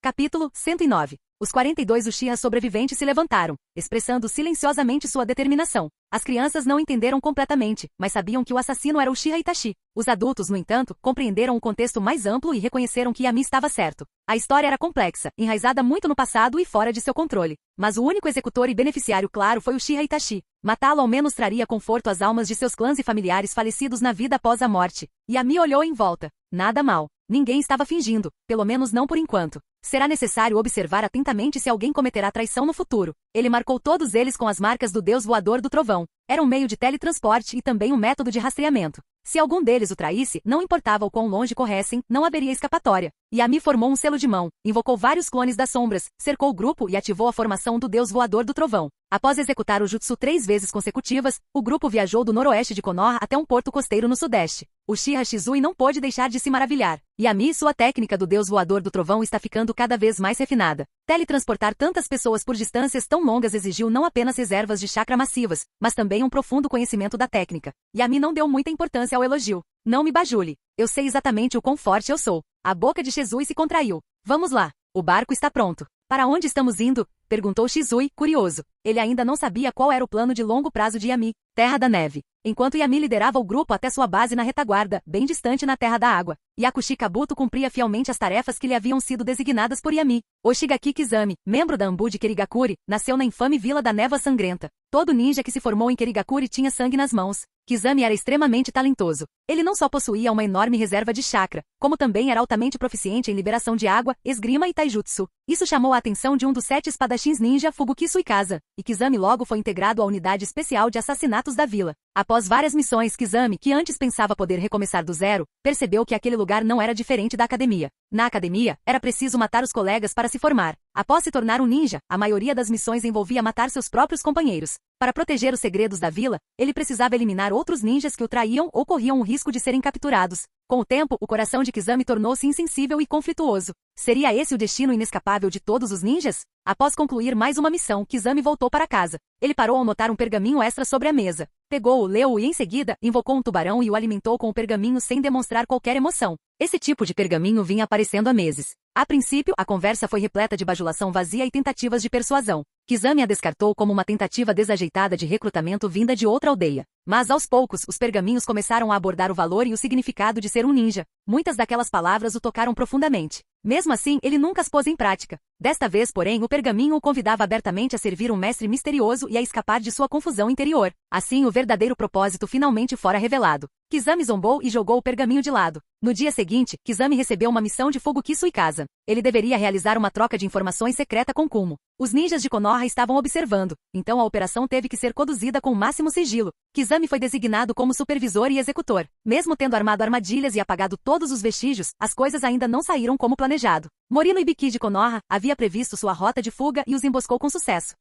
Capítulo 109. Os 42 Uchihas sobreviventes se levantaram, expressando silenciosamente sua determinação. As crianças não entenderam completamente, mas sabiam que o assassino era Uchiha Itachi. Os adultos, no entanto, compreenderam o contexto mais amplo e reconheceram que Yami estava certo. A história era complexa, enraizada muito no passado e fora de seu controle. Mas o único executor e beneficiário claro foi Uchiha Itachi. Matá-lo ao menos traria conforto às almas de seus clãs e familiares falecidos na vida após a morte. Yami olhou em volta. Nada mal. Ninguém estava fingindo, pelo menos não por enquanto. Será necessário observar atentamente se alguém cometerá traição no futuro. Ele marcou todos eles com as marcas do deus voador do trovão. Era um meio de teletransporte e também um método de rastreamento. Se algum deles o traísse, não importava o quão longe corressem, não haveria escapatória. Yami formou um selo de mão, invocou vários clones das sombras, cercou o grupo e ativou a formação do deus voador do trovão. Após executar o jutsu 3 vezes consecutivas, o grupo viajou do noroeste de Konoha até um porto costeiro no sudeste. Uchiha Shizui não pôde deixar de se maravilhar. Yami, sua técnica do deus voador do trovão está ficando cada vez mais refinada. Teletransportar tantas pessoas por distâncias tão longas exigiu não apenas reservas de chakra massivas, mas também um profundo conhecimento da técnica. Yami não deu muita importância ao elogio. Não me bajule. Eu sei exatamente o quão forte eu sou. A boca de Shizui se contraiu. Vamos lá. O barco está pronto. Para onde estamos indo? Perguntou Shizui, curioso. Ele ainda não sabia qual era o plano de longo prazo de Yami. Terra da Neve. Enquanto Yami liderava o grupo até sua base na retaguarda, bem distante na Terra da Água, Yakushi Kabuto cumpria fielmente as tarefas que lhe haviam sido designadas por Yami. Oshigaki Kizami, membro da Anbu de Kerigakuri, nasceu na infame Vila da Névoa Sangrenta. Todo ninja que se formou em Kerigakuri tinha sangue nas mãos. Kizami era extremamente talentoso. Ele não só possuía uma enorme reserva de chakra, como também era altamente proficiente em liberação de água, esgrima e taijutsu. Isso chamou a atenção de um dos 7 espadachins ninja Fubuki Suikaza, e Kizami logo foi integrado à unidade especial de assassinatos da vila. Após várias missões, Kizami, que antes pensava poder recomeçar do zero, percebeu que aquele lugar não era diferente da academia. Na academia, era preciso matar os colegas para se formar. Após se tornar um ninja, a maioria das missões envolvia matar seus próprios companheiros. Para proteger os segredos da vila, ele precisava eliminar outros ninjas que o traíam ou corriam o risco de serem capturados. Com o tempo, o coração de Kizami tornou-se insensível e conflituoso. Seria esse o destino inescapável de todos os ninjas? Após concluir mais uma missão, Kizami voltou para casa. Ele parou ao notar um pergaminho extra sobre a mesa. Pegou-o, leu-o e em seguida, invocou um tubarão e o alimentou com o pergaminho sem demonstrar qualquer emoção. Esse tipo de pergaminho vinha aparecendo há meses. A princípio, a conversa foi repleta de bajulação vazia e tentativas de persuasão. Kizami a descartou como uma tentativa desajeitada de recrutamento vinda de outra aldeia. Mas aos poucos, os pergaminhos começaram a abordar o valor e o significado de ser um ninja. Muitas daquelas palavras o tocaram profundamente. Mesmo assim, ele nunca as pôs em prática. Desta vez, porém, o pergaminho o convidava abertamente a servir um mestre misterioso e a escapar de sua confusão interior. Assim, o verdadeiro propósito finalmente fora revelado. Kizami zombou e jogou o pergaminho de lado. No dia seguinte, Kizami recebeu uma missão de Fuguki Suikasa. Ele deveria realizar uma troca de informações secreta com Kumo. Os ninjas de Konoha estavam observando, então a operação teve que ser conduzida com o máximo sigilo. Kizami foi designado como supervisor e executor. Mesmo tendo armado armadilhas e apagado todos os vestígios, as coisas ainda não saíram como planejado. Morino Ibiki de Konoha havia previsto sua rota de fuga e os emboscou com sucesso.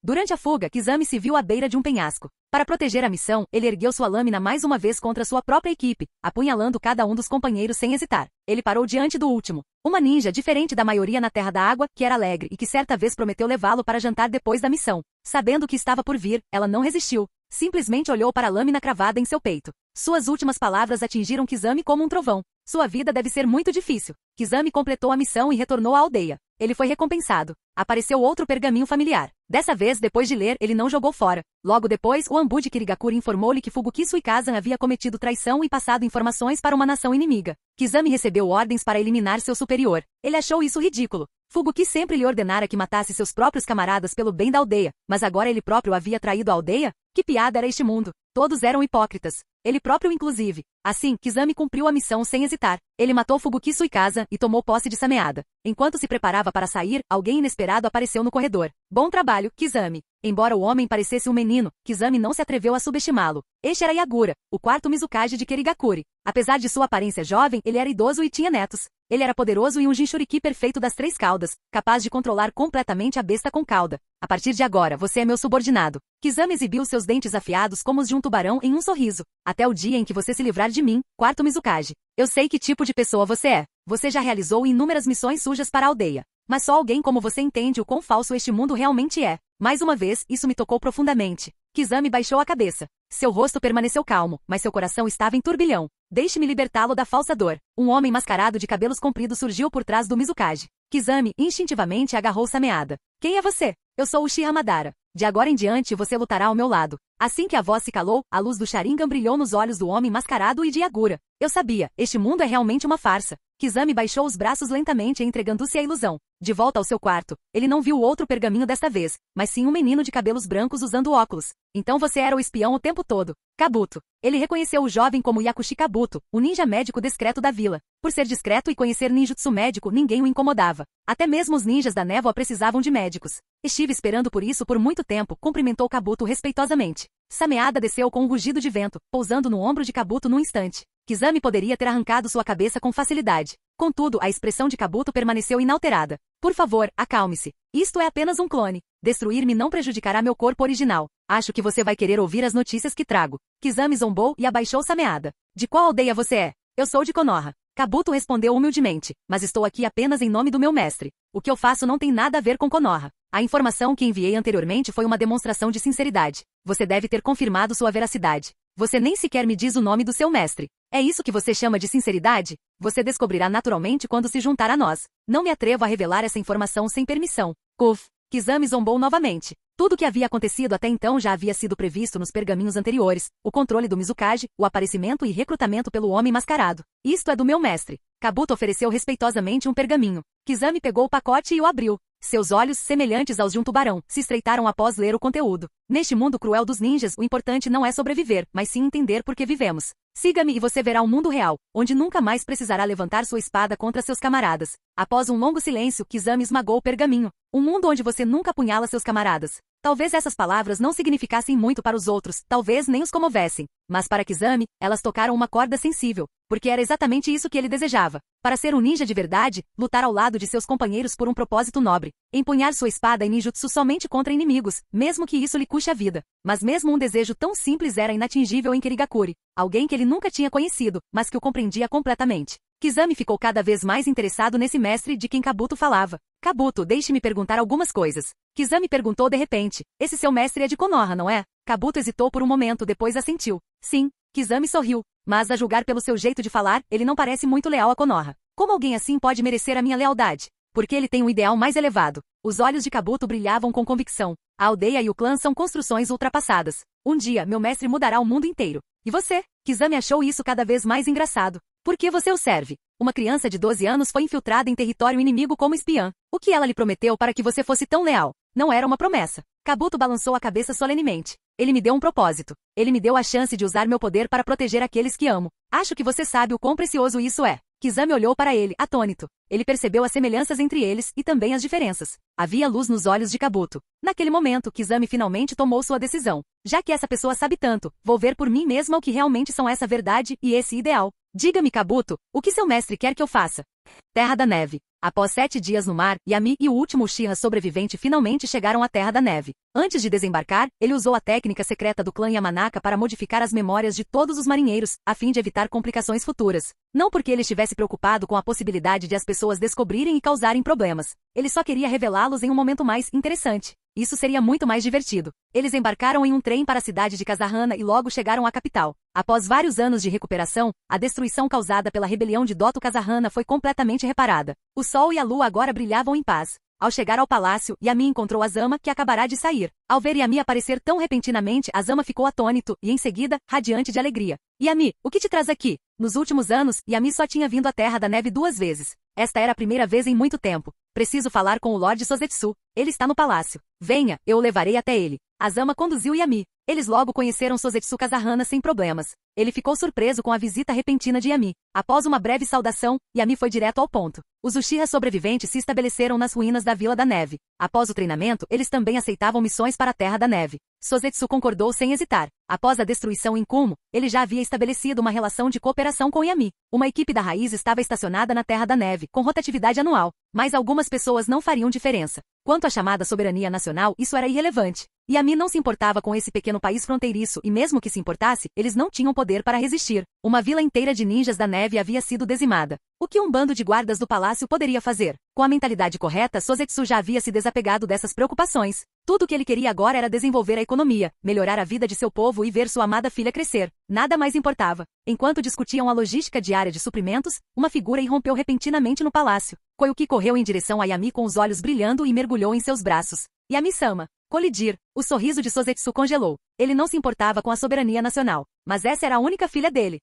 Durante a fuga, Kizami se viu à beira de um penhasco. Para proteger a missão, ele ergueu sua lâmina mais uma vez contra sua própria equipe, apunhalando cada um dos companheiros sem hesitar. Ele parou diante do último. Uma ninja diferente da maioria na Terra da Água, que era alegre e que certa vez prometeu levá-lo para jantar depois da missão. Sabendo o que estava por vir, ela não resistiu. Simplesmente olhou para a lâmina cravada em seu peito. Suas últimas palavras atingiram Kizami como um trovão. Sua vida deve ser muito difícil. Kizami completou a missão e retornou à aldeia. Ele foi recompensado. Apareceu outro pergaminho familiar. Dessa vez, depois de ler, ele não jogou fora. Logo depois, o Anbu de Kirigakure informou-lhe que Fuguki Suikasa havia cometido traição e passado informações para uma nação inimiga. Kizami recebeu ordens para eliminar seu superior. Ele achou isso ridículo. Fuguki sempre lhe ordenara que matasse seus próprios camaradas pelo bem da aldeia, mas agora ele próprio havia traído a aldeia? Que piada era este mundo? Todos eram hipócritas. Ele próprio inclusive. Assim, Kizami cumpriu a missão sem hesitar. Ele matou Fuguki Suikasa e tomou posse de Sameada. Enquanto se preparava para sair, alguém inesperado apareceu no corredor. Bom trabalho, Kizami. Embora o homem parecesse um menino, Kizami não se atreveu a subestimá-lo. Este era Yagura, o quarto Mizukage de Kirigakure. Apesar de sua aparência jovem, ele era idoso e tinha netos. Ele era poderoso e um Jinchuriki perfeito das 3 caudas, capaz de controlar completamente a besta com cauda. A partir de agora, você é meu subordinado. Kizami exibiu seus dentes afiados como os de um tubarão em um sorriso. Até o dia em que você se livrar de mim, quarto Mizukage. Eu sei que tipo de pessoa você é. Você já realizou inúmeras missões sujas para a aldeia. Mas só alguém como você entende o quão falso este mundo realmente é. Mais uma vez, isso me tocou profundamente. Kizami baixou a cabeça. Seu rosto permaneceu calmo, mas seu coração estava em turbilhão. Deixe-me libertá-lo da falsa dor. Um homem mascarado de cabelos compridos surgiu por trás do Mizukage. Kizami instintivamente agarrou Sameada. Quem é você? Eu sou Uchiha Madara. De agora em diante você lutará ao meu lado. Assim que a voz se calou, a luz do Sharingan brilhou nos olhos do homem mascarado e de Yagura. Eu sabia, este mundo é realmente uma farsa. Kizami baixou os braços lentamente entregando-se à ilusão. De volta ao seu quarto, ele não viu o outro pergaminho desta vez, mas sim um menino de cabelos brancos usando óculos. Então você era o espião o tempo todo. Kabuto. Ele reconheceu o jovem como Yakushi Kabuto, o ninja médico discreto da vila. Por ser discreto e conhecer ninjutsu médico, ninguém o incomodava. Até mesmo os ninjas da névoa precisavam de médicos. Estive esperando por isso por muito tempo, cumprimentou Kabuto respeitosamente. Sameada desceu com um rugido de vento, pousando no ombro de Kabuto num instante. Kizami poderia ter arrancado sua cabeça com facilidade. Contudo, a expressão de Kabuto permaneceu inalterada. Por favor, acalme-se. Isto é apenas um clone. Destruir-me não prejudicará meu corpo original. Acho que você vai querer ouvir as notícias que trago. Kizami zombou e abaixou Sameada. De qual aldeia você é? Eu sou de Konoha. Kabuto respondeu humildemente, mas estou aqui apenas em nome do meu mestre. O que eu faço não tem nada a ver com Konoha. A informação que enviei anteriormente foi uma demonstração de sinceridade. Você deve ter confirmado sua veracidade. Você nem sequer me diz o nome do seu mestre. É isso que você chama de sinceridade? Você descobrirá naturalmente quando se juntar a nós. Não me atrevo a revelar essa informação sem permissão. Kuf. Kizami zombou novamente. Tudo o que havia acontecido até então já havia sido previsto nos pergaminhos anteriores. O controle do Mizukage, o aparecimento e recrutamento pelo homem mascarado. Isto é do meu mestre. Kabuto ofereceu respeitosamente um pergaminho. Kizami pegou o pacote e o abriu. Seus olhos, semelhantes aos de um tubarão, se estreitaram após ler o conteúdo. Neste mundo cruel dos ninjas, o importante não é sobreviver, mas sim entender por que vivemos. Siga-me e você verá um mundo real, onde nunca mais precisará levantar sua espada contra seus camaradas. Após um longo silêncio, Kizami esmagou o pergaminho. Um mundo onde você nunca apunhala seus camaradas. Talvez essas palavras não significassem muito para os outros, talvez nem os comovessem. Mas para Kizami, elas tocaram uma corda sensível. Porque era exatamente isso que ele desejava. Para ser um ninja de verdade, lutar ao lado de seus companheiros por um propósito nobre. Empunhar sua espada em ninjutsu somente contra inimigos, mesmo que isso lhe custe a vida. Mas mesmo um desejo tão simples era inatingível em Kirigakure. Alguém que ele nunca tinha conhecido, mas que o compreendia completamente. Kizami ficou cada vez mais interessado nesse mestre de quem Kabuto falava. Kabuto, deixe-me perguntar algumas coisas. Kizami perguntou de repente. Esse seu mestre é de Konoha, não é? Kabuto hesitou por um momento, depois assentiu. Sim. Kizami sorriu. Mas a julgar pelo seu jeito de falar, ele não parece muito leal a Konoha. Como alguém assim pode merecer a minha lealdade? Porque ele tem um ideal mais elevado. Os olhos de Kabuto brilhavam com convicção. A aldeia e o clã são construções ultrapassadas. Um dia, meu mestre mudará o mundo inteiro. E você? Kizami achou isso cada vez mais engraçado. Por que você o serve? Uma criança de 12 anos foi infiltrada em território inimigo como espiã. O que ela lhe prometeu para que você fosse tão leal? Não era uma promessa. Kabuto balançou a cabeça solenemente. Ele me deu um propósito. Ele me deu a chance de usar meu poder para proteger aqueles que amo. Acho que você sabe o quão precioso isso é. Kizami olhou para ele, atônito. Ele percebeu as semelhanças entre eles e também as diferenças. Havia luz nos olhos de Kabuto. Naquele momento, Kizami finalmente tomou sua decisão. Já que essa pessoa sabe tanto, vou ver por mim mesma o que realmente são essa verdade e esse ideal. Diga-me, Kabuto, o que seu mestre quer que eu faça? Terra da Neve. Após 7 dias no mar, Yami e o último Uchiha sobrevivente finalmente chegaram à Terra da Neve. Antes de desembarcar, ele usou a técnica secreta do clã Yamanaka para modificar as memórias de todos os marinheiros, a fim de evitar complicações futuras. Não porque ele estivesse preocupado com a possibilidade de as pessoas descobrirem e causarem problemas. Ele só queria revelá-los em um momento mais interessante. Isso seria muito mais divertido. Eles embarcaram em um trem para a cidade de Kasahana e logo chegaram à capital. Após vários anos de recuperação, a destruição causada pela rebelião de Doto Kasahana foi completamente reparada. O sol e a lua agora brilhavam em paz. Ao chegar ao palácio, Yami encontrou Azama, que acabará de sair. Ao ver Yami aparecer tão repentinamente, Azama ficou atônito e, em seguida, radiante de alegria. Yami, o que te traz aqui? Nos últimos anos, Yami só tinha vindo à Terra da Neve 2 vezes. Esta era a primeira vez em muito tempo. Preciso falar com o Lorde Sozetsu. Ele está no palácio. Venha, eu o levarei até ele. Azama conduziu Yami. Eles logo conheceram Sozetsu Kasahana sem problemas. Ele ficou surpreso com a visita repentina de Yami. Após uma breve saudação, Yami foi direto ao ponto. Os Uchiha sobreviventes se estabeleceram nas ruínas da Vila da Neve. Após o treinamento, eles também aceitavam missões para a Terra da Neve. Sozetsu concordou sem hesitar. Após a destruição em Kumo, ele já havia estabelecido uma relação de cooperação com Yami. Uma equipe da Raiz estava estacionada na Terra da Neve, com rotatividade anual. Mas algumas pessoas não fariam diferença. Quanto à chamada soberania nacional, isso era irrelevante. Yami não se importava com esse pequeno país fronteiriço e mesmo que se importasse, eles não tinham poder para resistir. Uma vila inteira de ninjas da neve havia sido dizimada. O que um bando de guardas do palácio poderia fazer? Com a mentalidade correta, Sozetsu já havia se desapegado dessas preocupações. Tudo o que ele queria agora era desenvolver a economia, melhorar a vida de seu povo e ver sua amada filha crescer. Nada mais importava. Enquanto discutiam a logística diária de suprimentos, uma figura irrompeu repentinamente no palácio. Koyuki correu em direção a Yami com os olhos brilhando e mergulhou em seus braços. Yami-sama. Colidir. O sorriso de Sozetsu congelou. Ele não se importava com a soberania nacional. Mas essa era a única filha dele.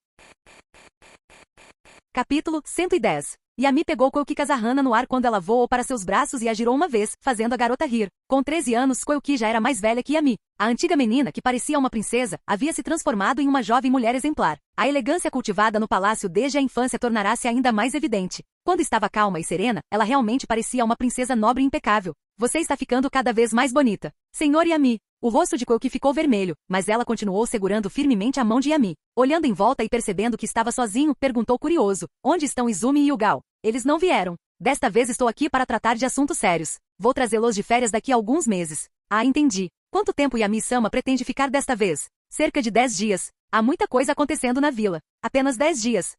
Capítulo 110. Yami pegou Koyuki Kasahana no ar quando ela voou para seus braços e a girou uma vez, fazendo a garota rir. Com 13 anos, Koyuki já era mais velha que Yami. A antiga menina, que parecia uma princesa, havia se transformado em uma jovem mulher exemplar. A elegância cultivada no palácio desde a infância tornará-se ainda mais evidente. Quando estava calma e serena, ela realmente parecia uma princesa nobre e impecável. Você está ficando cada vez mais bonita. Senhor Yami. O rosto de Koyuki ficou vermelho, mas ela continuou segurando firmemente a mão de Yami. Olhando em volta e percebendo que estava sozinho, perguntou curioso. Onde estão Izumi e Yugao? Eles não vieram. Desta vez estou aqui para tratar de assuntos sérios. Vou trazê-los de férias daqui a alguns meses. Ah, entendi. Quanto tempo Yami-sama pretende ficar desta vez? Cerca de 10 dias. Há muita coisa acontecendo na vila. Apenas 10 dias.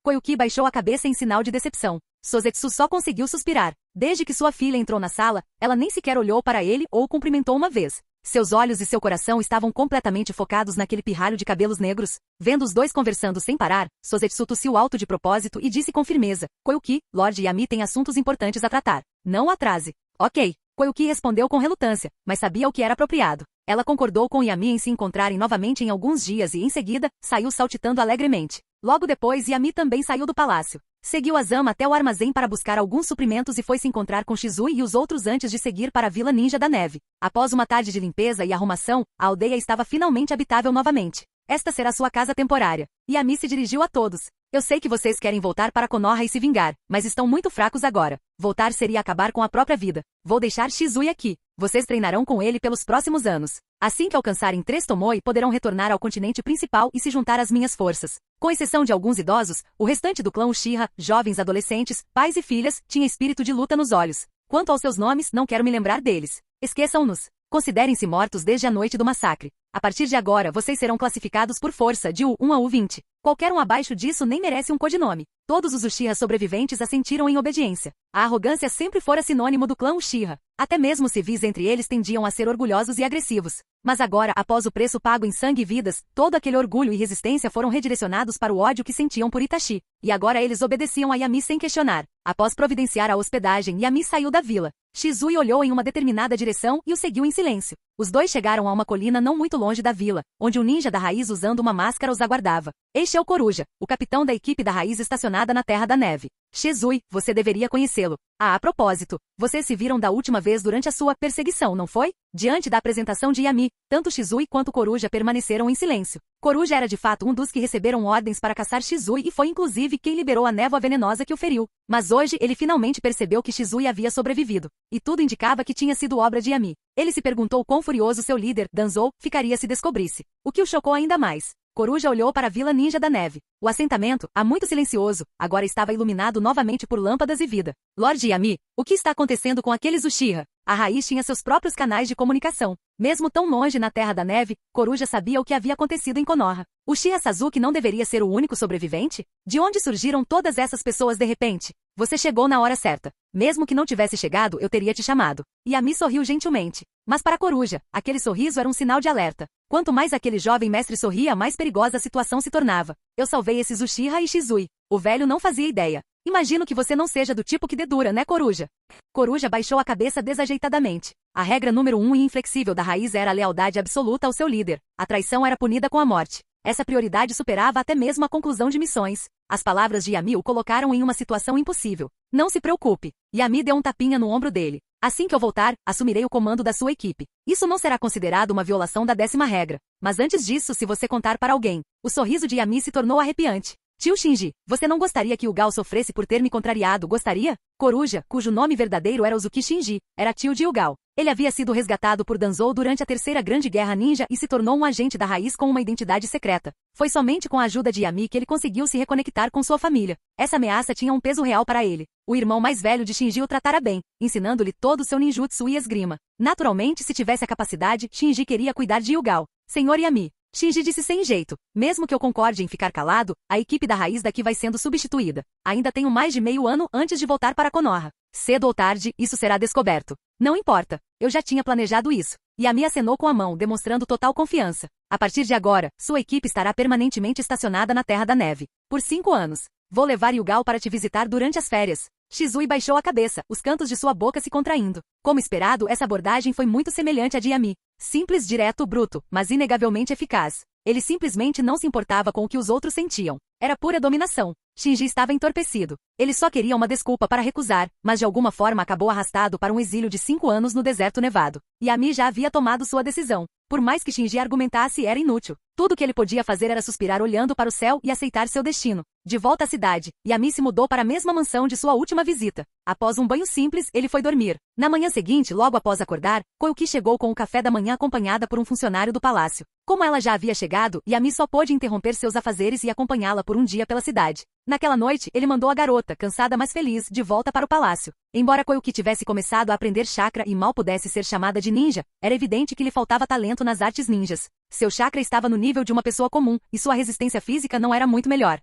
Koyuki baixou a cabeça em sinal de decepção. Sozetsu só conseguiu suspirar. Desde que sua filha entrou na sala, ela nem sequer olhou para ele ou o cumprimentou uma vez. Seus olhos e seu coração estavam completamente focados naquele pirralho de cabelos negros. Vendo os dois conversando sem parar, Sozetsu tossiu alto de propósito e disse com firmeza. Koyuki, Lorde Yami tem assuntos importantes a tratar. Não atrase. Ok. Koyuki respondeu com relutância, mas sabia o que era apropriado. Ela concordou com Yami em se encontrarem novamente em alguns dias e, em seguida, saiu saltitando alegremente. Logo depois, Yami também saiu do palácio. Seguiu Azama até o armazém para buscar alguns suprimentos e foi se encontrar com Shizui e os outros antes de seguir para a Vila Ninja da Neve. Após uma tarde de limpeza e arrumação, a aldeia estava finalmente habitável novamente. Esta será sua casa temporária. Yami se dirigiu a todos. Eu sei que vocês querem voltar para Konoha e se vingar, mas estão muito fracos agora. Voltar seria acabar com a própria vida. Vou deixar Shizui aqui. Vocês treinarão com ele pelos próximos anos. Assim que alcançarem 3 Tomoe, poderão retornar ao continente principal e se juntar às minhas forças. Com exceção de alguns idosos, o restante do clã Uchiha, jovens adolescentes, pais e filhas, tinha espírito de luta nos olhos. Quanto aos seus nomes, não quero me lembrar deles. Esqueçam-nos. Considerem-se mortos desde a noite do massacre. A partir de agora, vocês serão classificados por força de U1 a U20. Qualquer um abaixo disso nem merece um codinome. Todos os Uchiha sobreviventes assentiram em obediência. A arrogância sempre fora sinônimo do clã Uchiha. Até mesmo civis entre eles tendiam a ser orgulhosos e agressivos. Mas agora, após o preço pago em sangue e vidas, todo aquele orgulho e resistência foram redirecionados para o ódio que sentiam por Itachi. E agora eles obedeciam a Yami sem questionar. Após providenciar a hospedagem, Yami saiu da vila. Shizui olhou em uma determinada direção e o seguiu em silêncio. Os dois chegaram a uma colina não muito longe da vila, onde um ninja da raiz usando uma máscara os aguardava. Este é o Coruja, o capitão da equipe da raiz estacionada na Terra da Neve. Shizui, você deveria conhecê-lo. A propósito, vocês se viram da última vez durante a sua perseguição, não foi? Diante da apresentação de Yami, tanto Shizui quanto Coruja permaneceram em silêncio. Coruja era de fato um dos que receberam ordens para caçar Shizui e foi inclusive quem liberou a névoa venenosa que o feriu. Mas hoje ele finalmente percebeu que Shizui havia sobrevivido. E tudo indicava que tinha sido obra de Yami. Ele se perguntou quão furioso seu líder, Danzou, ficaria se descobrisse. O que o chocou ainda mais. Coruja olhou para a Vila Ninja da Neve. O assentamento, há muito silencioso, agora estava iluminado novamente por lâmpadas e vida. Lorde Yami, o que está acontecendo com aqueles Uchiha? A raiz tinha seus próprios canais de comunicação. Mesmo tão longe na Terra da Neve, Coruja sabia o que havia acontecido em Konoha. Uchiha Sasuke não deveria ser o único sobrevivente? De onde surgiram todas essas pessoas de repente? Você chegou na hora certa. Mesmo que não tivesse chegado, eu teria te chamado. Yami sorriu gentilmente. Mas para Coruja, aquele sorriso era um sinal de alerta. Quanto mais aquele jovem mestre sorria, mais perigosa a situação se tornava. Eu salvei esses Uchiha e Shizui. O velho não fazia ideia. Imagino que você não seja do tipo que dedura, né, Coruja? Coruja baixou a cabeça desajeitadamente. A regra número 1 e inflexível da raiz era a lealdade absoluta ao seu líder. A traição era punida com a morte. Essa prioridade superava até mesmo a conclusão de missões. As palavras de Yami o colocaram em uma situação impossível. Não se preocupe. Yami deu um tapinha no ombro dele. Assim que eu voltar, assumirei o comando da sua equipe. Isso não será considerado uma violação da 10ª regra. Mas antes disso, se você contar para alguém. O sorriso de Yami se tornou arrepiante. Tio Shinji, você não gostaria que o Gal sofresse por ter me contrariado, gostaria? Coruja, cujo nome verdadeiro era Uzuki Shinji, era tio de Ugal. Ele havia sido resgatado por Danzou durante a Terceira Grande Guerra Ninja e se tornou um agente da raiz com uma identidade secreta. Foi somente com a ajuda de Yami que ele conseguiu se reconectar com sua família. Essa ameaça tinha um peso real para ele. O irmão mais velho de Shinji o tratara bem, ensinando-lhe todo o seu ninjutsu e esgrima. Naturalmente, se tivesse a capacidade, Shinji queria cuidar de Ugal. Senhor Yami. Shinji disse sem jeito. Mesmo que eu concorde em ficar calado, a equipe da raiz daqui vai sendo substituída. Ainda tenho mais de meio ano antes de voltar para Konoha. Cedo ou tarde, isso será descoberto. Não importa. Eu já tinha planejado isso. Yami acenou com a mão, demonstrando total confiança. A partir de agora, sua equipe estará permanentemente estacionada na Terra da Neve. Por 5 anos. Vou levar Ugal para te visitar durante as férias. Shizui baixou a cabeça, os cantos de sua boca se contraindo. Como esperado, essa abordagem foi muito semelhante à de Yami. Simples, direto, bruto, mas inegavelmente eficaz. Ele simplesmente não se importava com o que os outros sentiam. Era pura dominação. Shinji estava entorpecido. Ele só queria uma desculpa para recusar, mas de alguma forma acabou arrastado para um exílio de 5 anos no deserto nevado. Yami já havia tomado sua decisão. Por mais que Shinji argumentasse, era inútil. Tudo que ele podia fazer era suspirar olhando para o céu e aceitar seu destino. De volta à cidade, Yami se mudou para a mesma mansão de sua última visita. Após um banho simples, ele foi dormir. Na manhã seguinte, logo após acordar, Koyuki chegou com o café da manhã acompanhada por um funcionário do palácio. Como ela já havia chegado, Yami só pôde interromper seus afazeres e acompanhá-la por um dia pela cidade. Naquela noite, ele mandou a garota, cansada mas feliz, de volta para o palácio. Embora Koyuki tivesse começado a aprender chakra e mal pudesse ser chamada de ninja, era evidente que lhe faltava talento nas artes ninjas. Seu chakra estava no nível de uma pessoa comum, e sua resistência física não era muito melhor.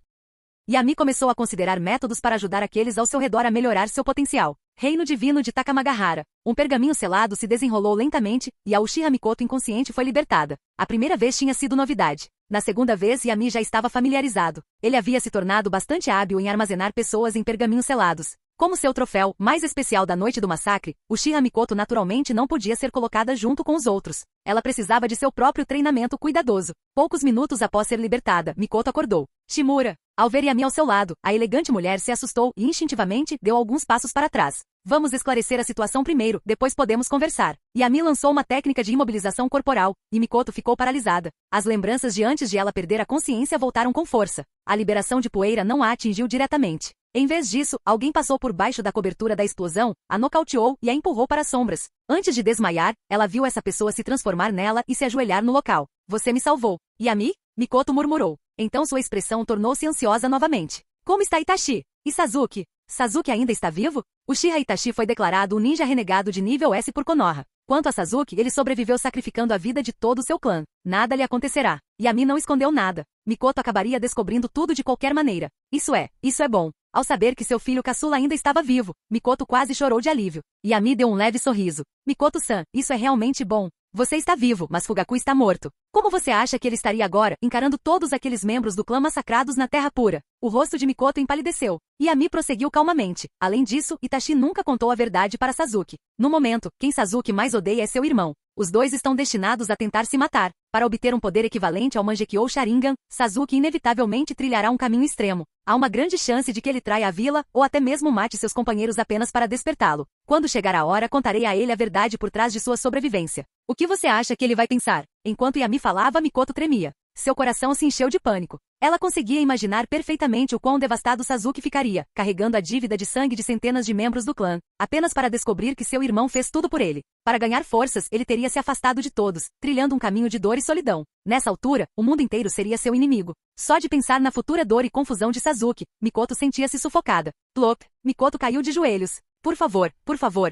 Yami começou a considerar métodos para ajudar aqueles ao seu redor a melhorar seu potencial. Reino Divino de Takamagahara. Um pergaminho selado se desenrolou lentamente, e a Uchiha Mikoto inconsciente foi libertada. A primeira vez tinha sido novidade. Na segunda vez, Yami já estava familiarizado. Ele havia se tornado bastante hábil em armazenar pessoas em pergaminhos selados. Como seu troféu mais especial da noite do massacre, Uchiha Mikoto naturalmente não podia ser colocada junto com os outros. Ela precisava de seu próprio treinamento cuidadoso. Poucos minutos após ser libertada, Mikoto acordou. Shimura. Ao ver Yami ao seu lado, a elegante mulher se assustou e instintivamente deu alguns passos para trás. Vamos esclarecer a situação primeiro, depois podemos conversar. Yami lançou uma técnica de imobilização corporal, e Mikoto ficou paralisada. As lembranças de antes de ela perder a consciência voltaram com força. A liberação de poeira não a atingiu diretamente. Em vez disso, alguém passou por baixo da cobertura da explosão, a nocauteou e a empurrou para as sombras. Antes de desmaiar, ela viu essa pessoa se transformar nela e se ajoelhar no local. Você me salvou. Yami? Mikoto murmurou. Então sua expressão tornou-se ansiosa novamente. Como está Itachi? E Sasuke? Sasuke ainda está vivo? Uchiha Itachi foi declarado um ninja renegado de nível S por Konoha. Quanto a Sasuke, ele sobreviveu sacrificando a vida de todo o seu clã. Nada lhe acontecerá. Yami não escondeu nada. Mikoto acabaria descobrindo tudo de qualquer maneira. Isso é bom. Ao saber que seu filho caçula ainda estava vivo, Mikoto quase chorou de alívio. Yami deu um leve sorriso. Mikoto-san, isso é realmente bom. Você está vivo, mas Fugaku está morto. Como você acha que ele estaria agora, encarando todos aqueles membros do clã massacrados na Terra Pura? O rosto de Mikoto empalideceu. Yami prosseguiu calmamente. Além disso, Itachi nunca contou a verdade para Sasuke. No momento, quem Sasuke mais odeia é seu irmão. Os dois estão destinados a tentar se matar. Para obter um poder equivalente ao Mangekyou Sharingan, Sasuke inevitavelmente trilhará um caminho extremo. Há uma grande chance de que ele traia a vila, ou até mesmo mate seus companheiros apenas para despertá-lo. Quando chegar a hora, contarei a ele a verdade por trás de sua sobrevivência. O que você acha que ele vai pensar? Enquanto Yami falava, Mikoto tremia. Seu coração se encheu de pânico. Ela conseguia imaginar perfeitamente o quão devastado Sasuke ficaria, carregando a dívida de sangue de centenas de membros do clã, apenas para descobrir que seu irmão fez tudo por ele. Para ganhar forças, ele teria se afastado de todos, trilhando um caminho de dor e solidão. Nessa altura, o mundo inteiro seria seu inimigo. Só de pensar na futura dor e confusão de Sasuke, Mikoto sentia-se sufocada. Plop! Mikoto caiu de joelhos. Por favor,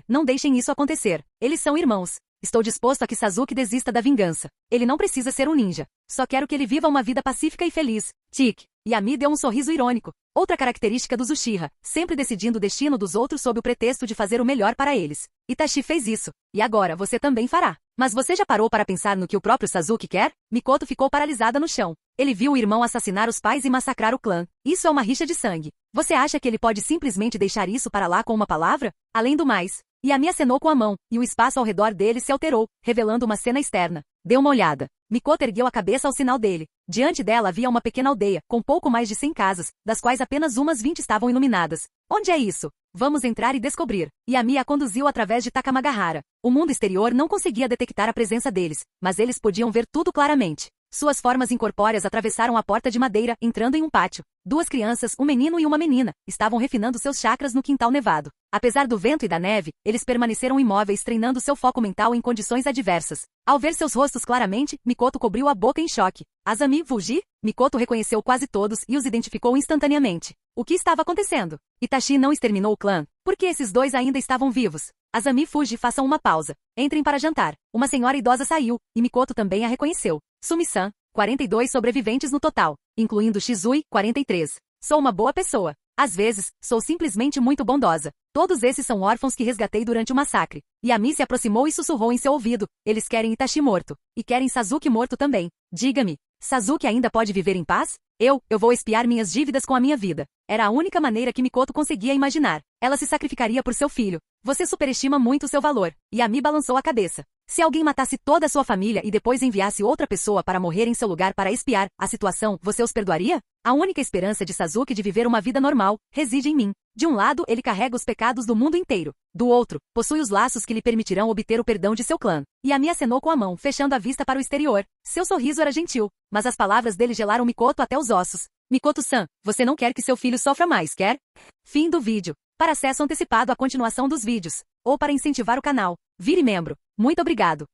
não deixem isso acontecer. Eles são irmãos. Estou disposto a que Sasuke desista da vingança. Ele não precisa ser um ninja. Só quero que ele viva uma vida pacífica e feliz. Tic. Yami deu um sorriso irônico. Outra característica dos Uchiha, sempre decidindo o destino dos outros sob o pretexto de fazer o melhor para eles. Itachi fez isso. E agora você também fará. Mas você já parou para pensar no que o próprio Sasuke quer? Mikoto ficou paralisada no chão. Ele viu o irmão assassinar os pais e massacrar o clã. Isso é uma rixa de sangue. Você acha que ele pode simplesmente deixar isso para lá com uma palavra? Além do mais, Yami acenou com a mão, e o espaço ao redor dele se alterou, revelando uma cena externa. Deu uma olhada. Mikoto ergueu a cabeça ao sinal dele. Diante dela havia uma pequena aldeia, com pouco mais de 100 casas, das quais apenas umas 20 estavam iluminadas. Onde é isso? Vamos entrar e descobrir. Yami a conduziu através de Takamagahara. O mundo exterior não conseguia detectar a presença deles, mas eles podiam ver tudo claramente. Suas formas incorpóreas atravessaram a porta de madeira, entrando em um pátio. Duas crianças, um menino e uma menina, estavam refinando seus chakras no quintal nevado. Apesar do vento e da neve, eles permaneceram imóveis, treinando seu foco mental em condições adversas. Ao ver seus rostos claramente, Mikoto cobriu a boca em choque. Asami, Fuji? Mikoto reconheceu quase todos e os identificou instantaneamente. O que estava acontecendo? Itachi não exterminou o clã. Por que esses dois ainda estavam vivos? Asami e Fuji, façam uma pausa. Entrem para jantar. Uma senhora idosa saiu, e Mikoto também a reconheceu. Sumi-san, 42 sobreviventes no total, incluindo Shizui, 43. Sou uma boa pessoa. Às vezes, sou simplesmente muito bondosa. Todos esses são órfãos que resgatei durante o massacre. Yami se aproximou e sussurrou em seu ouvido. Eles querem Itachi morto. E querem Sasuke morto também. Diga-me, Sasuke ainda pode viver em paz? Eu vou expiar minhas dívidas com a minha vida. Era a única maneira que Mikoto conseguia imaginar. Ela se sacrificaria por seu filho. Você superestima muito seu valor. Yami balançou a cabeça. Se alguém matasse toda a sua família e depois enviasse outra pessoa para morrer em seu lugar para expiar a situação, você os perdoaria? A única esperança de Sasuke de viver uma vida normal reside em mim. De um lado, ele carrega os pecados do mundo inteiro. Do outro, possui os laços que lhe permitirão obter o perdão de seu clã. Yami acenou com a mão, fechando a vista para o exterior. Seu sorriso era gentil, mas as palavras dele gelaram Mikoto até os ossos. Mikoto-san, você não quer que seu filho sofra mais, quer? Fim do vídeo. Para acesso antecipado à continuação dos vídeos, ou para incentivar o canal, vire membro. Muito obrigado.